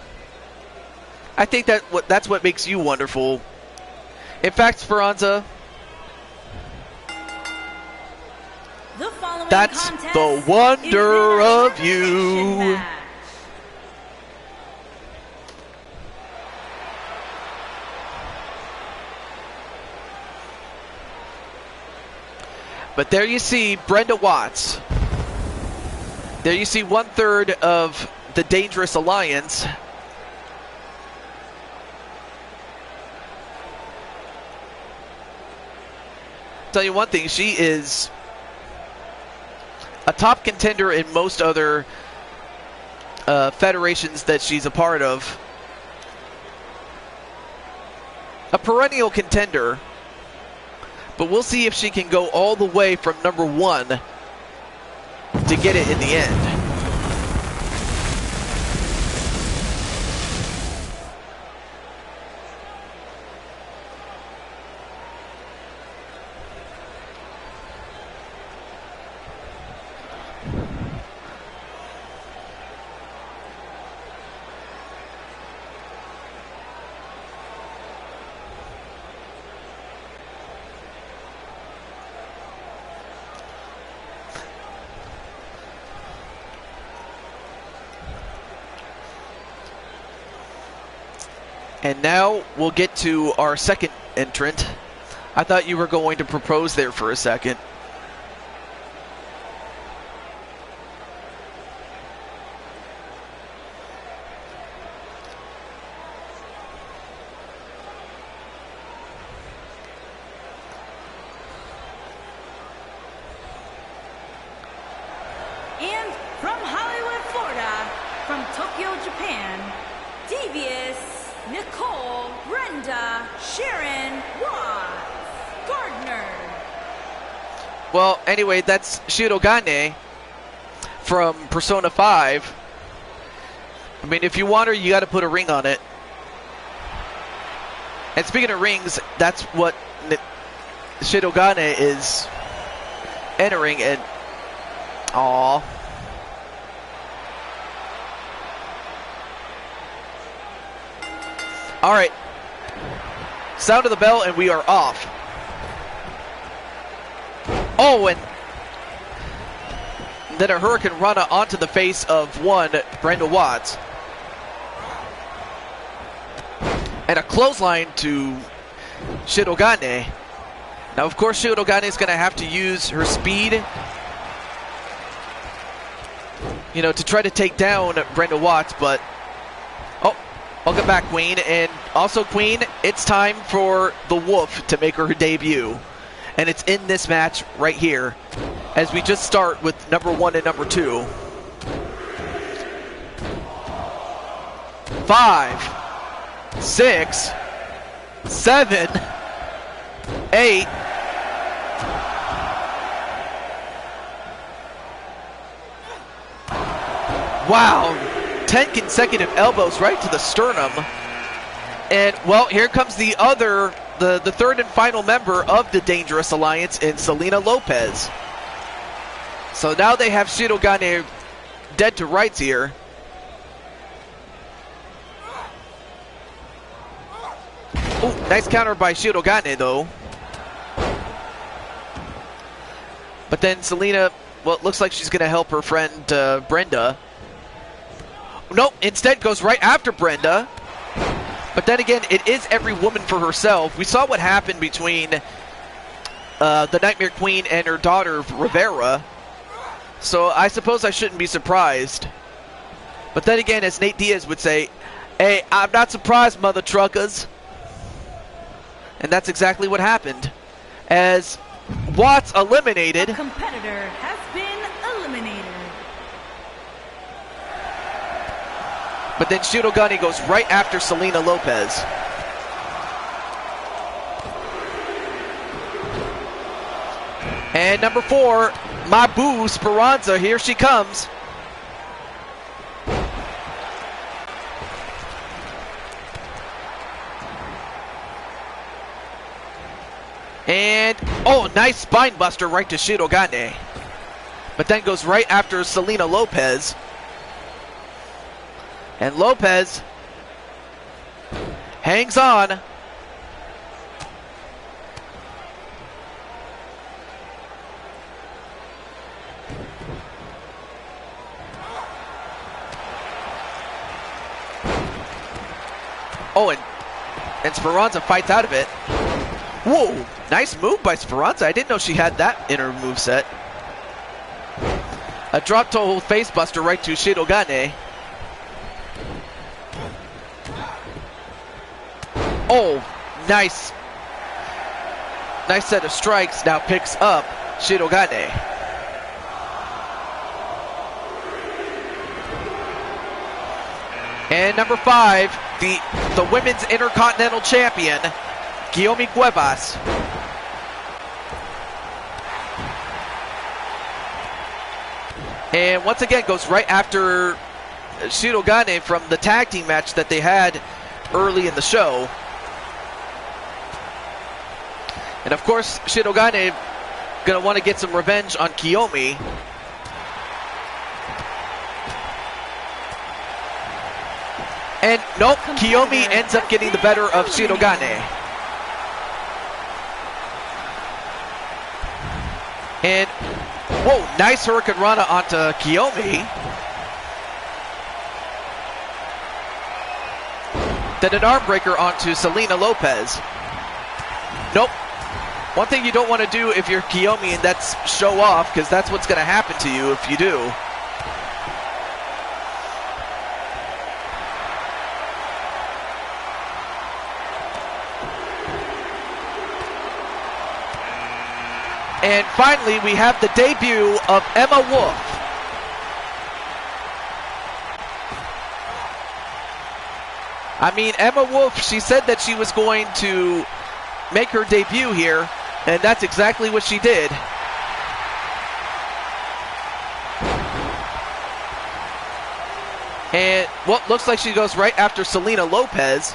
I think that's what makes you wonderful. In fact, Speranza... That's the wonder of you. But there you see Brenda Watts. There you see 1/3 of the Dangerous Alliance. Tell you one thing, she is a top contender in most other federations that she's a part of. A perennial contender. But we'll see if she can go all the way from number 1 to get it in the end. And now we'll get to our second entrant. I thought you were going to propose there for a second. And from Hollywood, Florida, from Tokyo, Japan, devious Nicole Brenda Sharon Watts Gardner. Well, anyway, that's Shirogane from Persona 5. I mean, if you want her, you got to put a ring on it. And speaking of rings, that's what Shirogane is entering. And aww. All right, sound of the bell, and we are off. Oh, and then a Hurricane Rana onto the face of one, Brenda Watts. And a clothesline to Shirogane. Now, of course, Shirogane is going to have to use her speed, to try to take down Brenda Watts, but... Oh, welcome back, Queen. And also, Queen, it's time for the Wolf to make her debut. And it's in this match right here, as we just start with number 1 and number 2. 5, 6, 7, 8. Wow, 10 consecutive elbows right to the sternum. And, well, here comes the third and final member of the Dangerous Alliance in Selena Lopez. So now they have Shirogane dead to rights here. Oh, nice counter by Shirogane, though. But then Selena, well, it looks like she's going to help her friend Brenda. Nope, instead goes right after Brenda. But then again, it is every woman for herself. We saw what happened between the Nightmare Queen and her daughter, Rivera. So I suppose I shouldn't be surprised. But then again, as Nate Diaz would say, hey, I'm not surprised, mother truckers. And that's exactly what happened. As Watts eliminated. A competitor has been eliminated. But then Shirogane goes right after Selena Lopez. And number 4, Mabu Speranza, here she comes. And, oh, nice spine buster right to Shirogane. But then goes right after Selena Lopez. And Lopez hangs on. Oh, and Speranza fights out of it. Whoa, nice move by Speranza. I didn't know she had that in her moveset. A drop toe face buster right to Shirogane. Oh, nice. Nice set of strikes. Now picks up Shirogane. And number 5, the Women's Intercontinental Champion, Guillermo Cuevas. And once again goes right after Shirogane from the tag team match that they had early in the show. And of course, Shirogane gonna want to get some revenge on Kiyomi. And nope, Kiyomi ends up getting the better of Shirogane. And whoa, nice Hurricane Rana onto Kiyomi. Then an arm breaker onto Selena Lopez. Nope. One thing you don't want to do if you're Kiyomi, and that's show off, because that's what's going to happen to you if you do. And finally, we have the debut of Emma Wolf. I mean, Emma Wolf, she said that she was going to make her debut here, and that's exactly what she did. And well, looks like she goes right after Selena Lopez,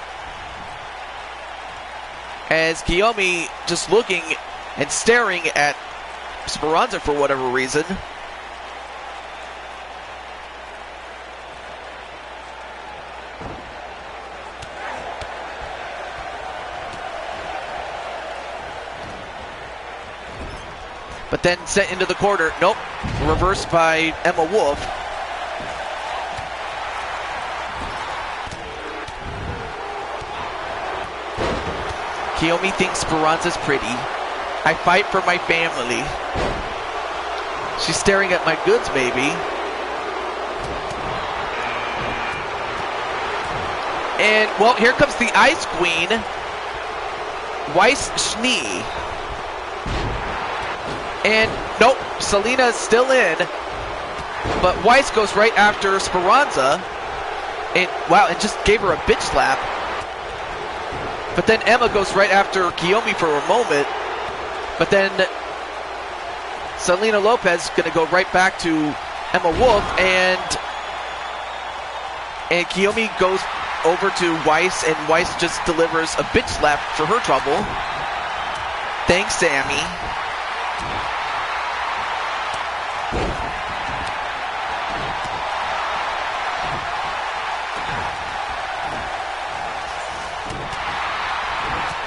as Kiyomi just looking and staring at Speranza for whatever reason. But then sent into the corner. Nope. Reversed by Emma Wolf. Kiyomi thinks Speranza's pretty. I fight for my family. She's staring at my goods, baby. And, well, here comes the Ice Queen, Weiss Schnee. And, nope, Selena's still in. But Weiss goes right after Speranza. And, wow, it just gave her a bitch slap. But then Emma goes right after Kiyomi for a moment. But then Selena Lopez is going to go right back to Emma Wolf, and Kiyomi goes over to Weiss, and Weiss just delivers a bitch slap for her trouble. Thanks, Sammy.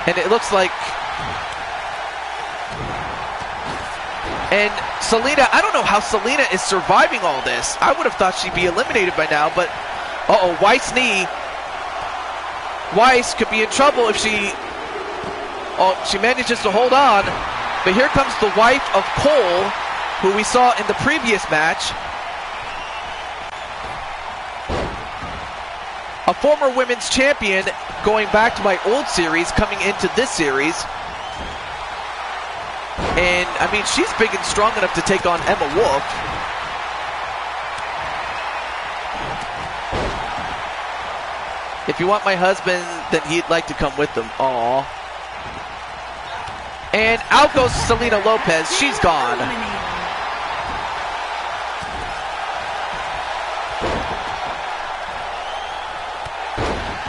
And it looks like... And Selena, I don't know how Selena is surviving all this. I would have thought she'd be eliminated by now, but... Uh-oh, Weiss knee. Weiss could be in trouble if she... Oh, she manages to hold on. But here comes the wife of Cole, who we saw in the previous match. A former women's champion going back to my old series, coming into this series. And, I mean, she's big and strong enough to take on Emma Wolf. If you want my husband, then he'd like to come with them. Aww. And out goes Selena Lopez. She's gone.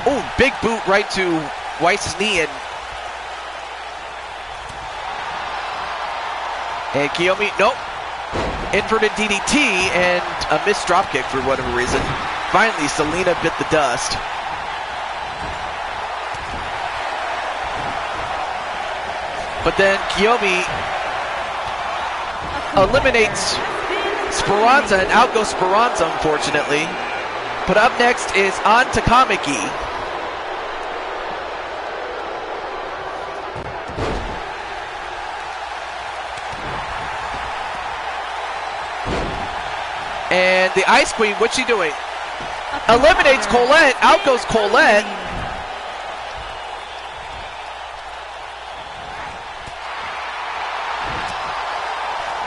Oh, big boot right to Weiss's knee, and Kiyomi, nope. Inverted DDT and a missed dropkick for whatever reason. Finally, Selena bit the dust. But then Kiyomi eliminates Speranza, and out goes Speranza, unfortunately. But up next is On Takamaki. And the Ice Queen, what's she doing? Eliminates Colette. Out goes Colette.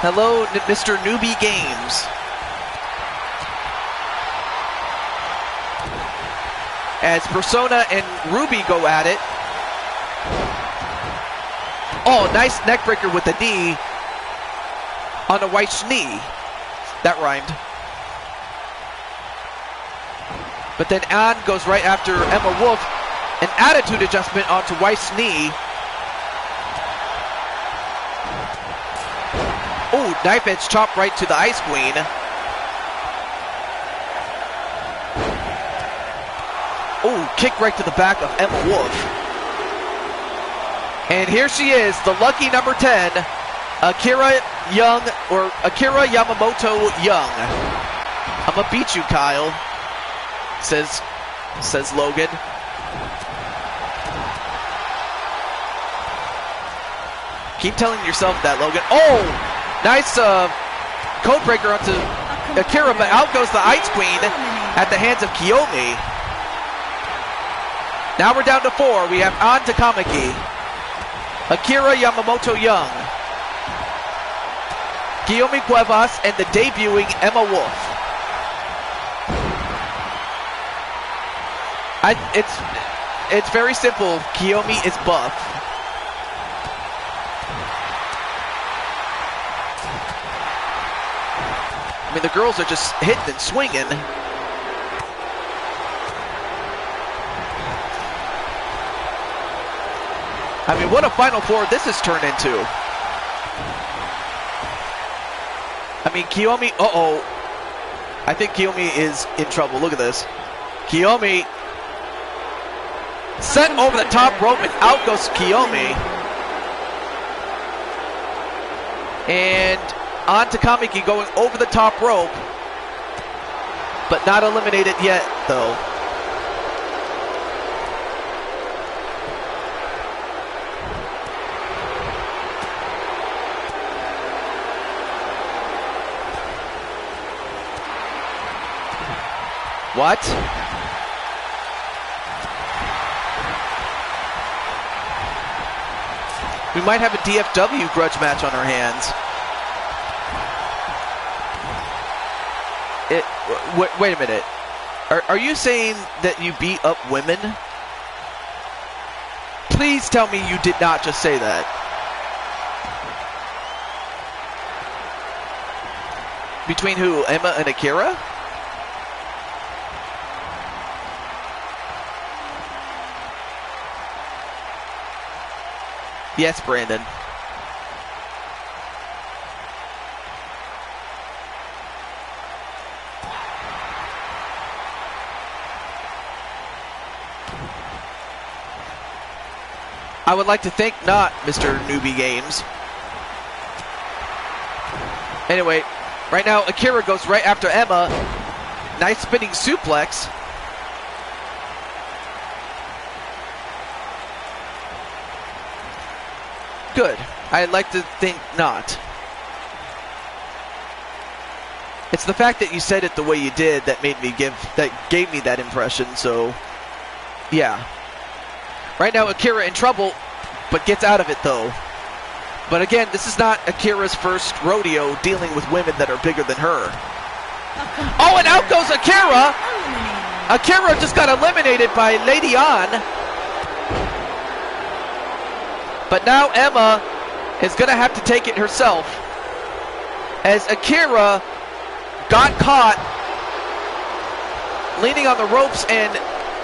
Hello, Mr. Newbie Games. As Persona and Ruby go at it. Oh, nice neck breaker with the knee on a Weiss knee. That rhymed. But then An goes right after Emma Wolf. An attitude adjustment onto Wife's knee. Ooh, knife edge chop right to the Ice Queen. Ooh, kick right to the back of Emma Wolf. And here she is, the lucky number 10, Akira Yamamoto Young. I'm gonna beat you, Kyle, says Logan. Keep telling yourself that, Logan. Oh, nice code breaker onto Akira, but out goes the Ice Queen at the hands of Kiyomi. Now we're down to 4. We have An Takamaki, Akira Yamamoto Young, Kiyomi Cuevas, and the debuting Emma Wolf. It's very simple. Kiyomi is buff. I mean, the girls are just hitting and swinging. I mean, what a Final Four this has turned into. I mean, Kiyomi, uh-oh. I think Kiyomi is in trouble. Look at this. Kiyomi sent over the top rope, and out goes Kiyomi. And on to Kamiki going over the top rope, but not eliminated yet, though. What? We might have a DFW grudge match on our hands. Wait a minute. Are you saying that you beat up women? Please tell me you did not just say that. Between who? Emma and Akira? Yes, Brandon. I would like to think not, Mr. Newbie Games. Anyway, right now Akira goes right after Emma. Nice spinning suplex. Good. I'd like to think not. It's the fact that you said it the way you did that gave me that impression, so yeah. Right now Akira in trouble, but gets out of it though. But again, this is not Akira's first rodeo dealing with women that are bigger than her. Oh, and out goes Akira! Akira just got eliminated by Lady An. But now Emma is going to have to take it herself, as Akira got caught leaning on the ropes and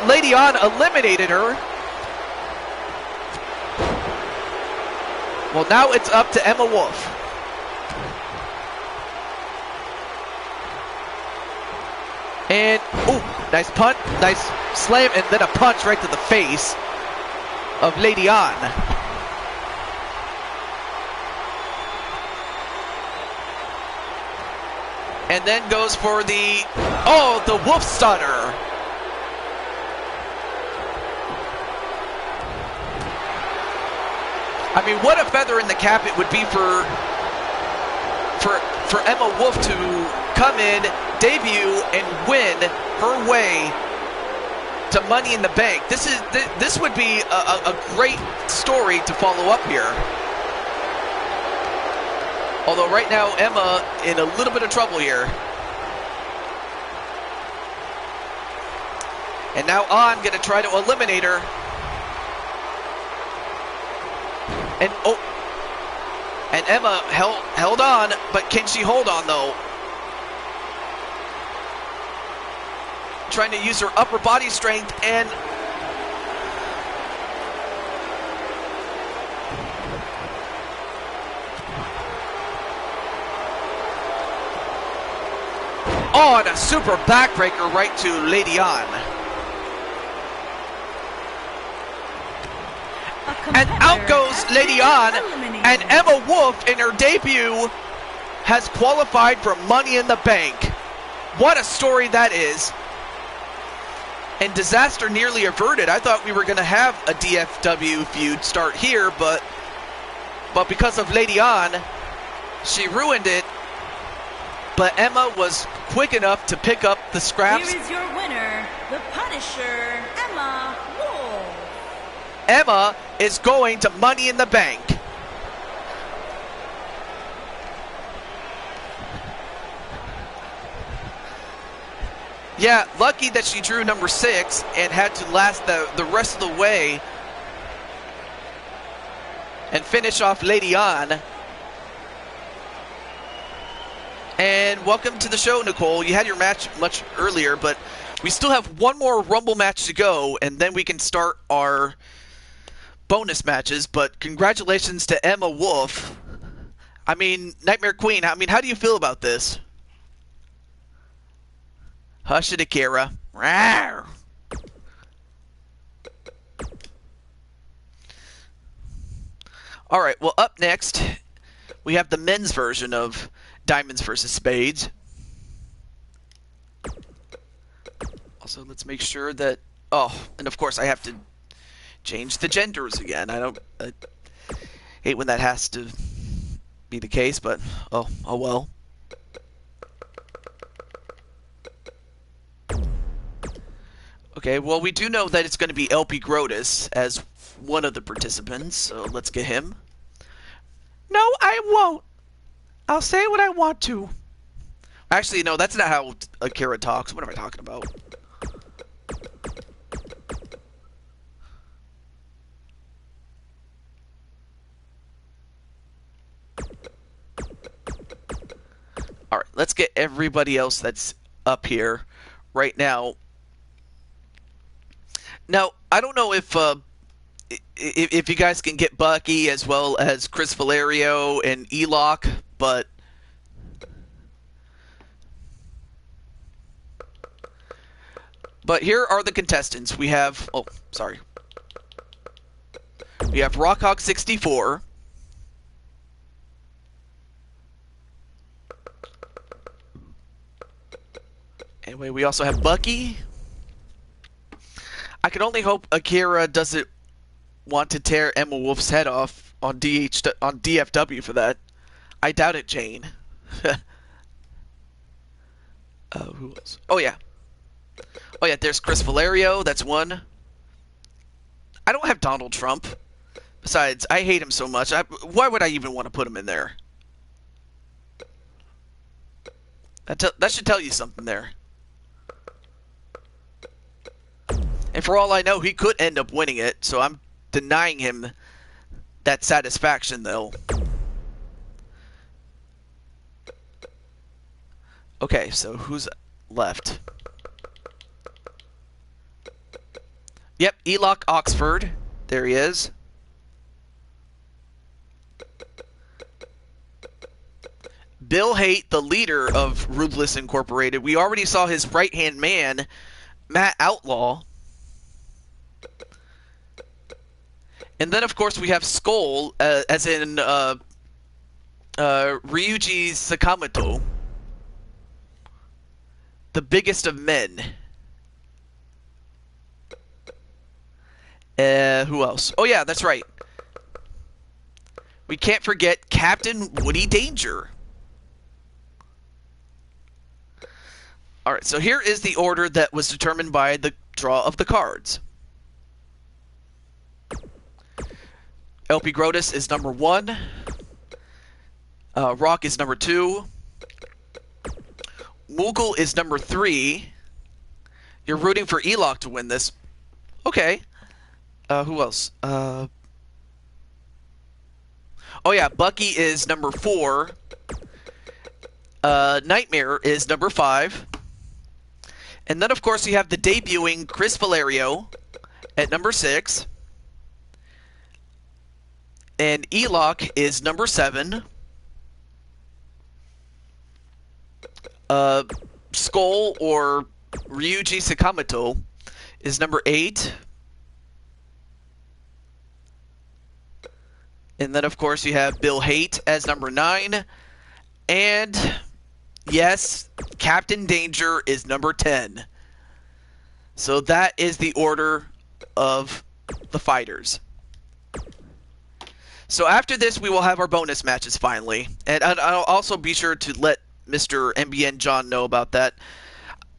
Lady An eliminated her. Well, now it's up to Emma Wolf. And, ooh, nice punt, nice slam, and then a punch right to the face of Lady An. And then goes for the Wolf Stunner. I mean, what a feather in the cap it would be for Emma Wolf to come in, debut, and win her way to Money in the Bank. This would be a great story to follow up here. Although right now, Emma in a little bit of trouble here. And now An going to try to eliminate her. And Emma held on, but can she hold on though? trying to use her upper body strength, and oh, and a super backbreaker right to Lady An. And out goes Lady An, and Emma Wolf in her debut has qualified for Money in the Bank. What a story that is. And disaster nearly averted. I thought we were going to have a DFW feud start here, but because of Lady An, she ruined it. But Emma was quick enough to pick up the scraps. Here is your winner, the Punisher, Emma Wolf. Emma is going to Money in the Bank. Yeah, lucky that she drew number 6 and had to last the rest of the way and finish off Lady An. And welcome to the show, Nicole. You had your match much earlier, but we still have one more Rumble match to go, and then we can start our bonus matches. But congratulations to Emma Wolf. I mean, Nightmare Queen, I mean, how do you feel about this? Hush it, Akira. Rawr. All right, well, up next, we have the men's version of Diamonds versus Spades. Also, let's make sure that... Oh, and of course, I have to change the genders again. I hate when that has to be the case, but oh well. Okay, well, we do know that it's going to be LP Grotus as one of the participants, so let's get him. No, I won't. I'll say what I want to. Actually, no, that's not how Akira talks. What am I talking about? Alright, let's get everybody else that's up here right now. Now, I don't know if you guys can get Bucky as well as Chris Valerio and Elock, but here are the contestants. We have we have Rockhawk 64. Anyway, we also have Bucky. I can only hope Akira doesn't want to tear Emma Wolf's head off on DFW for that. I doubt it, Jane. Who else? Oh yeah, there's Chris Valerio. That's one. I don't have Donald Trump. Besides, I hate him so much. Why would I even want to put him in there? That should tell you something there. And for all I know, he could end up winning it, so I'm denying him that satisfaction, though. Okay, so who's left? Yep, Elock Oxford. There he is. Bill Haight, the leader of Ruthless Incorporated. We already saw his right-hand man, Matt Outlaw. And then, of course, we have Skull, as in Ryuji Sakamoto, the biggest of men. Who else? Oh, yeah, that's right. We can't forget Captain Woody Danger. All right, so here is the order that was determined by the draw of the cards. LP Grotus is number 1. Rock is number 2. Moogle is number 3. You're rooting for Elock to win this. Okay. Who else? Oh yeah, Bucky is number 4. Nightmare is number 5. And then, of course, you have the debuting Chris Valerio at number 6. And Elok is number 7. Skull or Ryuji Sakamoto is number 8. And then, of course, you have Bill Haight as number 9. And, yes, Captain Danger is number 10. So that is the order of the fighters. So after this, we will have our bonus matches finally. And I'll also be sure to let Mr. MBN John know about that.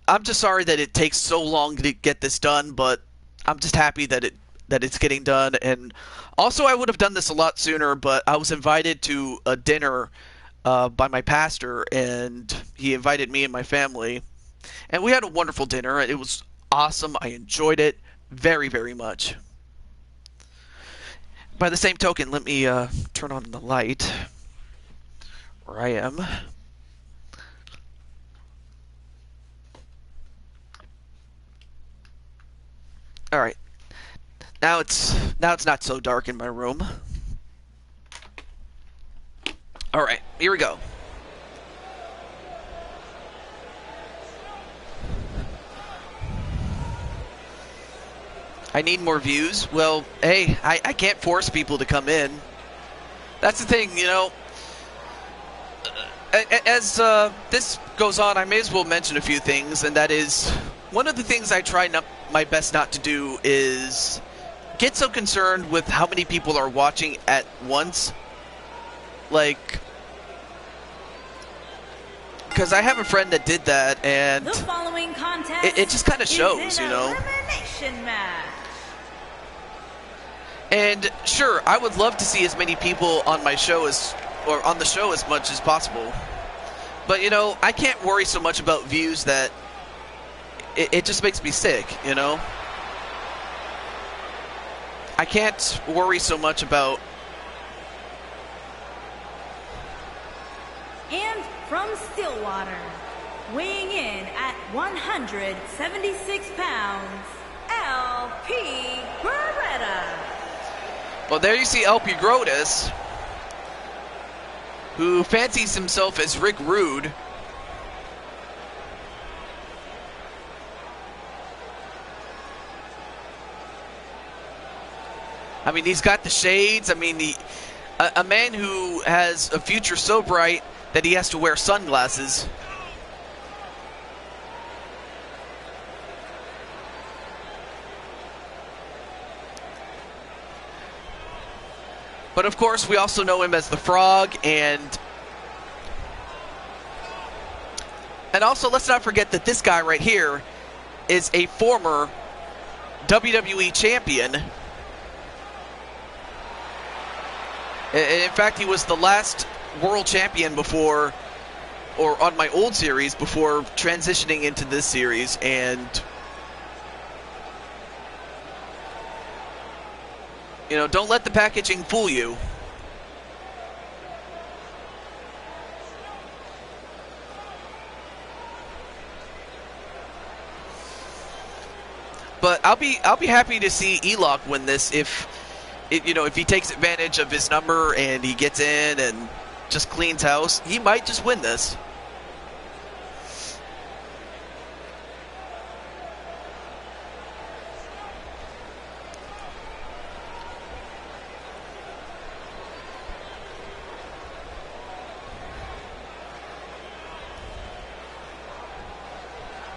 I'm just sorry that it takes so long to get this done, but I'm just happy that it's getting done. And also, I would have done this a lot sooner, but I was invited to a dinner by my pastor, and he invited me and my family. And we had a wonderful dinner. It was awesome. I enjoyed it very, very much. By the same token, let me turn on the light where I am. All right. Now it's not so dark in my room. All right, here we go. I need more views. Well, hey, I can't force people to come in. That's the thing, you know. As this goes on, I may as well mention a few things, and that is, one of the things I try my best not to do is get so concerned with how many people are watching at once. Like, because I have a friend that did that, and the following contest it just kind of shows, you know. Elimination match. And sure, I would love to see as many people on my show or on the show as much as possible. But, you know, I can't worry so much about views that it just makes me sick, you know? I can't worry so much about... And from Stillwater, weighing in at 176 pounds, LP Beretta. Well, there you see LP Grotus, who fancies himself as Rick Rude. I mean, he's got the shades. I mean, a man who has a future so bright that he has to wear sunglasses. But of course, we also know him as the Frog, and also let's not forget that this guy right here is a former WWE champion. In fact, he was the last world champion before, or on my old series, before transitioning into this series, and you know, don't let the packaging fool you. But I'll be happy to see Elok win this if he takes advantage of his number and he gets in and just cleans house. He might just win this.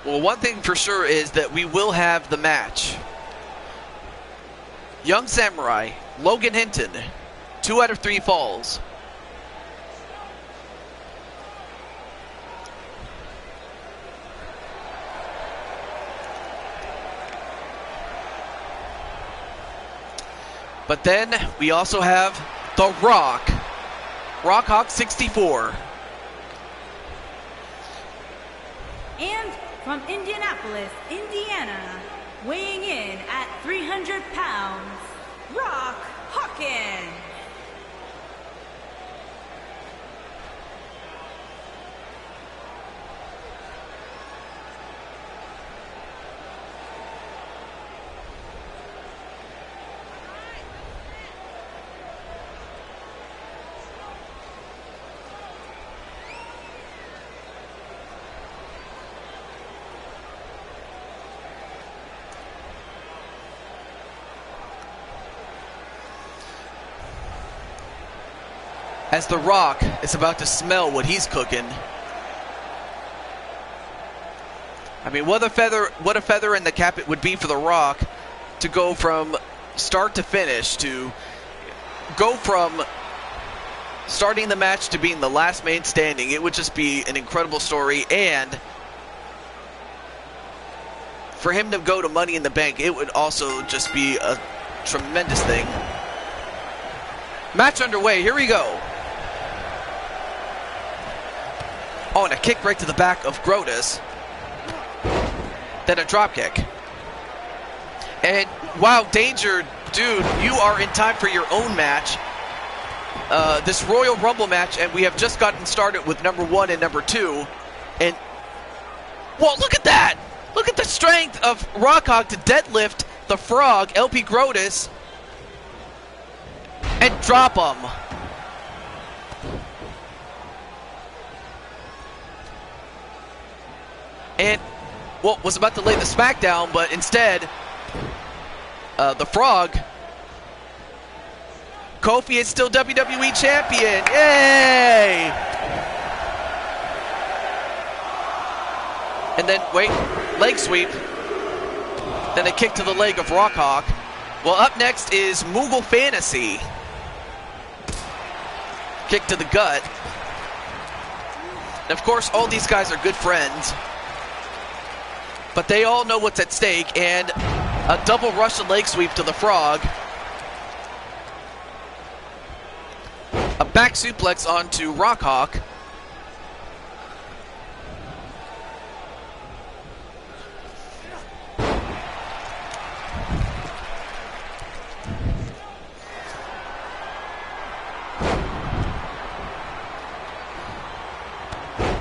Well, one thing for sure is that we will have the match. Young Samurai, Logan Hinton, 2 out of 3 falls. But then we also have The Rock, Rockhawk 64. And from Indianapolis, Indiana, weighing in at 300 pounds, Rock Hawkins. as The Rock is about to smell what he's cooking. I mean, what a feather in the cap it would be for The Rock to go from start to finish, to go from starting the match to being the last man standing. It would just be an incredible story, and for him to go to Money in the Bank, it would also just be a tremendous thing. Match underway. Here we go. Oh, and a kick right to the back of Grotus. Then a drop kick. And wow, Danger, dude, you are in time for your own match. This Royal Rumble match, and we have just gotten started with number 1 and number 2. And, well, look at that! Look at the strength of Rockhog to deadlift the Frog, LP Grotus, and drop him. And, well, was about to lay the smackdown, but instead, the Frog, Kofi is still WWE Champion. Yay! And then, wait, leg sweep. Then a kick to the leg of Rockhawk. Well, up next is Moogle Fantasy. Kick to the gut. And of course, all these guys are good friends. But they all know what's at stake, and a double Russian leg sweep to the Frog. A back suplex onto Rockhawk.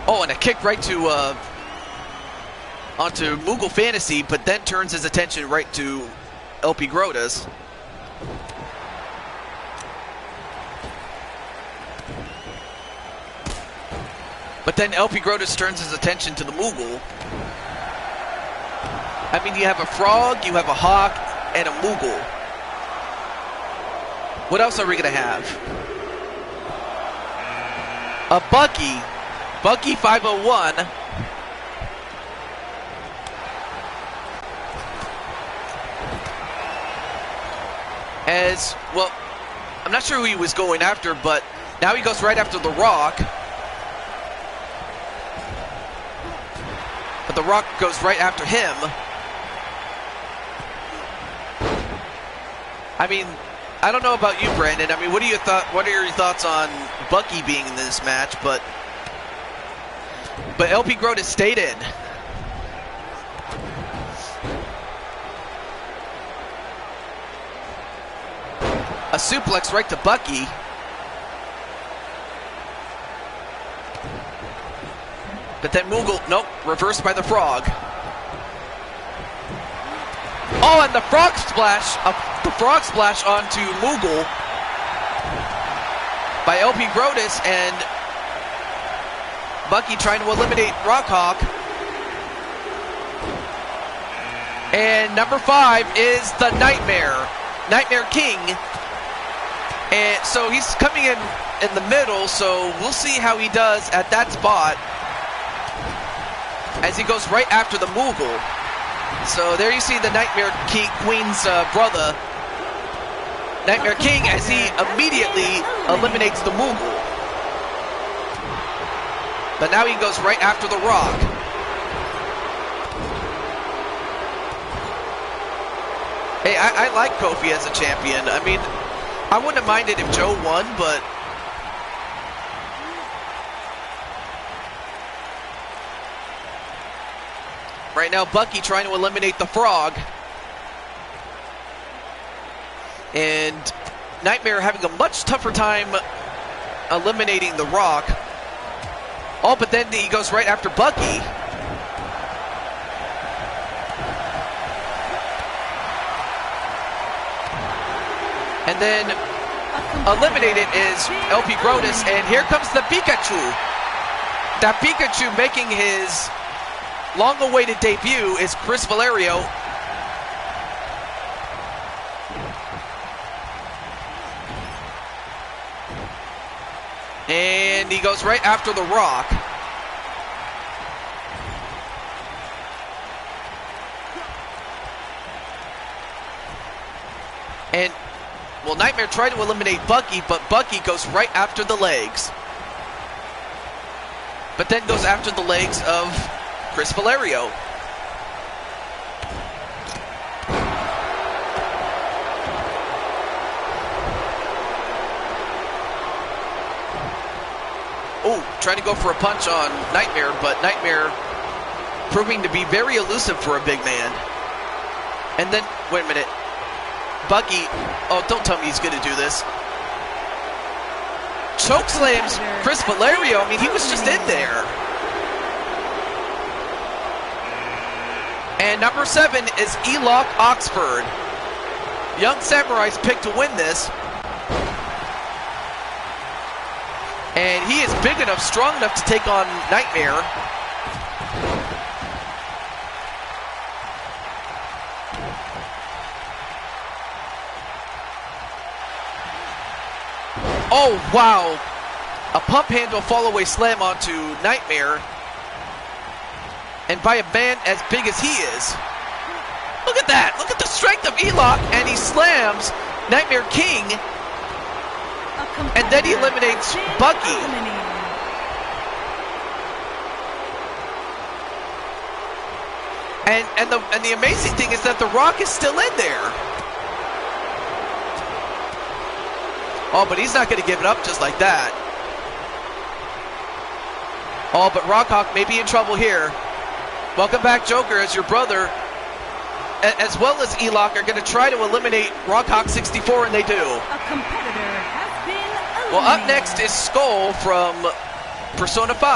Oh, and a kick right to onto Moogle Fantasy, but then turns his attention right to LP Grotus. But then LP Grotus turns his attention to the Moogle. I mean, you have a Frog, you have a Hawk, and a Moogle. What else are we going to have? A Bucky. Bucky 501. As, well, I'm not sure who he was going after, but now he goes right after The Rock. But The Rock goes right after him. I mean, I don't know about you, Brandon. I mean, what are your thoughts on Bucky being in this match? But LP Grotus stayed in. A suplex right to Bucky. But then Moogle, nope, reversed by the Frog. Oh, and the frog splash onto Moogle by LP Grotus, and Bucky trying to eliminate Rockhawk. And number 5 is the Nightmare King. And so he's coming in the middle, so we'll see how he does at that spot as he goes right after the Moogle. So there you see the Nightmare Queen's brother, Nightmare King, as he immediately eliminates the Moogle. But now he goes right after the Rock. Hey, I like Kofi as a champion. I mean, I wouldn't have minded if Joe won, but right now Bucky trying to eliminate the Frog. And Nightmare having a much tougher time eliminating the Rock. Oh, but then he goes right after Bucky. And then eliminated is LP Grotus, and here comes the Pikachu. That Pikachu making his long-awaited debut is Chris Valerio. And he goes right after the Rock. And, well, Nightmare tried to eliminate Bucky, but Bucky goes right after the legs. But then goes after the legs of Chris Valerio. Oh, trying to go for a punch on Nightmare, but Nightmare proving to be very elusive for a big man. And then, wait a minute. Bucky, oh, don't tell me he's going to do this. Choke slams Chris Valerio. I mean, he was just in there. And number 7 is Elock Oxford. Young Samurai's picked to win this. And he is big enough, strong enough to take on Nightmare. Oh, wow. A pump handle fall-away slam onto Nightmare. And by a man as big as he is. Look at that. Look at the strength of Elock. And he slams Nightmare King. And then he eliminates Bucky. And the amazing thing is that The Rock is still in there. Oh, but he's not going to give it up just like that. Oh, but Rockhawk may be in trouble here. Welcome back, Joker, as your brother, as well as Elock, are going to try to eliminate Rockhawk 64, and they do. A competitor has been eliminated. Well, up next is Skull from Persona 5.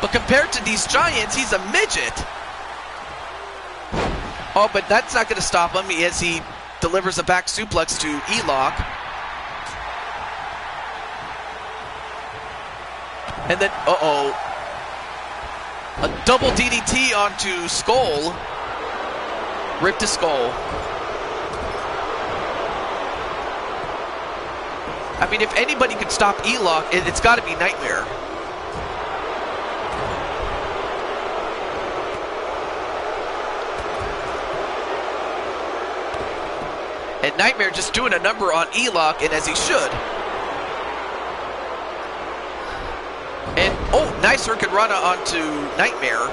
But compared to these giants, he's a midget. Oh, but that's not going to stop him as he delivers a back suplex to Elock. And then, a double DDT onto Skull. Rip to Skull. I mean, if anybody could stop Elock, it's got to be Nightmare. And Nightmare just doing a number on Elock, and as he should. And, oh, nice Hurricanrana onto Nightmare.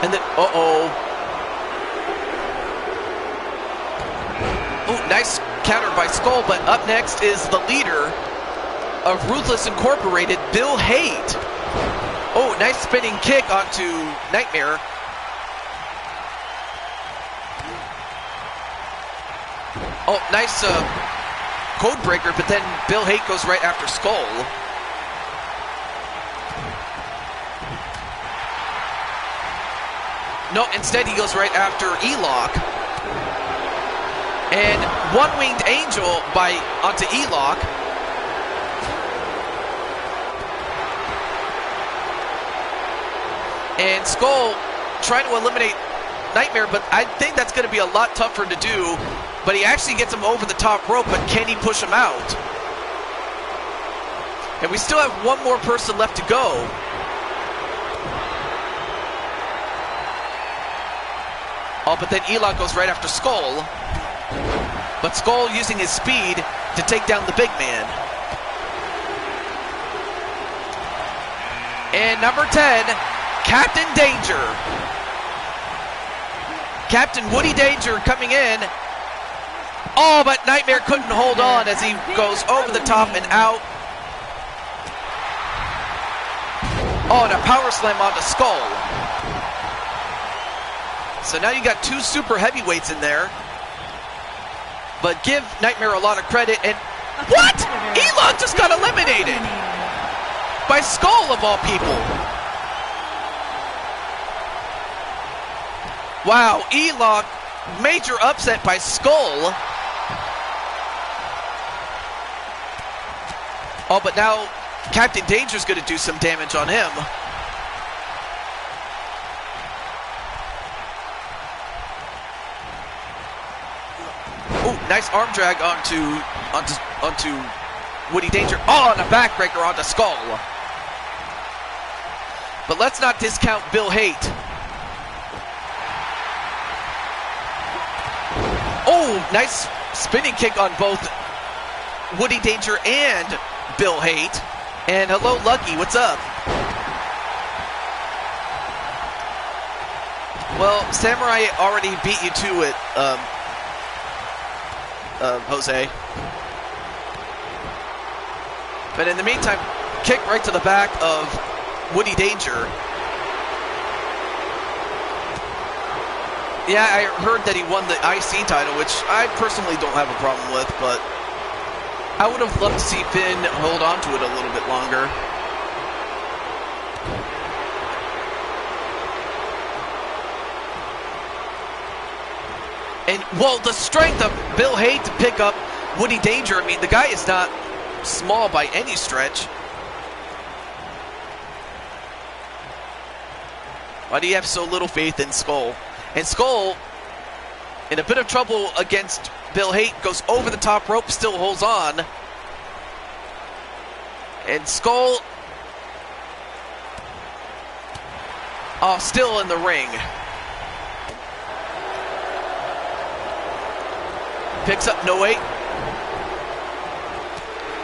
And then, oh, nice counter by Skull, but up next is the leader of Ruthless Incorporated, Bill Haight. Oh, nice spinning kick onto Nightmare. Oh, nice code breaker, but then Bill Haight goes right after Skull. No, instead he goes right after Elock. And one-winged angel onto Elock. And Skull trying to eliminate Nightmare, but I think that's going to be a lot tougher to do. But he actually gets him over the top rope, but can he push him out? And we still have one more person left to go. Oh, but then Elock goes right after Skull. But Skull using his speed to take down the big man. And number 10, Captain Danger. Captain Woody Danger coming in. Oh, but Nightmare couldn't hold on as he goes over the top and out. Oh, and a power slam onto Skull. So now you got 2 super heavyweights in there. But give Nightmare a lot of credit. And what? Elock just got eliminated by Skull of all people. Wow, Elock, major upset by Skull. Oh, but now Captain Danger's going to do some damage on him. Ooh, nice arm drag onto Woody Danger. Oh, and a backbreaker onto Skull. But let's not discount Bill Haight. Oh, nice spinning kick on both Woody Danger and Bill Haight. And hello, Lucky, what's up? Well, Samurai already beat you to it, Jose. But in the meantime, kick right to the back of Woody Danger. Yeah, I heard that he won the IC title, which I personally don't have a problem with, but I would have loved to see Finn hold on to it a little bit longer. And, well, the strength of Bill Haight to pick up Woody Danger, I mean, the guy is not small by any stretch. Why do you have so little faith in Skull? And Skull, in a bit of trouble against Bill Haight, goes over the top rope, still holds on. And Skull, still in the ring. Picks up no weight.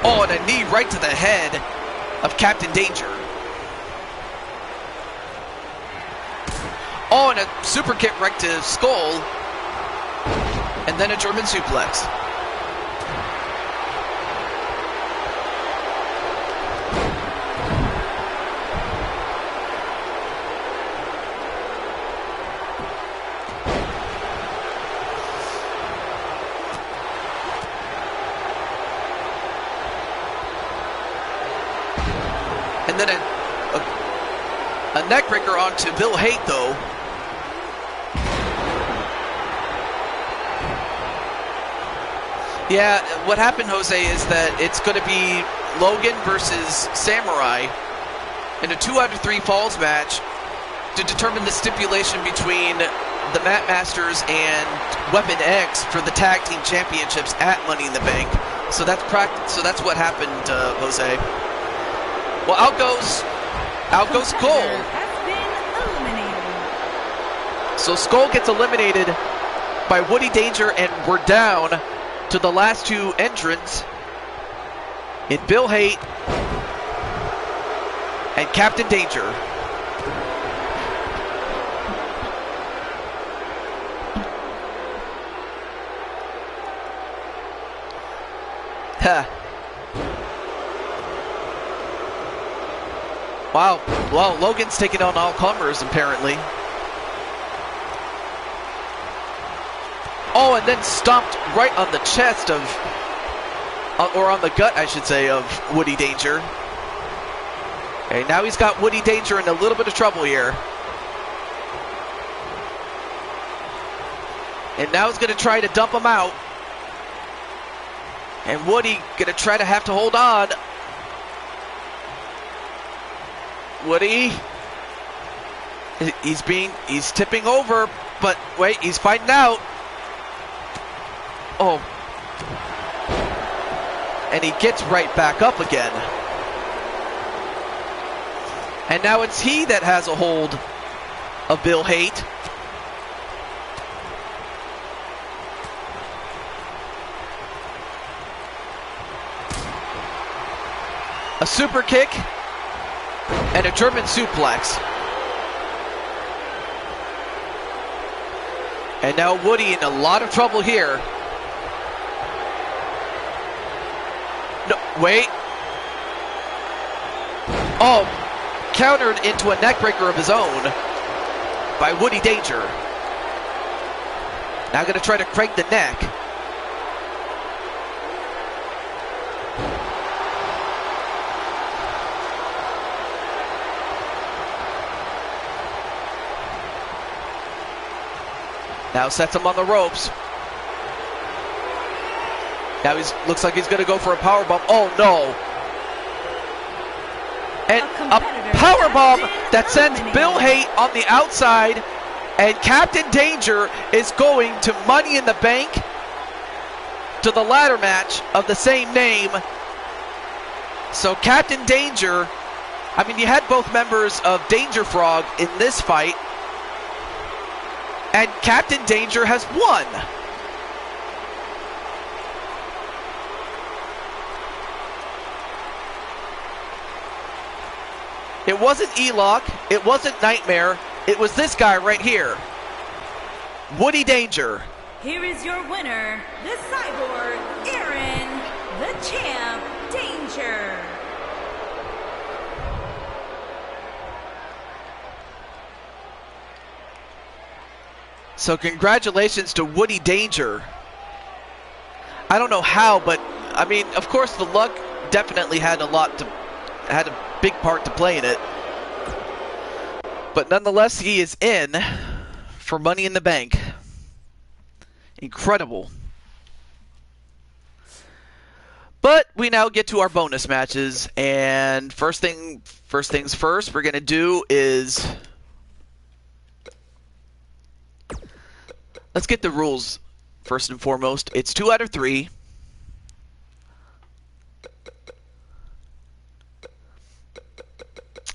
Oh, and a knee right to the head of Captain Danger. Oh, and a super kick right to Skull. And then a German suplex. And then a neckbreaker onto Bill Haight, though. Yeah, what happened, Jose, is that it's going to be Logan versus Samurai in a 2 out of 3 falls match to determine the stipulation between the Mat Masters and Weapon X for the Tag Team Championships at Money in the Bank. So that's what happened, Jose. Well, out goes Skull. So Skull gets eliminated by Woody Danger, and we're down to the last 2 entrants in Bill Haight and Captain Danger. Wow. Well, Logan's taking on all comers, apparently. Oh, and then stomped right on the chest of, or on the gut, I should say, of Woody Danger. Okay, now he's got Woody Danger in a little bit of trouble here. And now he's going to try to dump him out. And Woody going to try to have to hold on. Woody. He's tipping over, but wait, he's fighting out. Oh. And he gets right back up again. And now it's he that has a hold of Bill Haight. A super kick and a German suplex. And now Woody in a lot of trouble here. No, wait. Oh, countered into a neckbreaker of his own by Woody Danger. Now going to try to crank the neck. Now sets him on the ropes. Now looks like he's going to go for a powerbomb. Oh no! And a powerbomb that sends Bill Haight on the outside, and Captain Danger is going to Money in the Bank to the ladder match of the same name. So Captain Danger, I mean, you had both members of Danger Frog in this fight, and Captain Danger has won. It wasn't E-Lock, it wasn't Nightmare, it was this guy right here, Woody Danger. Here is your winner, the Cyborg, Aaron, the Champ, Danger. So congratulations to Woody Danger. I don't know how, but I mean, of course the luck definitely had a big part to play in it. But nonetheless, he is in for Money in the Bank. Incredible. But we now get to our bonus matches, and first things first, we're going to do is let's get the rules first and foremost. It's 2 out of 3.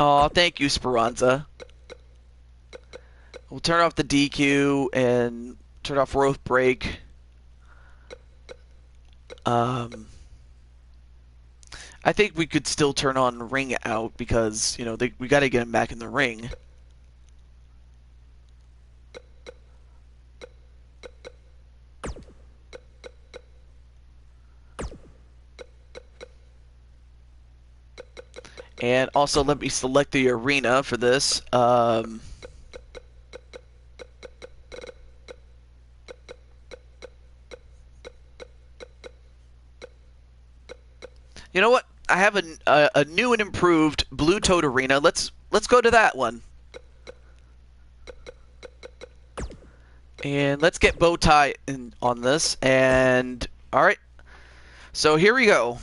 Oh, thank you, Speranza. We'll turn off the DQ and turn off rope break. I think we could still turn on ring out because, you know, we got to get him back in the ring. And also, let me select the arena for this. You know what? I have a new and improved Blue Toad arena. Let's go to that one. And let's get Bowtie in on this. And all right. So here we go.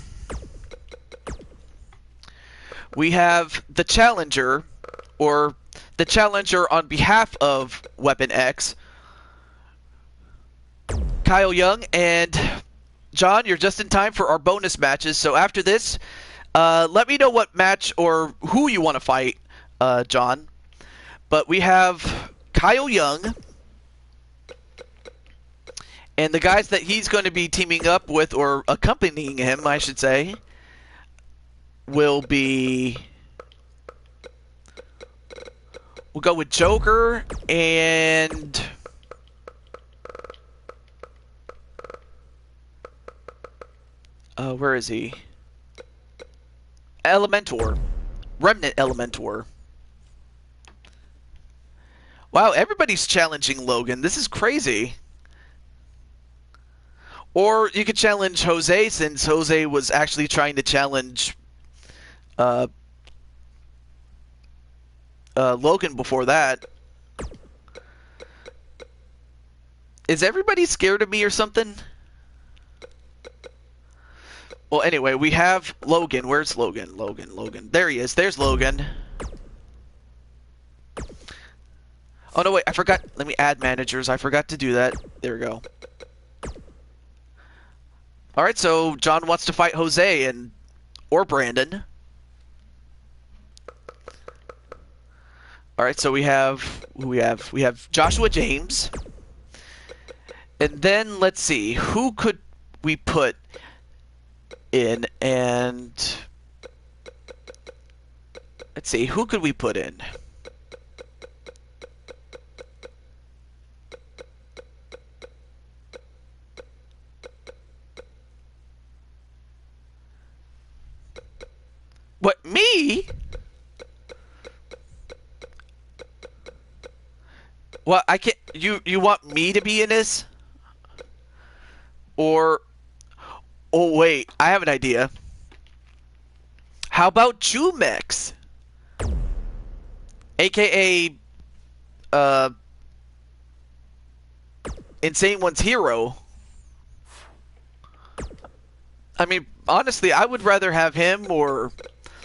We have the challenger, or the challenger on behalf of Weapon X, Kyle Young. And John, you're just in time for our bonus matches. So after this, let me know what match or who you want to fight, John. But we have Kyle Young, and the guys that he's going to be teaming up with, or accompanying him, I should say, will be... We'll go with Joker and... where is he? Elementor. Remnant Elementor. Wow, everybody's challenging Logan. This is crazy. Or you could challenge Jose, since Jose was actually trying to challenge Logan before that. Is everybody scared of me or something? Well, anyway, we have Logan. Where's Logan? Logan. There he is. There's Logan. Oh, no, wait. I forgot. Let me add managers. I forgot to do that. There we go. Alright, so John wants to fight Jose or Brandon. Alright, so we have Joshua James. And then let's see, who could we put in? And let's see, who could we put in? What, me? What, I can't... You want me to be in this? Or... Oh, wait. I have an idea. How about Jumex? AKA... Insane One's hero. I mean, honestly, I would rather have him or...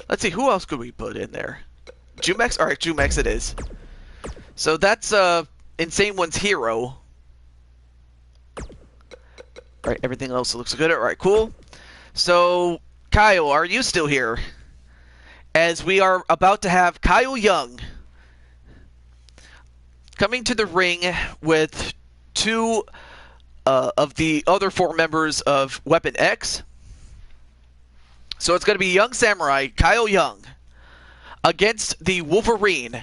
Let's see, who else could we put in there? Jumex? Alright, Jumex it is. So that's Insane One's hero. All right, everything else looks good. All right, cool. So, Kyle, are you still here? As we are about to have Kyle Young coming to the ring with two of the other four members of Weapon X. So it's going to be Young Samurai, Kyle Young, against the Wolverine,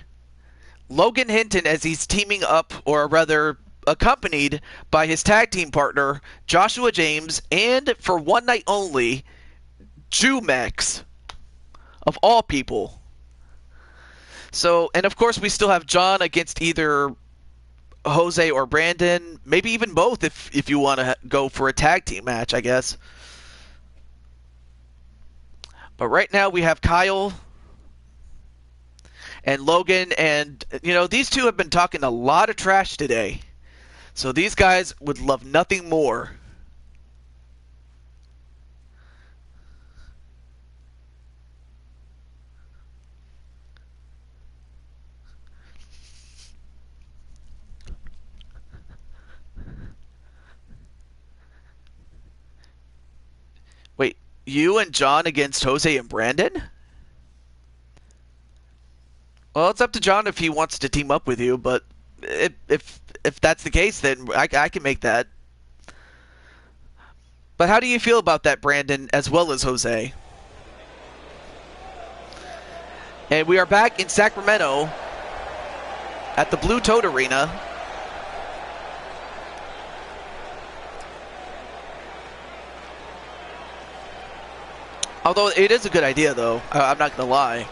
Logan Hinton, as he's teaming up, or rather accompanied by his tag team partner, Joshua James, and for one night only, Jumex, of all people. So, and of course we still have John against either Jose or Brandon, maybe even both if you want to go for a tag team match, I guess. But right now we have Kyle and Logan, and you know, these two have been talking a lot of trash today. So these guys would love nothing more. Wait, you and John against Jose and Brandon? Well, it's up to John if he wants to team up with you, but if that's the case, then I can make that. But how do you feel about that, Brandon, as well as Jose? And we are back in Sacramento at the Blue Toad Arena. Although it is a good idea, though. I'm not going to lie.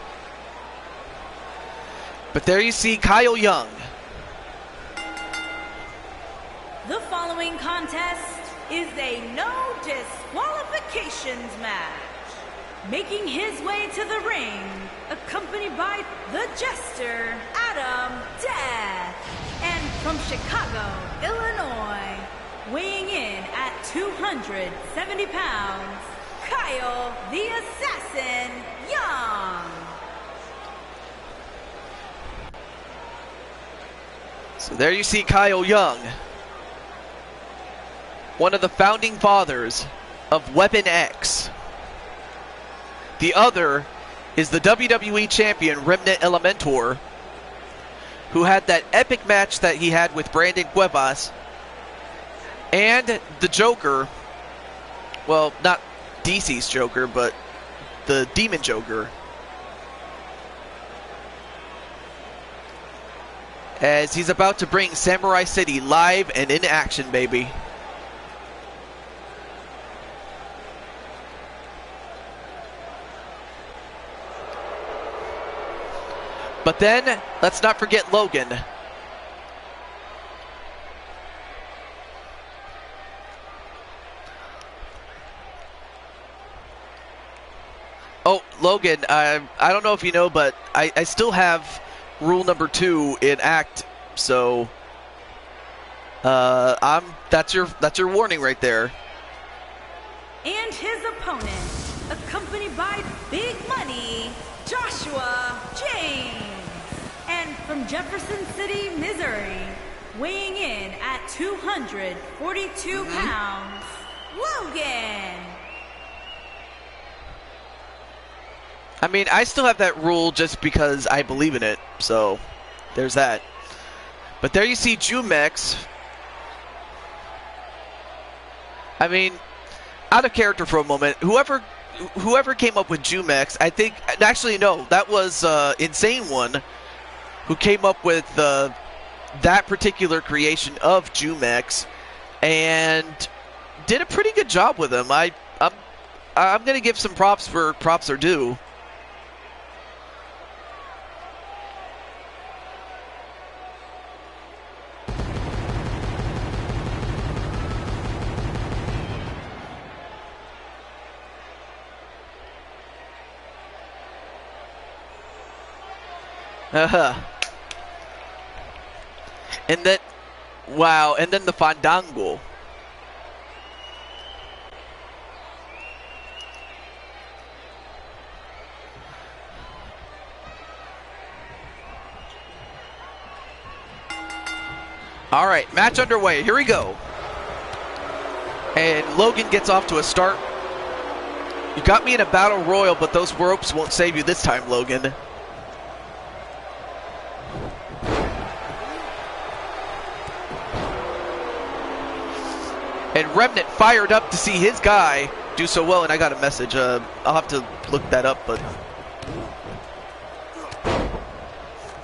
But there you see Kyle Young. The following contest is a no disqualifications match. Making his way to the ring, accompanied by the Jester, Adam Death. And from Chicago, Illinois, weighing in at 270 pounds, Kyle the Assassin Young. So there you see Kyle Young, one of the founding fathers of Weapon X. The other is the WWE champion, Remnant Elementor, who had that epic match that he had with Brandon Cuevas, and the Joker, well, not DC's Joker, but the Demon Joker, as he's about to bring Samurai City live and in action, baby. But then, let's not forget Logan. Oh, Logan, I don't know if you know, but I still have rule number 2 in Act, so that's your warning right there. And his opponent, accompanied by Big Money, Joshua James. And from Jefferson City, Missouri, weighing in at 242 pounds, Logan. I mean, I still have that rule just because I believe in it, so there's that. But there you see Jumex. I mean, out of character for a moment, whoever came up with Jumex, I think, actually no, that was Insane One who came up with that particular creation of Jumex and did a pretty good job with him. I'm going to give some props where props are due. And then, wow, and then the Fandango. All right, match underway. Here we go. And Logan gets off to a start. You got me in a battle royal, but those ropes won't save you this time, Logan. And Remnant fired up to see his guy do so well, and I got a message. I'll have to look that up, but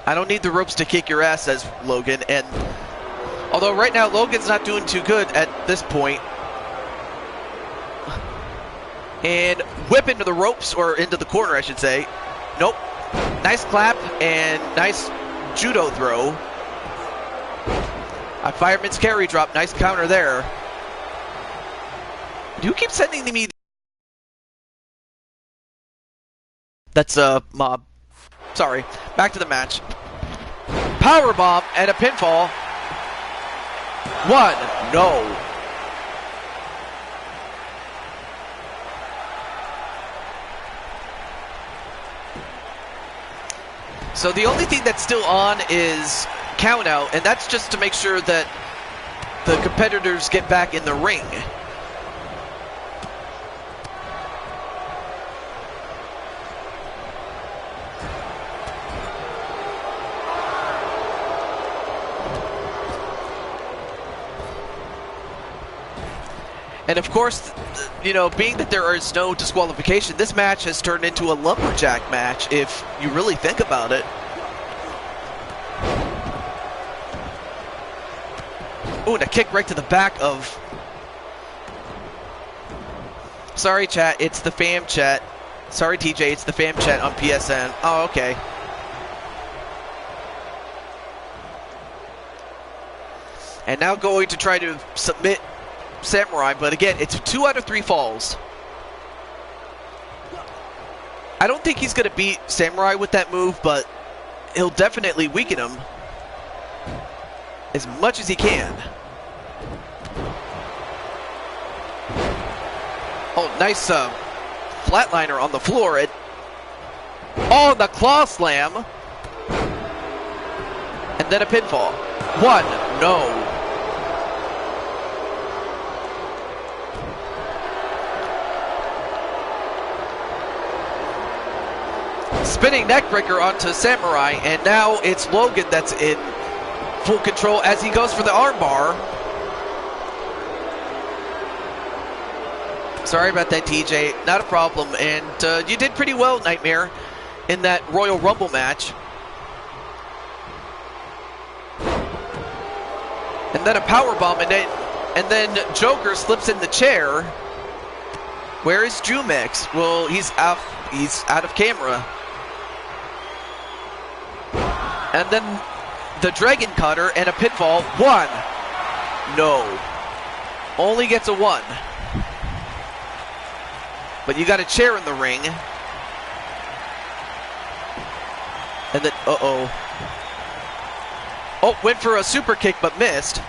I don't need the ropes to kick your ass, says Logan. And although right now Logan's not doing too good at this point. And whip into the ropes, or into the corner, I should say. Nope. Nice clap and nice judo throw. A fireman's carry drop. Nice counter there. You keep sending me. That's Mob. Sorry. Back to the match. Powerbomb and a pinfall. 1. No. So the only thing that's still on is count out, and that's just to make sure that the competitors get back in the ring. And of course, you know, being that there is no disqualification, this match has turned into a lumberjack match, if you really think about it. Ooh, and a kick right to the back of... Sorry, chat, it's the fam chat. Sorry, TJ, it's the fam chat on PSN. Oh, okay. And now going to try to submit Samurai, but again, it's 2 out of 3 falls. I don't think he's going to beat Samurai with that move, but he'll definitely weaken him as much as he can. Oh, nice flatliner on the floor. Oh, the claw slam. And then a pinfall. 1, no. Spinning neckbreaker onto Samurai, and now it's Logan that's in full control as he goes for the armbar. Sorry about that, TJ. Not a problem. And you did pretty well, Nightmare, in that Royal Rumble match. And then a powerbomb, and then Joker slips in the chair. Where is Jumex? Well, he's out of camera. And then the Dragon Cutter and a pinfall. 1. No. Only gets a 1. But you got a chair in the ring. And then, uh-oh. Oh, went for a super kick but missed.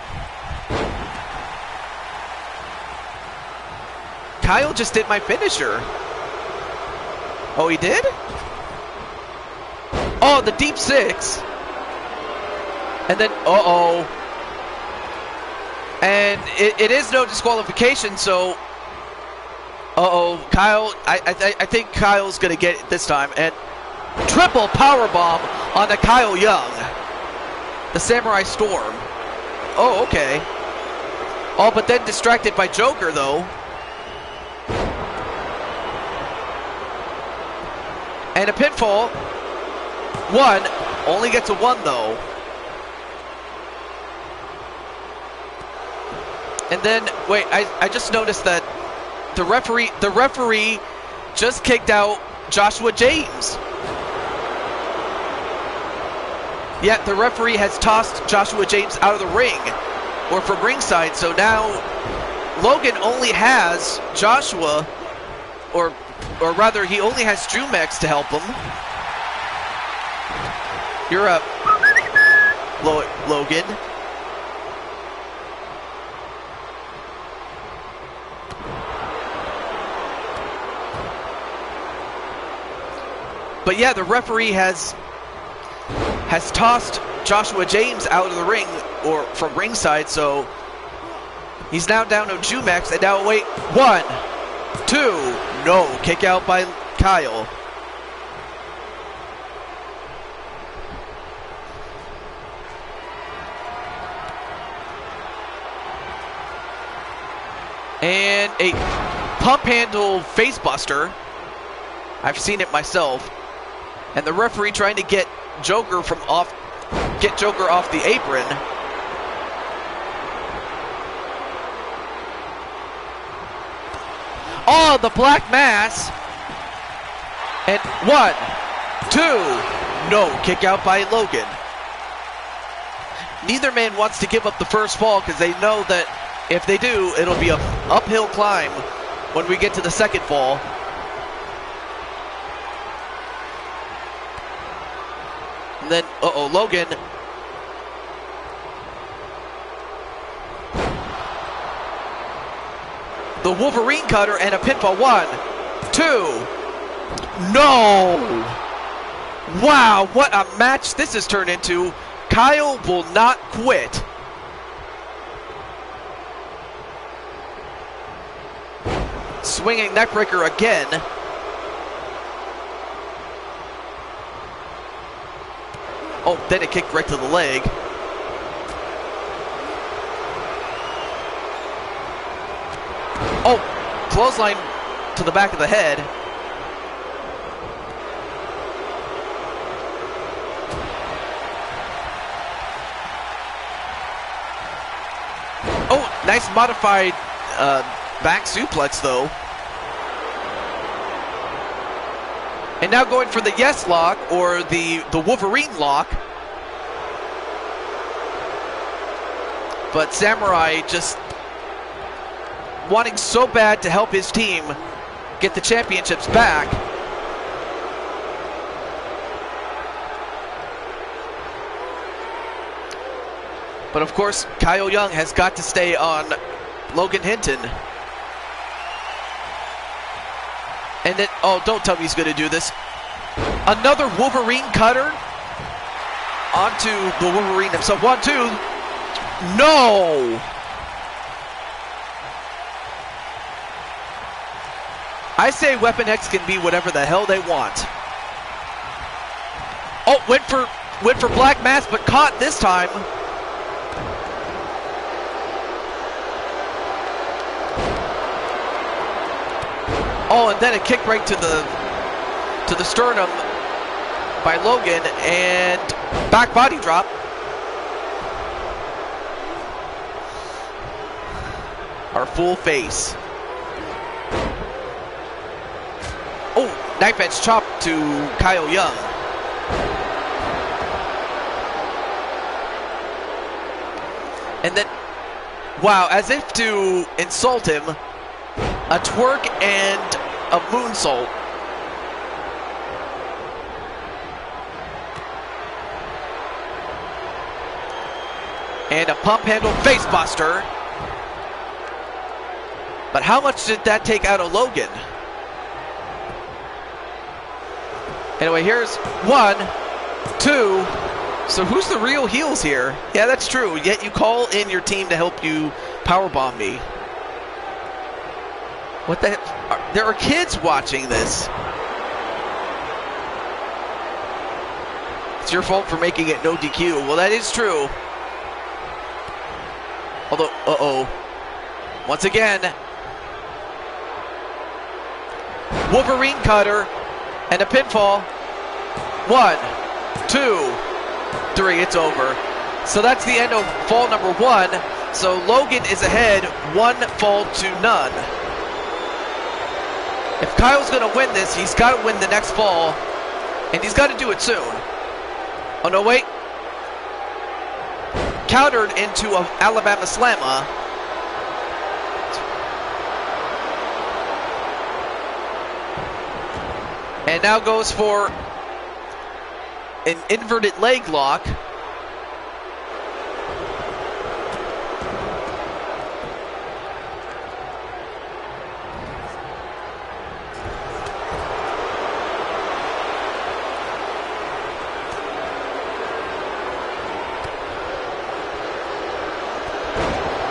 Kyle just did my finisher. Oh, he did? Oh, the deep 6. And then, uh-oh. And it is no disqualification, so... Uh-oh, Kyle, I think Kyle's going to get it this time. And triple powerbomb on the Kyle Young. The Samurai Storm. Oh, okay. Oh, but then distracted by Joker, though. And a pinfall. 1. Only gets a 1, though. And then, wait, I just noticed that the referee just kicked out Joshua James. Yeah, the referee has tossed Joshua James out of the ring, or from ringside, so now Logan only has Joshua, or rather, he only has Jumex to help him. You're up, Logan. But yeah, the referee has tossed Joshua James out of the ring, or from ringside, so He's now down to Jumex, and now wait, 1, 2, no, kick out by Kyle. And a pump handle face buster. I've seen it myself. And the referee trying to get Joker off the apron. Oh, the black mass. And 1, 2, no, kick out by Logan. Neither man wants to give up the first fall because they know that if they do, it'll be an uphill climb when we get to the second fall. And then, Logan. The Wolverine cutter and a pinfall. 1, 2. No! Wow, what a match this has turned into. Kyle will not quit. Swinging neckbreaker again. Oh, then it kicked right to the leg. Oh, clothesline to the back of the head. Oh, nice modified back suplex though. And now going for the yes lock or the Wolverine lock. But Samurai just wanting so bad to help his team get the championships back. But of course, Kyle Young has got to stay on Logan Hinton. And then, oh, don't tell me he's going to do this. Another Wolverine cutter onto the Wolverine himself. 1, 2. No! I say Weapon X can be whatever the hell they want. Oh, went for Black Mass, but caught this time. Oh, and then a kick right to the sternum by Logan, and back body drop. Our full face. Oh, knife edge chop to Kyle Young. And then, wow, as if to insult him, a twerk and a moonsault. And a pump handle face buster. But how much did that take out of Logan? Anyway, here's 1, 2. So who's the real heels here? Yeah, that's true. Yet you call in your team to help you powerbomb me. What the heck? There are kids watching this. It's your fault for making it no DQ. Well, that is true. Although, once again, Wolverine cutter and a pinfall. 1, 2, 3. It's over. So that's the end of fall number 1. So Logan is ahead, 1 fall to none. If Kyle's going to win this, he's got to win the next fall, and he's got to do it soon. Oh, no, wait. Countered into an Alabama Slammer. And now goes for an inverted leg lock.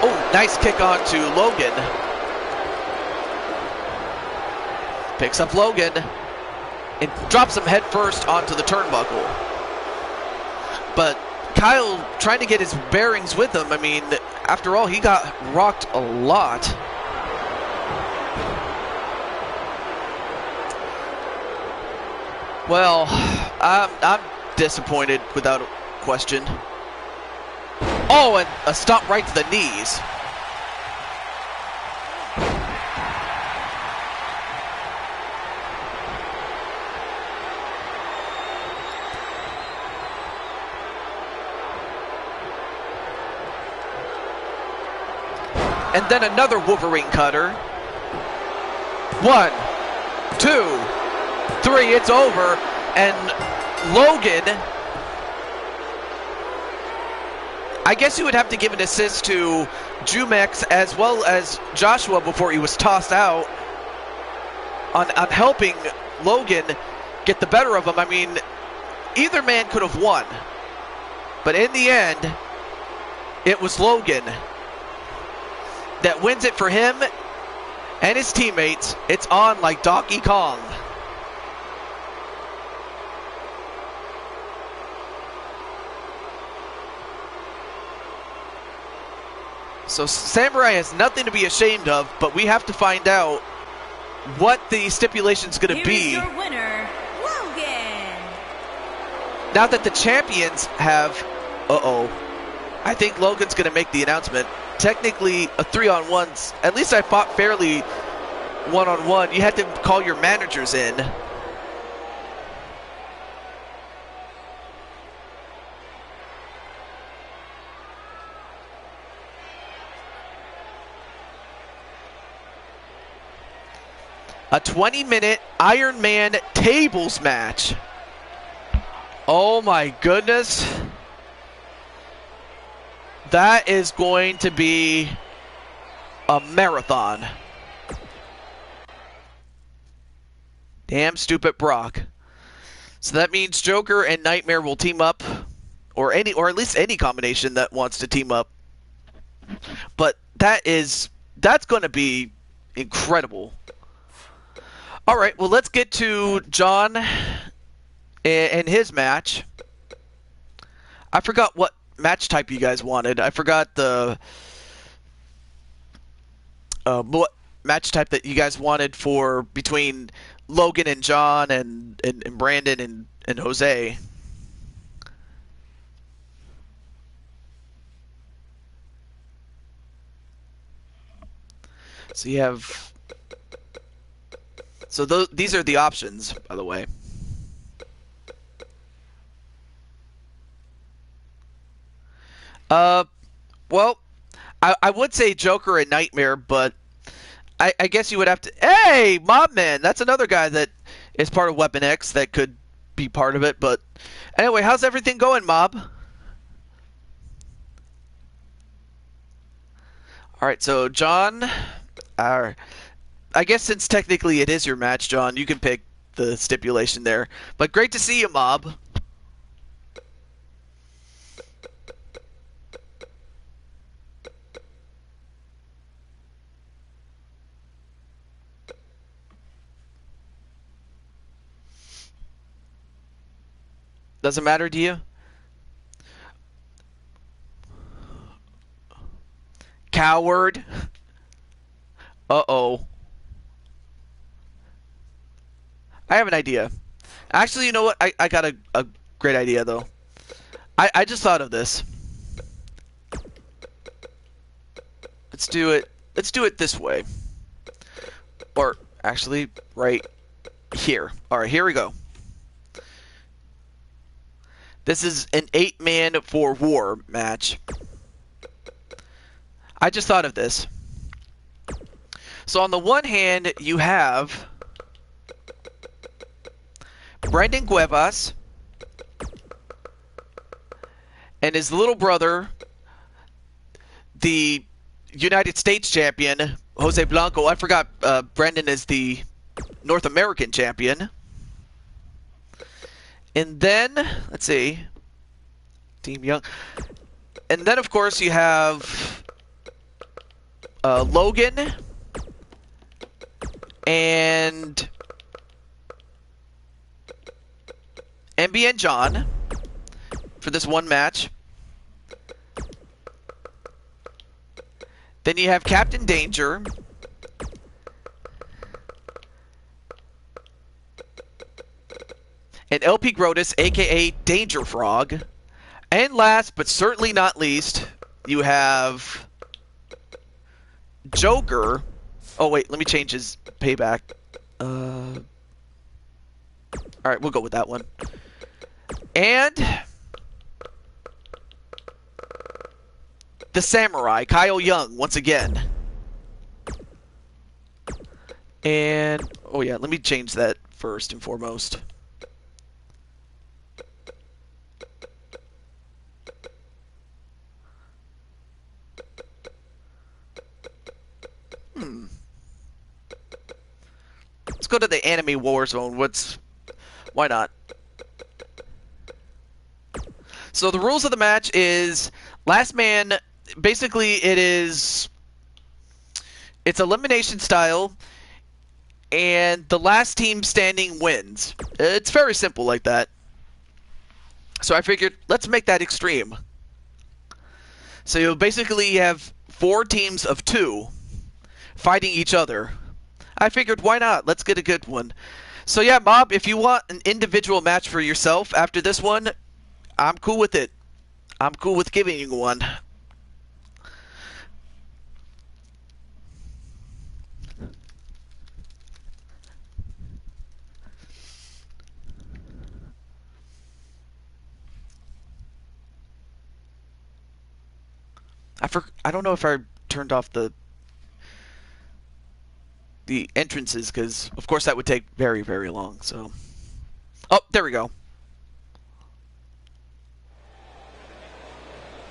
Oh, Nice kick on to Logan. Picks up Logan and drops him head first onto the turnbuckle. But Kyle trying to get his bearings with him. I mean, after all, he got rocked a lot. Well, I'm disappointed without a question. Oh, and a stomp right to the knees. And then another Wolverine cutter. 1, 2, 3, it's over. And Logan, I guess you would have to give an assist to Jumex as well as Joshua before he was tossed out on helping Logan get the better of him. I mean, either man could have won. But in the end, it was Logan that wins it for him and his teammates. It's on like Donkey Kong. So Samurai has nothing to be ashamed of, but we have to find out what the stipulation's going to be. Here's your winner, Logan. Now that the champions have... I think Logan's going to make the announcement. Technically, a 3-on-1's... At least I fought fairly 1-on-1. You had to call your managers in. A 20-minute Iron Man tables match. Oh my goodness. That is going to be a marathon. Damn stupid Brock. So that means Joker and Nightmare will team up, or at least any combination that wants to team up. But that's going to be incredible. All right, well, let's get to John and his match. I forgot what match type you guys wanted. I forgot the what match type that you guys wanted for between Logan and John and Brandon and Jose. So you have... So these are the options, by the way. Well, I would say Joker and Nightmare, but I guess you would have to... Hey, Mobman! That's another guy that is part of Weapon X that could be part of it, but... Anyway, how's everything going, Mob? Alright, so John... I guess since technically it is your match, John, you can pick the stipulation there. But great to see you, Mob. Doesn't matter to you? Coward. Uh-oh. I have an idea. Actually, you know what? I got a great idea, though. I just thought of this. Let's do it. Let's do it this way. Or, actually, right here. Alright, here we go. This is an 8-man for war match. I just thought of this. So on the one hand, you have Brandon Cuevas and his little brother, the United States champion, Jose Blanco. I forgot Brandon is the North American champion. And then, let's see, Team Young. And then, of course, you have Logan and MB and John for this one match. Then you have Captain Danger. And LP Grotus, aka Danger Frog. And last, but certainly not least, you have Joker. Oh wait, let me change his payback. Alright, we'll go with that one. And the Samurai, Kyle Young, once again. And, oh yeah, let me change that first and foremost. Let's go to the Anime War Zone. Why not? So the rules of the match is last man. Basically, it's elimination style, and the last team standing wins. It's very simple like that. So I figured, let's make that extreme. So you'll basically have 4 teams of 2 fighting each other. I figured, why not? Let's get a good one. So yeah, Mob, if you want an individual match for yourself after this one, I'm cool with it. I'm cool with giving you one. I don't know if I turned off the entrances, because of course that would take very, very long. So, oh, there we go.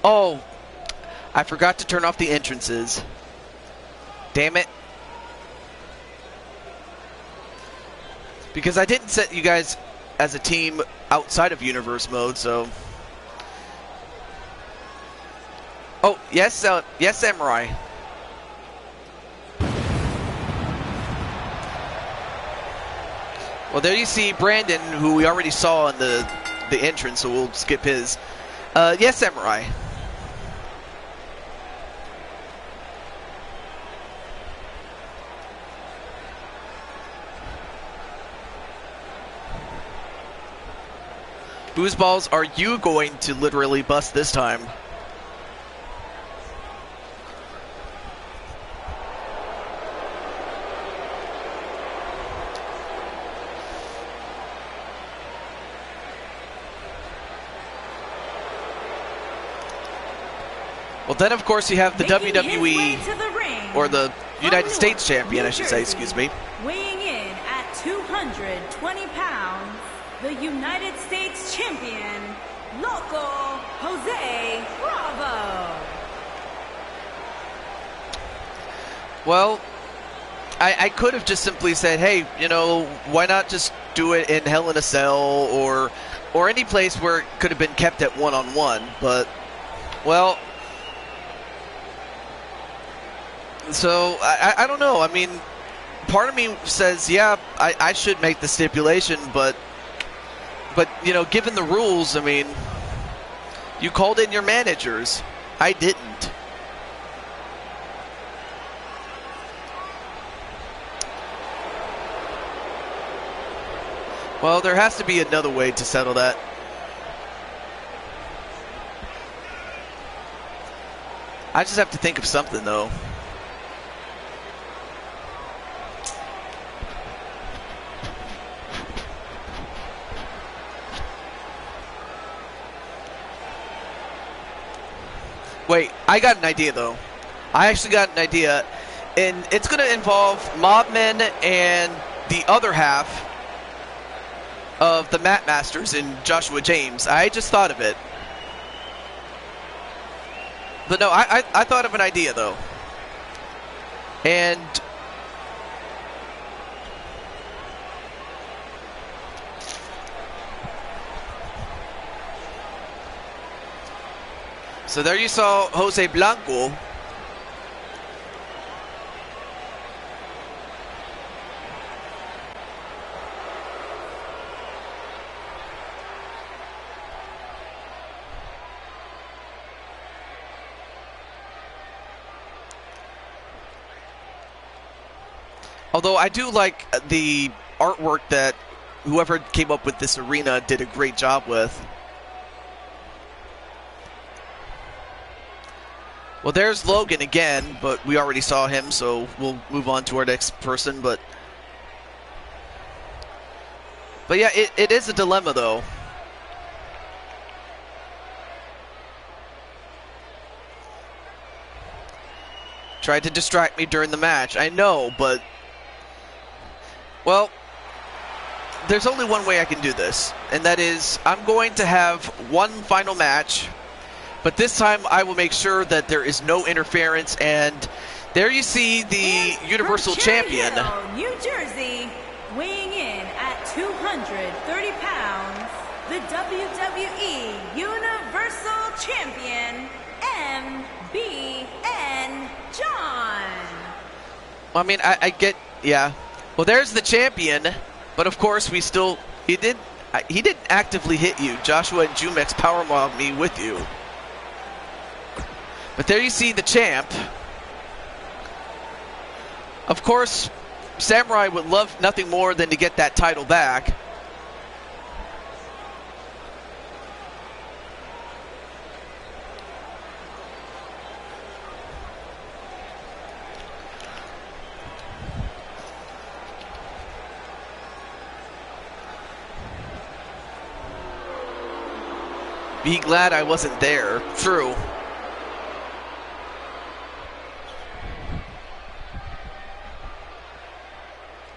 Oh, I forgot to turn off the entrances. Damn it. Because I didn't set you guys as a team outside of universe mode, so. Oh, yes, yes, Samurai. Well, there you see Brandon, who we already saw in the entrance, so we'll skip his. Yes, Samurai. Whose balls are you going to literally bust this time? Well, then, of course, you have the WWE, or the United States champion, I should say, excuse me. Weighing in at 220 pounds, the United States champion, Loco Jose Bravo. Well, I could have just simply said, hey, you know, why not just do it in Hell in a Cell or any place where it could have been kept at one-on-one, but, well... So, I don't know. I mean, part of me says, yeah, I should make the stipulation, but, you know, given the rules, I mean, you called in your managers. I didn't. Well, there has to be another way to settle that. I just have to think of something, though. Wait, I got an idea, though. I actually got an idea, and it's going to involve Mobmen and the other half of the Mat Masters in Joshua James. I just thought of it. But no, I thought of an idea, though. And... so there you saw Jose Blanco. Although I do like the artwork that whoever came up with this arena did a great job with. Well, there's Logan again, but we already saw him, so we'll move on to our next person. But yeah, it is a dilemma, though. Tried to distract me during the match. I know, but... Well, there's only one way I can do this, and that is I'm going to have one final match, but this time I will make sure that there is no interference. And there you see the Universal Champion. Hill, New Jersey, weighing in at 230 pounds, the WWE Universal Champion, MBN John. I mean, I get, yeah. Well, there's the champion, but of course he didn't actively hit you. Joshua and Jumex powerbombed me with you. But there you see the champ. Of course, Samurai would love nothing more than to get that title back. Be glad I wasn't there. True.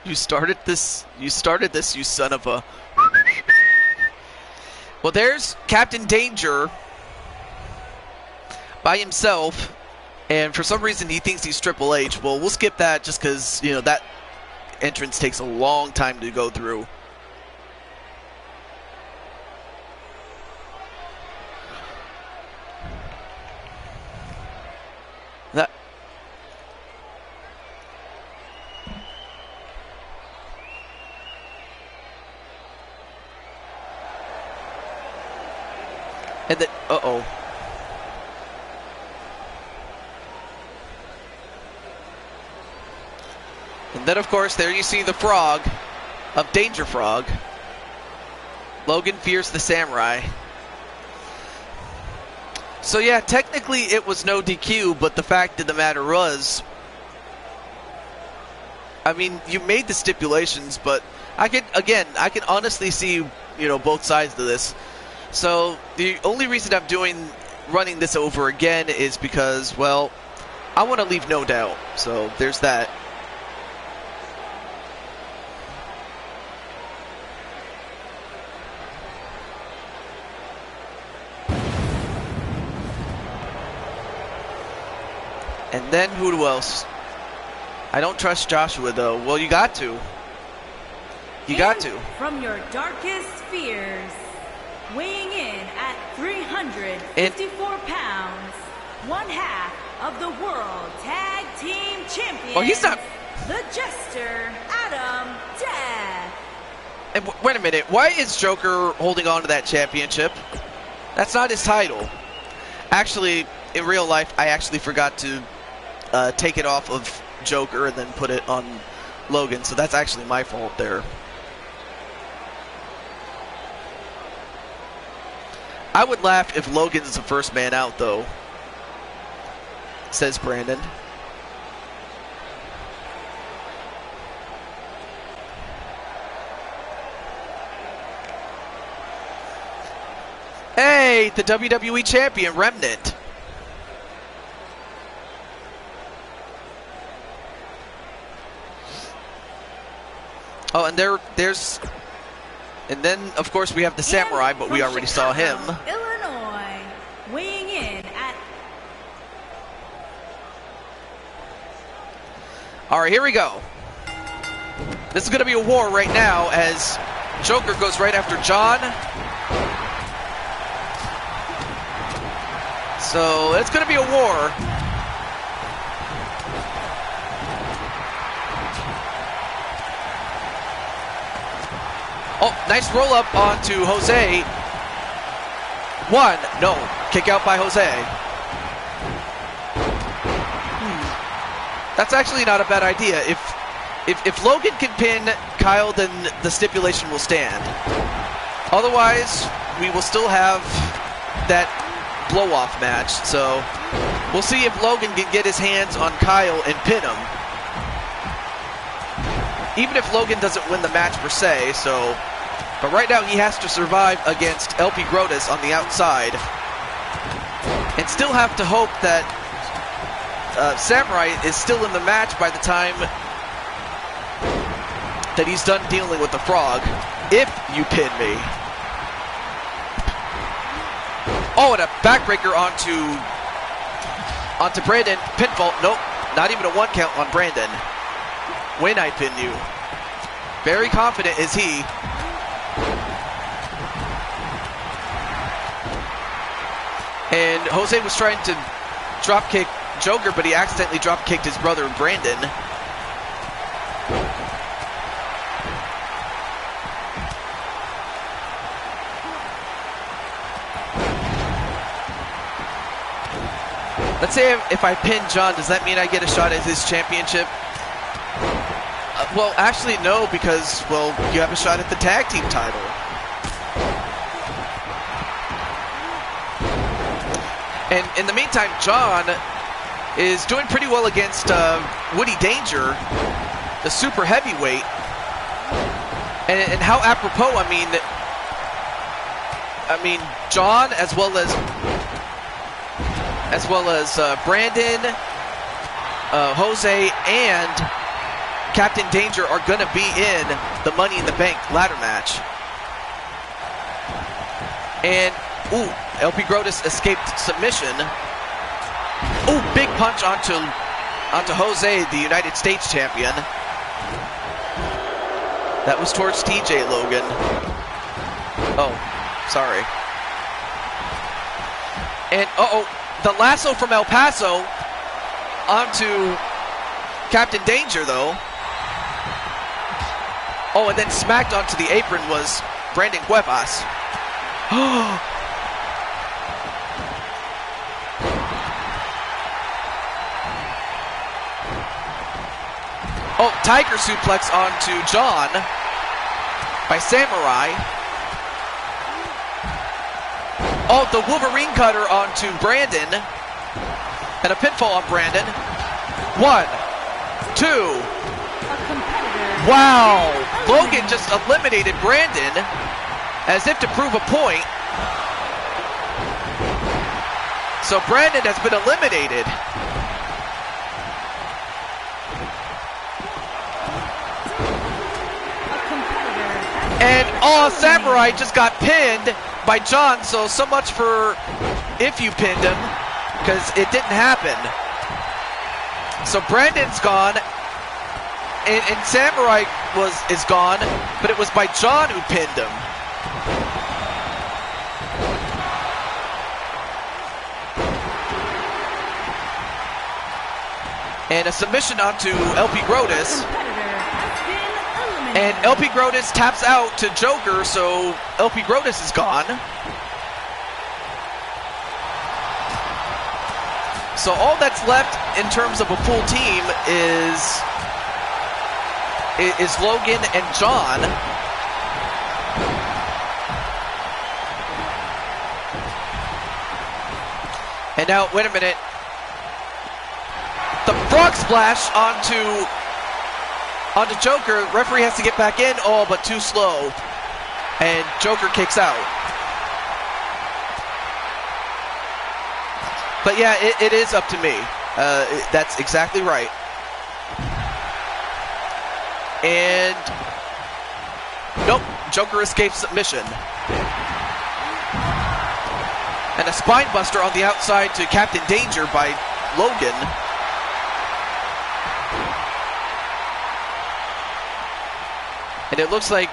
You started this, you son of a... Well, there's Captain Danger by himself, and for some reason he thinks he's Triple H. Well, we'll skip that just because, you know, that entrance takes a long time to go through. And then, uh-oh. And then, of course, there you see the frog of Danger Frog. Logan fears the Samurai. So, yeah, technically it was no DQ, but the fact of the matter was, I mean, you made the stipulations, but I can honestly see, you know, both sides of this. So the only reason I'm running this over again is because, well, I want to leave no doubt. So there's that. And then who else? I don't trust Joshua, though. Well, you got to. You got to. From your darkest fears, weighing in at 354 pounds, one half of the World Tag Team Champions. Oh, he's not. The Jester, Adam Death. And wait a minute. Why is Joker holding on to that championship? That's not his title. Actually, in real life, I actually forgot to take it off of Joker and then put it on Logan. So that's actually my fault there. I would laugh if Logan is the first man out, though, says Brandon. Hey, the WWE Champion, Remnant. Oh, and there's... And then, of course, we have the Samurai, but we already saw him. Illinois, weighing in at... All right, here we go. This is going to be a war right now as Joker goes right after John. So it's going to be a war. Oh, nice roll up onto Jose. One, no, kick out by Jose. That's actually not a bad idea. If Logan can pin Kyle, then the stipulation will stand. Otherwise, we will still have that blow-off match. So we'll see if Logan can get his hands on Kyle and pin him. Even if Logan doesn't win the match per se, so... But right now he has to survive against LP Grotus on the outside. And still have to hope that Samurai is still in the match by the time that he's done dealing with the frog. If you pin me. Oh, and a backbreaker onto Brandon. Pinfall. Nope, not even a 1 count on Brandon. When I pin you. Very confident is he. And Jose was trying to drop kick Joker, but he accidentally drop kicked his brother Brandon. Let's say if I pin John, does that mean I get a shot at his championship? Well, actually, no, because, well, you have a shot at the tag team title. And in the meantime, John is doing pretty well against Woody Danger, the super heavyweight. And how apropos, I mean, John as well as Brandon, Jose, and Captain Danger are going to be in the Money in the Bank ladder match. And, ooh, LP Grotus escaped submission. Ooh, big punch onto Jose, the United States champion. That was towards TJ Logan. Oh, sorry. And, the lasso from El Paso onto Captain Danger, though. Oh, and then smacked onto the apron was Brandon Cuevas. Oh, Tiger suplex onto John by Samurai. Oh, the Wolverine cutter onto Brandon. And a pinfall on Brandon. 1, 2. Wow! Logan just eliminated Brandon as if to prove a point. So Brandon has been eliminated. And Samurai just got pinned by John, so much for if you pinned him, because it didn't happen. So Brandon's gone, and Samurai is gone, but it was by John who pinned him. And a submission onto LP Grotus. And LP Grotus taps out to Joker, so LP Grotus is gone. So all that's left in terms of a full team is Logan and John. And now, wait a minute. The frog splash onto Joker. Referee has to get back in. Oh, but too slow. And Joker kicks out. But yeah, it is up to me. That's exactly right. And nope, Joker escapes submission. And a spine buster on the outside to Captain Danger by Logan. And it looks like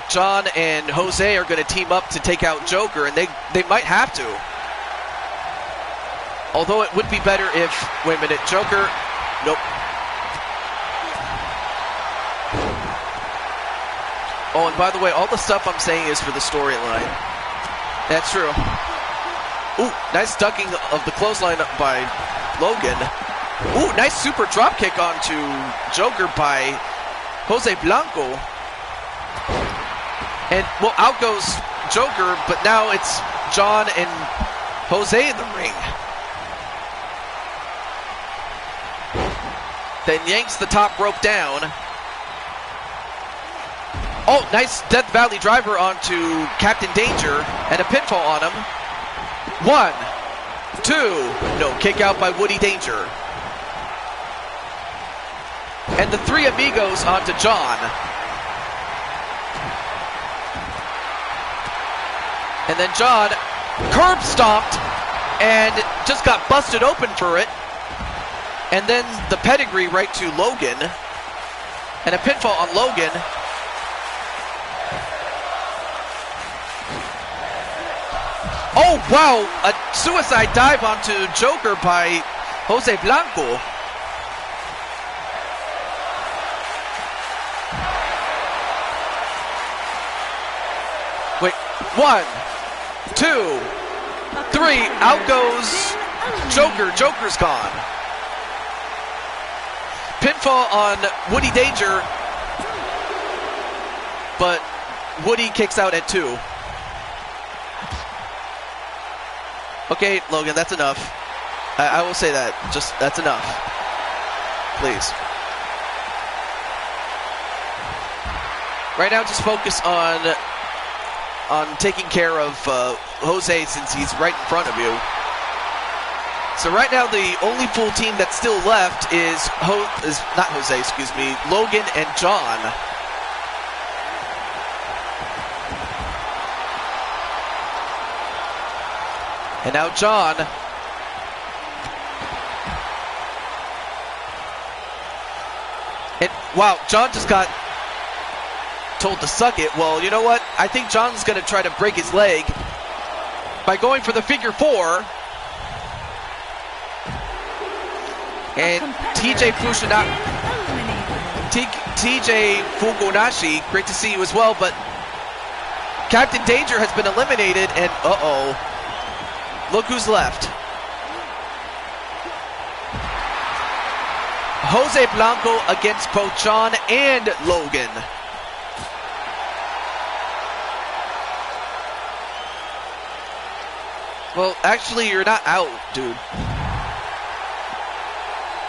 John and Jose are going to team up to take out Joker, and they might have to. Although it would be better if, wait a minute, Joker, nope. Oh, and by the way, all the stuff I'm saying is for the storyline. That's true. Ooh, nice ducking of the clothesline by Logan. Ooh, nice super drop kick onto Joker by Jose Blanco. And, well, out goes Joker, but now it's John and Jose in the ring. Then yanks the top rope down. Oh, nice Death Valley driver onto Captain Danger and a pinfall on him. 1, 2, no, kick out by Woody Danger. And the Three Amigos onto John. And then John curb stomped and just got busted open for it. And then the pedigree right to Logan. And a pinfall on Logan. Oh, wow, a suicide dive onto Joker by Jose Blanco. Wait, 1, 2, 3, out goes Joker. Joker's gone. Pinfall on Woody Danger, but Woody kicks out at 2. Okay, Logan, that's enough. I will say that. Just, that's enough. Please. Right now, just focus on taking care of Jose since he's right in front of you. So right now, the only full team that's still left is not Jose, excuse me, Logan and John. And now John. And wow, John just got told to suck it. Well, you know what? I think John's going to try to break his leg by going for the figure 4. And TJ Fukunashi, great to see you as well, but Captain Danger has been eliminated, and uh-oh. Look who's left. Jose Blanco against both John and Logan. Well, actually, you're not out, dude.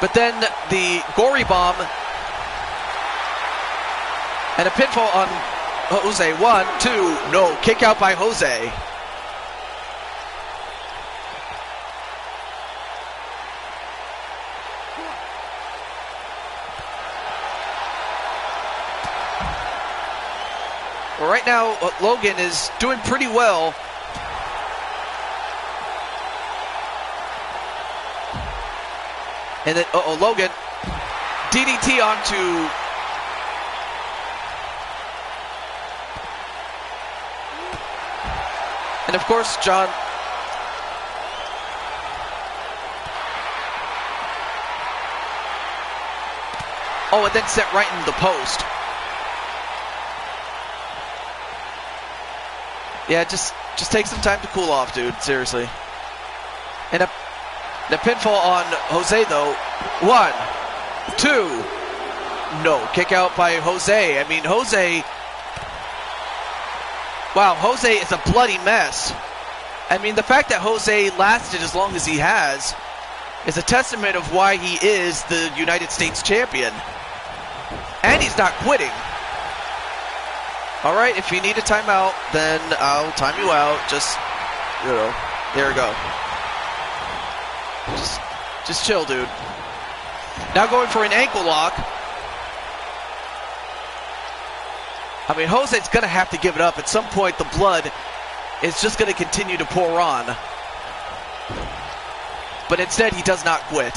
But then the Gory Bomb and a pinfall on Jose. 1, 2, no, kick out by Jose. Well, right now, Logan is doing pretty well. And then, Logan, DDT onto and of course, John. Oh, and then set right in the post. Yeah, just take some time to cool off, dude. Seriously. And the pinfall on Jose, though. 1, 2. No, kick out by Jose. I mean, Jose. Wow, Jose is a bloody mess. I mean, the fact that Jose lasted as long as he has is a testament of why he is the United States champion. And he's not quitting. All right, if you need a timeout, then I'll time you out. Just, you know, there we go. Just chill, dude. Now going for an ankle lock. I mean, Jose's going to have to give it up. At some point, the blood is just going to continue to pour on. But instead, he does not quit.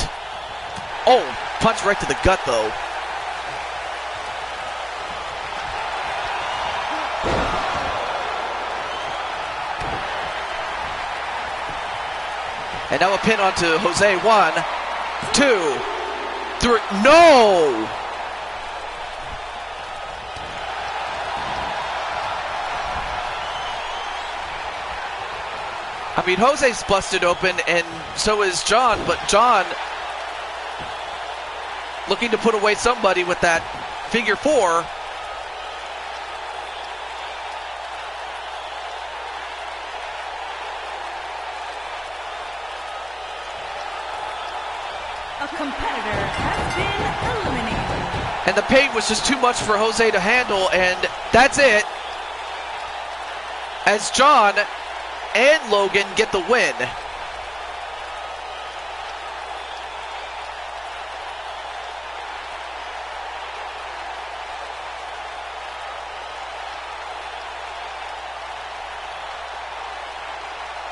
Oh, punch right to the gut, though. And now a pin onto Jose. 1, 2, 3. No! I mean, Jose's busted open, and so is John, but John looking to put away somebody with that figure four. A competitor has been eliminated. And the pain was just too much for Jose to handle, and that's it. As John and Logan get the win.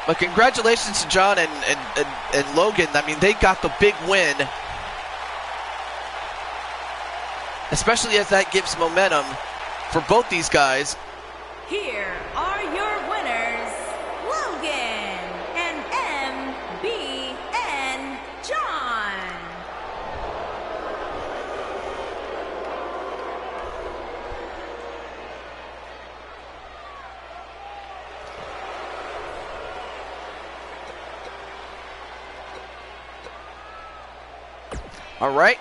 But congratulations to John and Logan. I mean, they got the big win. Especially as that gives momentum for both these guys. Here are your winners, Logan and MBN John. All right.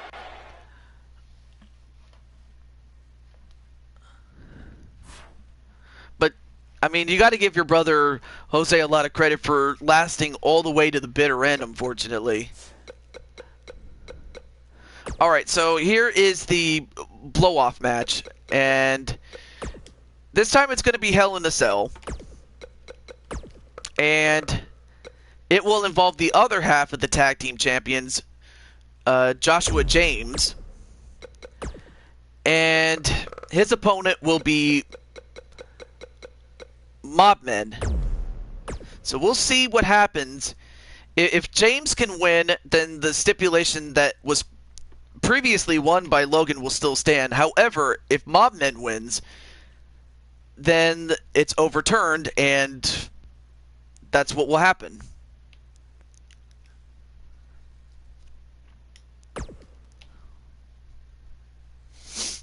But, I mean, you got to give your brother Jose a lot of credit for lasting all the way to the bitter end, unfortunately. All right, so here is the blow-off match. And this time it's going to be Hell in a Cell. And it will involve the other half of the tag team champions, Joshua James, and his opponent will be Mobmen. So we'll see what happens. If James can win, then the stipulation that was previously won by Logan will still stand. However, if Mobmen wins, then it's overturned, and that's what will happen.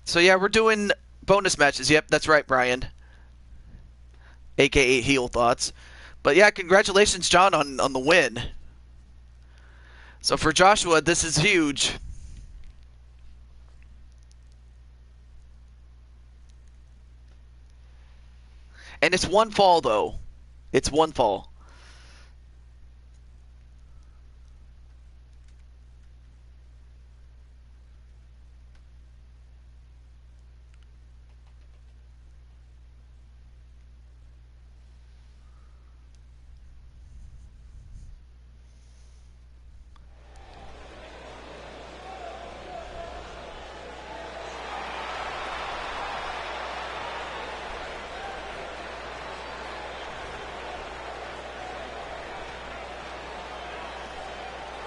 So yeah, we're doing bonus matches. Yep, that's right, Brian. AKA Heel Thoughts. But yeah, congratulations, John, on the win. So for Joshua, this is huge. And it's one fall, though. It's one fall.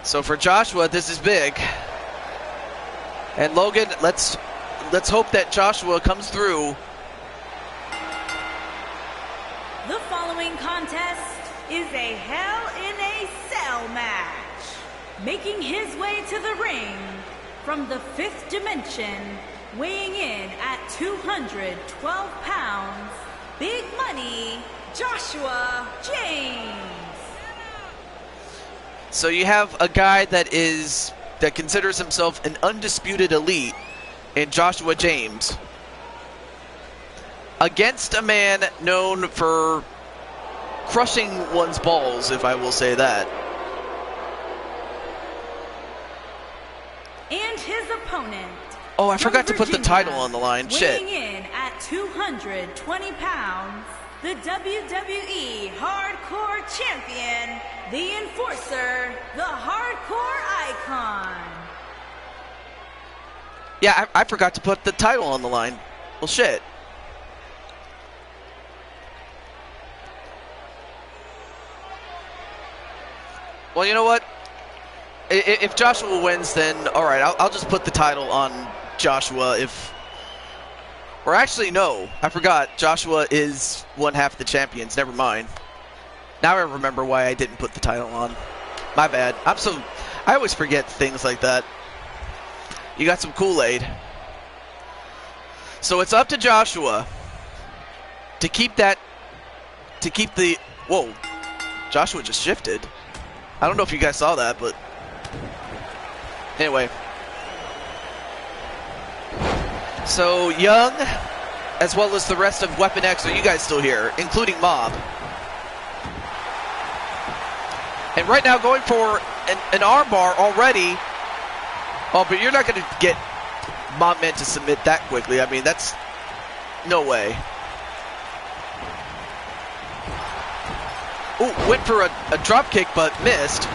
So for Joshua, this is big. And Logan, let's hope that Joshua comes through. The following contest is a Hell in a Cell match. Making his way to the ring from the fifth dimension, weighing in at 212 pounds, Big Money, Joshua James. So you have a guy that considers himself an undisputed elite in Joshua James against a man known for crushing one's balls, if I will say that. And his opponent. Oh, I forgot to put the title on the line. Shit. Weighing in at 220 pounds, the WWE Hardcore Champion, the Enforcer, the Hardcore Icon. Yeah, I forgot to put the title on the line. Well, shit. Well, you know what? If Joshua wins, then all right, I'll just put the title on Joshua. Or actually, no, I forgot. Joshua is one half of the champions. Never mind. Now I remember why I didn't put the title on. My bad. I always forget things like that. You got some Kool-Aid. So it's up to Joshua to keep the... Whoa. Joshua just shifted. I don't know if you guys saw that, but... Anyway. So Young, as well as the rest of Weapon X, are you guys still here, including Mob? And right now going for an armbar already. Oh, but you're not going to get Mobman to submit that quickly. I mean, that's no way. Ooh, went for a drop kick, but missed.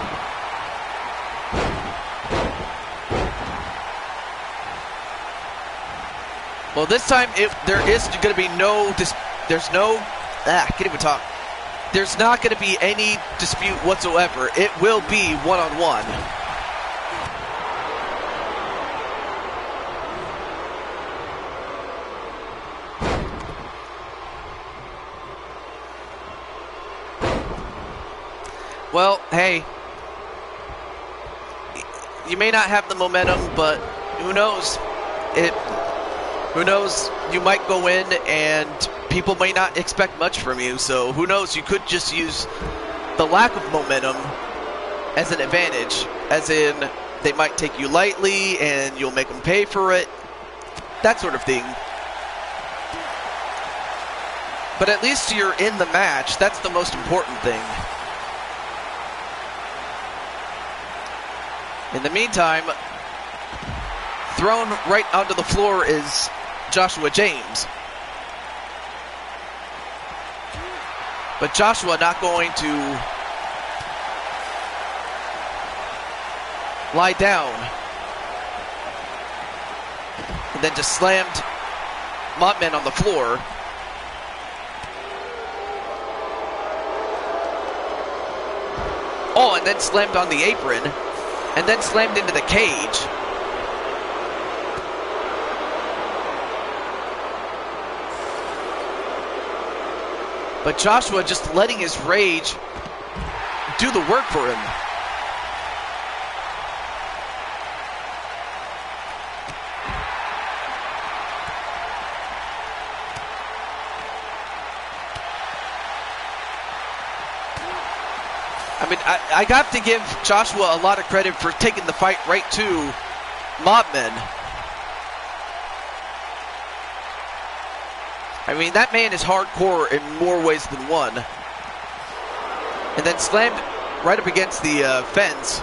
Well, this time there is going to be can't even talk. There's not going to be any dispute whatsoever. It will be one-on-one. Well, hey, you may not have the momentum, but who knows? Who knows? You might go in and people may not expect much from you, so who knows? You could just use the lack of momentum as an advantage, as in they might take you lightly and you'll make them pay for it, that sort of thing. But at least you're in the match. That's the most important thing. In the meantime, thrown right onto the floor is Joshua James. But Joshua not going to lie down. And then just slammed Montman on the floor. Oh, and then slammed on the apron. And then slammed into the cage. But Joshua just letting his rage do the work for him. I mean, I got to give Joshua a lot of credit for taking the fight right to Mobman. I mean, that man is hardcore in more ways than one. And then slammed right up against the fence.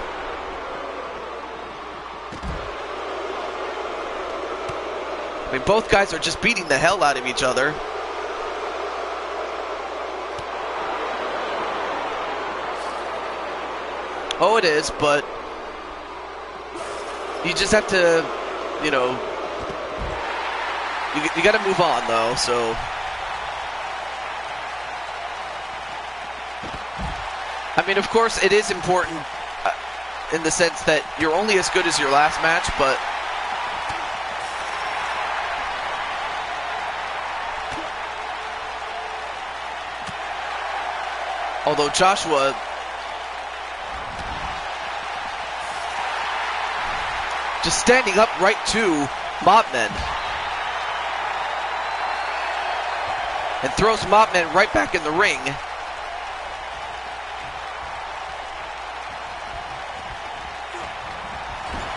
I mean, both guys are just beating the hell out of each other. Oh, it is, but you just have to, you know, you got to move on, though, so. I mean, of course, it is important in the sense that you're only as good as your last match, but although Joshua just standing up right to Mobman. And throws Mobman right back in the ring.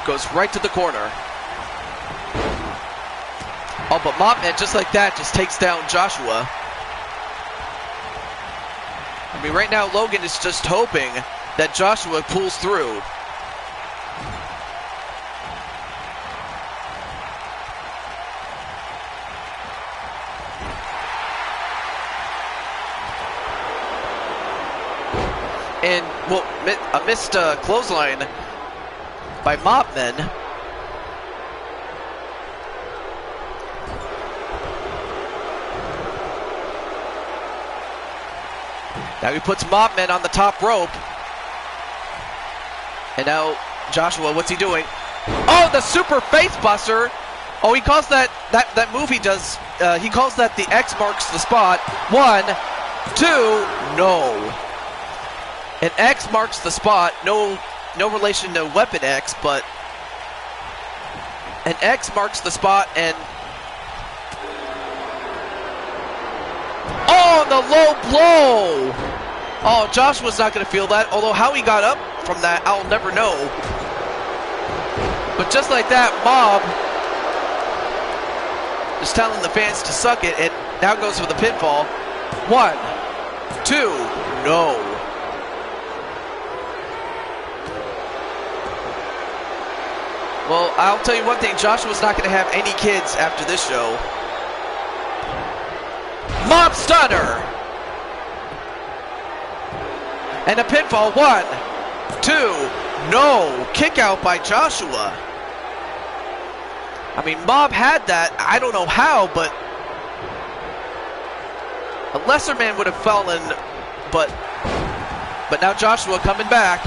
Goes right to the corner. Oh, but Mobman, just like that, just takes down Joshua. I mean, right now, Logan is just hoping that Joshua pulls through. And, well, a missed clothesline by Mobman. Now he puts Mobman on the top rope. And now Joshua, what's he doing? Oh, the super face buster. Oh, he calls that move he does, he calls that the X marks the spot. 1, 2, no. And X marks the spot, no relation to Weapon X, but an X marks the spot, and oh, the low blow! Oh, Joshua's not going to feel that, although how he got up from that, I'll never know. But just like that, Mob just telling the fans to suck it, and now goes for the pinfall. 1, 2, no. Well, I'll tell you one thing, Joshua's not going to have any kids after this show. Mob Stunner! And a pinfall, 1, 2, no. Kick out by Joshua. I mean, Mob had that. I don't know how, but a lesser man would have fallen, but now Joshua coming back.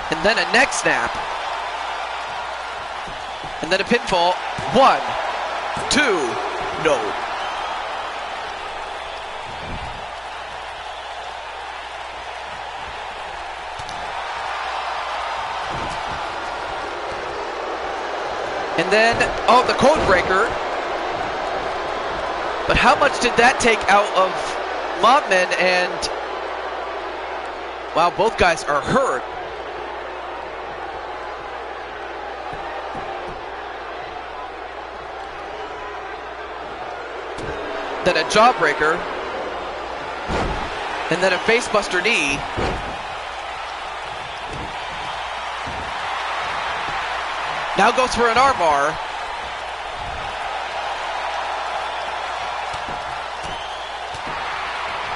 And then a neck snap. And then a pinfall. 1, 2, no. And then, oh, the code breaker. But how much did that take out of Mobman? And wow, both guys are hurt. Then a jawbreaker, and then a facebuster knee. Now goes for an armbar.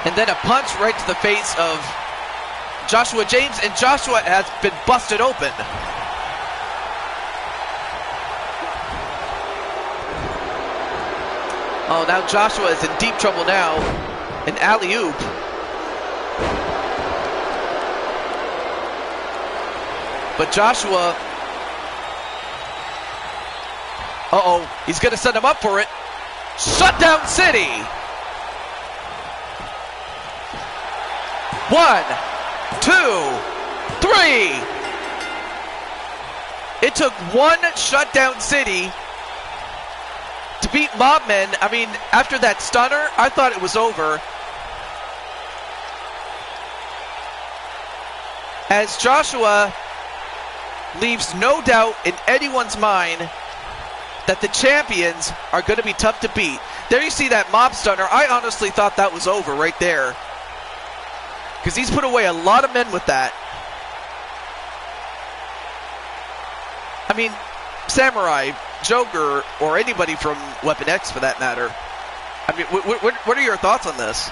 And then a punch right to the face of Joshua James, and Joshua has been busted open. Oh, now Joshua is in deep trouble now. An alley-oop. But Joshua... Uh-oh, he's going to set him up for it. Shutdown City! 1, 2, 3. It took one Shutdown City to beat Mobman. I mean, after that stunner, I thought it was over. As Joshua leaves no doubt in anyone's mind that the champions are going to be tough to beat. There you see that mob stunner. I honestly thought that was over right there, because he's put away a lot of men with that. I mean, Samurai, Joker, or anybody from Weapon X for that matter. I mean, what are your thoughts on this?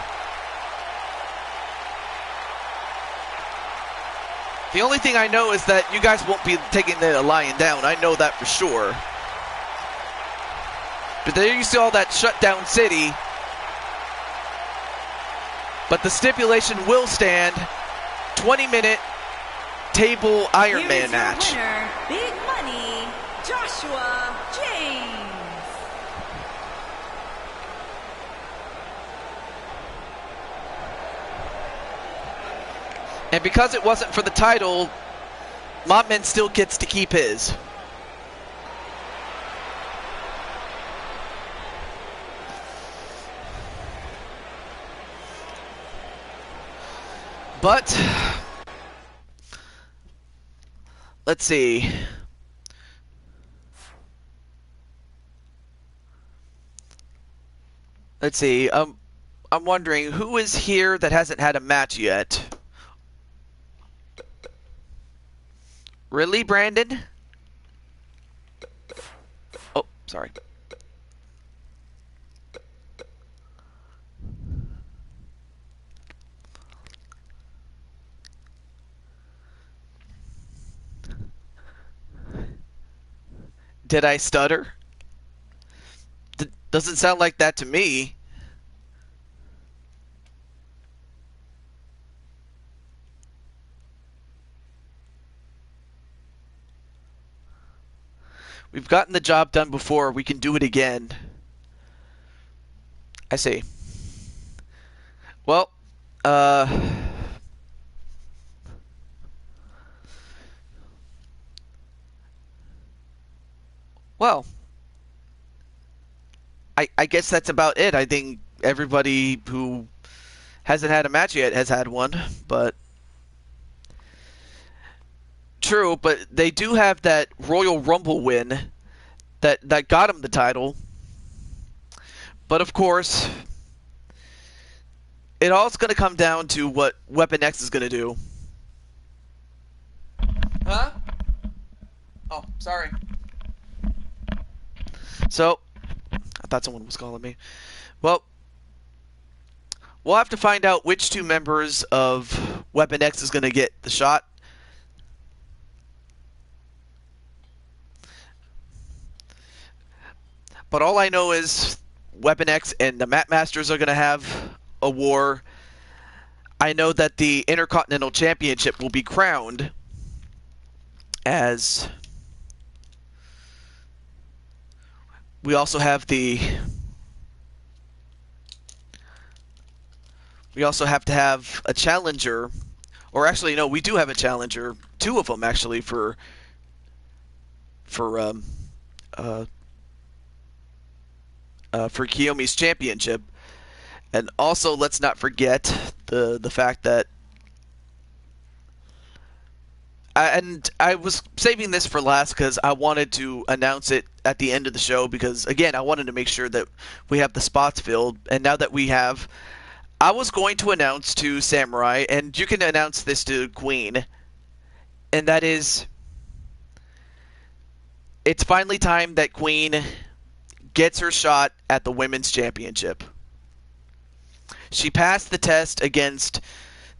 The only thing I know is that you guys won't be taking the lion down. I know that for sure. But there you see all that Shutdown City. But the stipulation will stand. 20-minute table Iron Man match. Winner, big money, Joshua James. And because it wasn't for the title, Mobman still gets to keep his. But let's see. I'm wondering who is here that hasn't had a match yet. Really, Brandon? Oh, sorry. Did I stutter? Doesn't sound like that to me. We've gotten the job done before. We can do it again. I see. Well, well, I guess that's about it. I think everybody who hasn't had a match yet has had one, but True, but they do have that Royal Rumble win that got them the title. But of course, it all's going to come down to what Weapon X is going to do. Huh? Oh, sorry. So, I thought someone was calling me. Well, we'll have to find out which two members of Weapon X is going to get the shot. But all I know is Weapon X and the Mat Masters are going to have a war. I know that the Intercontinental Championship will be crowned as we also have to have a challenger, or actually no, we do have a challenger, two of them actually for Kiyomi's championship. And also, let's not forget the fact that I was saving this for last because I wanted to announce it at the end of the show because, again, I wanted to make sure that we have the spots filled. And now that we have, I was going to announce to Samurai, and you can announce this to Queen, and that is, it's finally time that Queen gets her shot at the Women's Championship. She passed the test against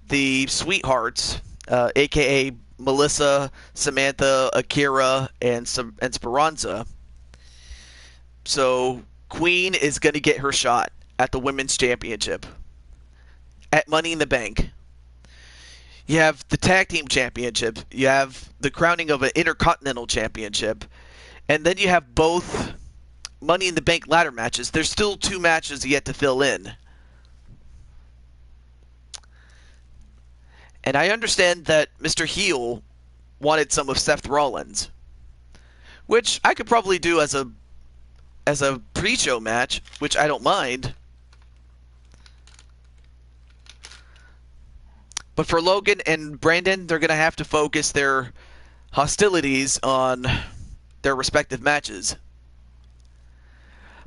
the Sweethearts, a.k.a. Melissa, Samantha, Akira, and Speranza. So Queen is going to get her shot at the Women's Championship at Money in the Bank. You have the Tag Team Championship. You have the crowning of an Intercontinental Championship. And then you have both Money in the Bank ladder matches. There's still 2 matches yet to fill in. And I understand that Mr. Heel wanted some of Seth Rollins, which I could probably do as a pre-show match, which I don't mind. But for Logan and Brandon, they're going to have to focus their hostilities on their respective matches.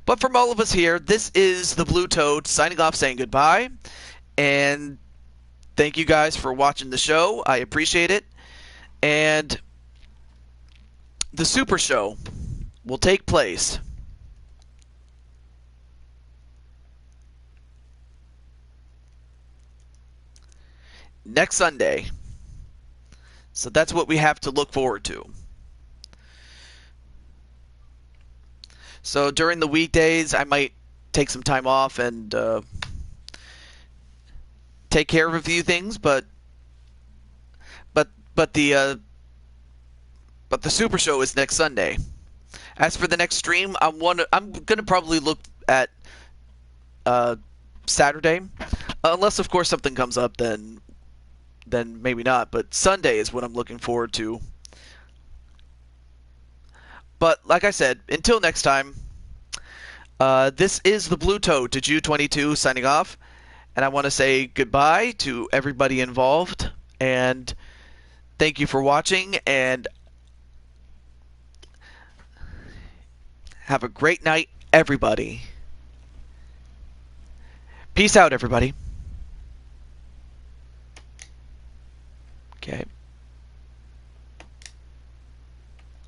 But from all of us here, this is the Blue Toad signing off, saying goodbye. And thank you guys for watching the show. I appreciate it. And the Super Show will take place next Sunday. So that's what we have to look forward to. So during the weekdays, I might take some time off and take care of a few things, but the Super Show is next Sunday. As for the next stream, I'm gonna probably look at Saturday, unless of course something comes up, then maybe not. But Sunday is what I'm looking forward to. But like I said, until next time, this is the Blue Toad to Jew22 signing off. And I want to say goodbye to everybody involved, and thank you for watching, and have a great night, everybody. Peace out, everybody. Okay.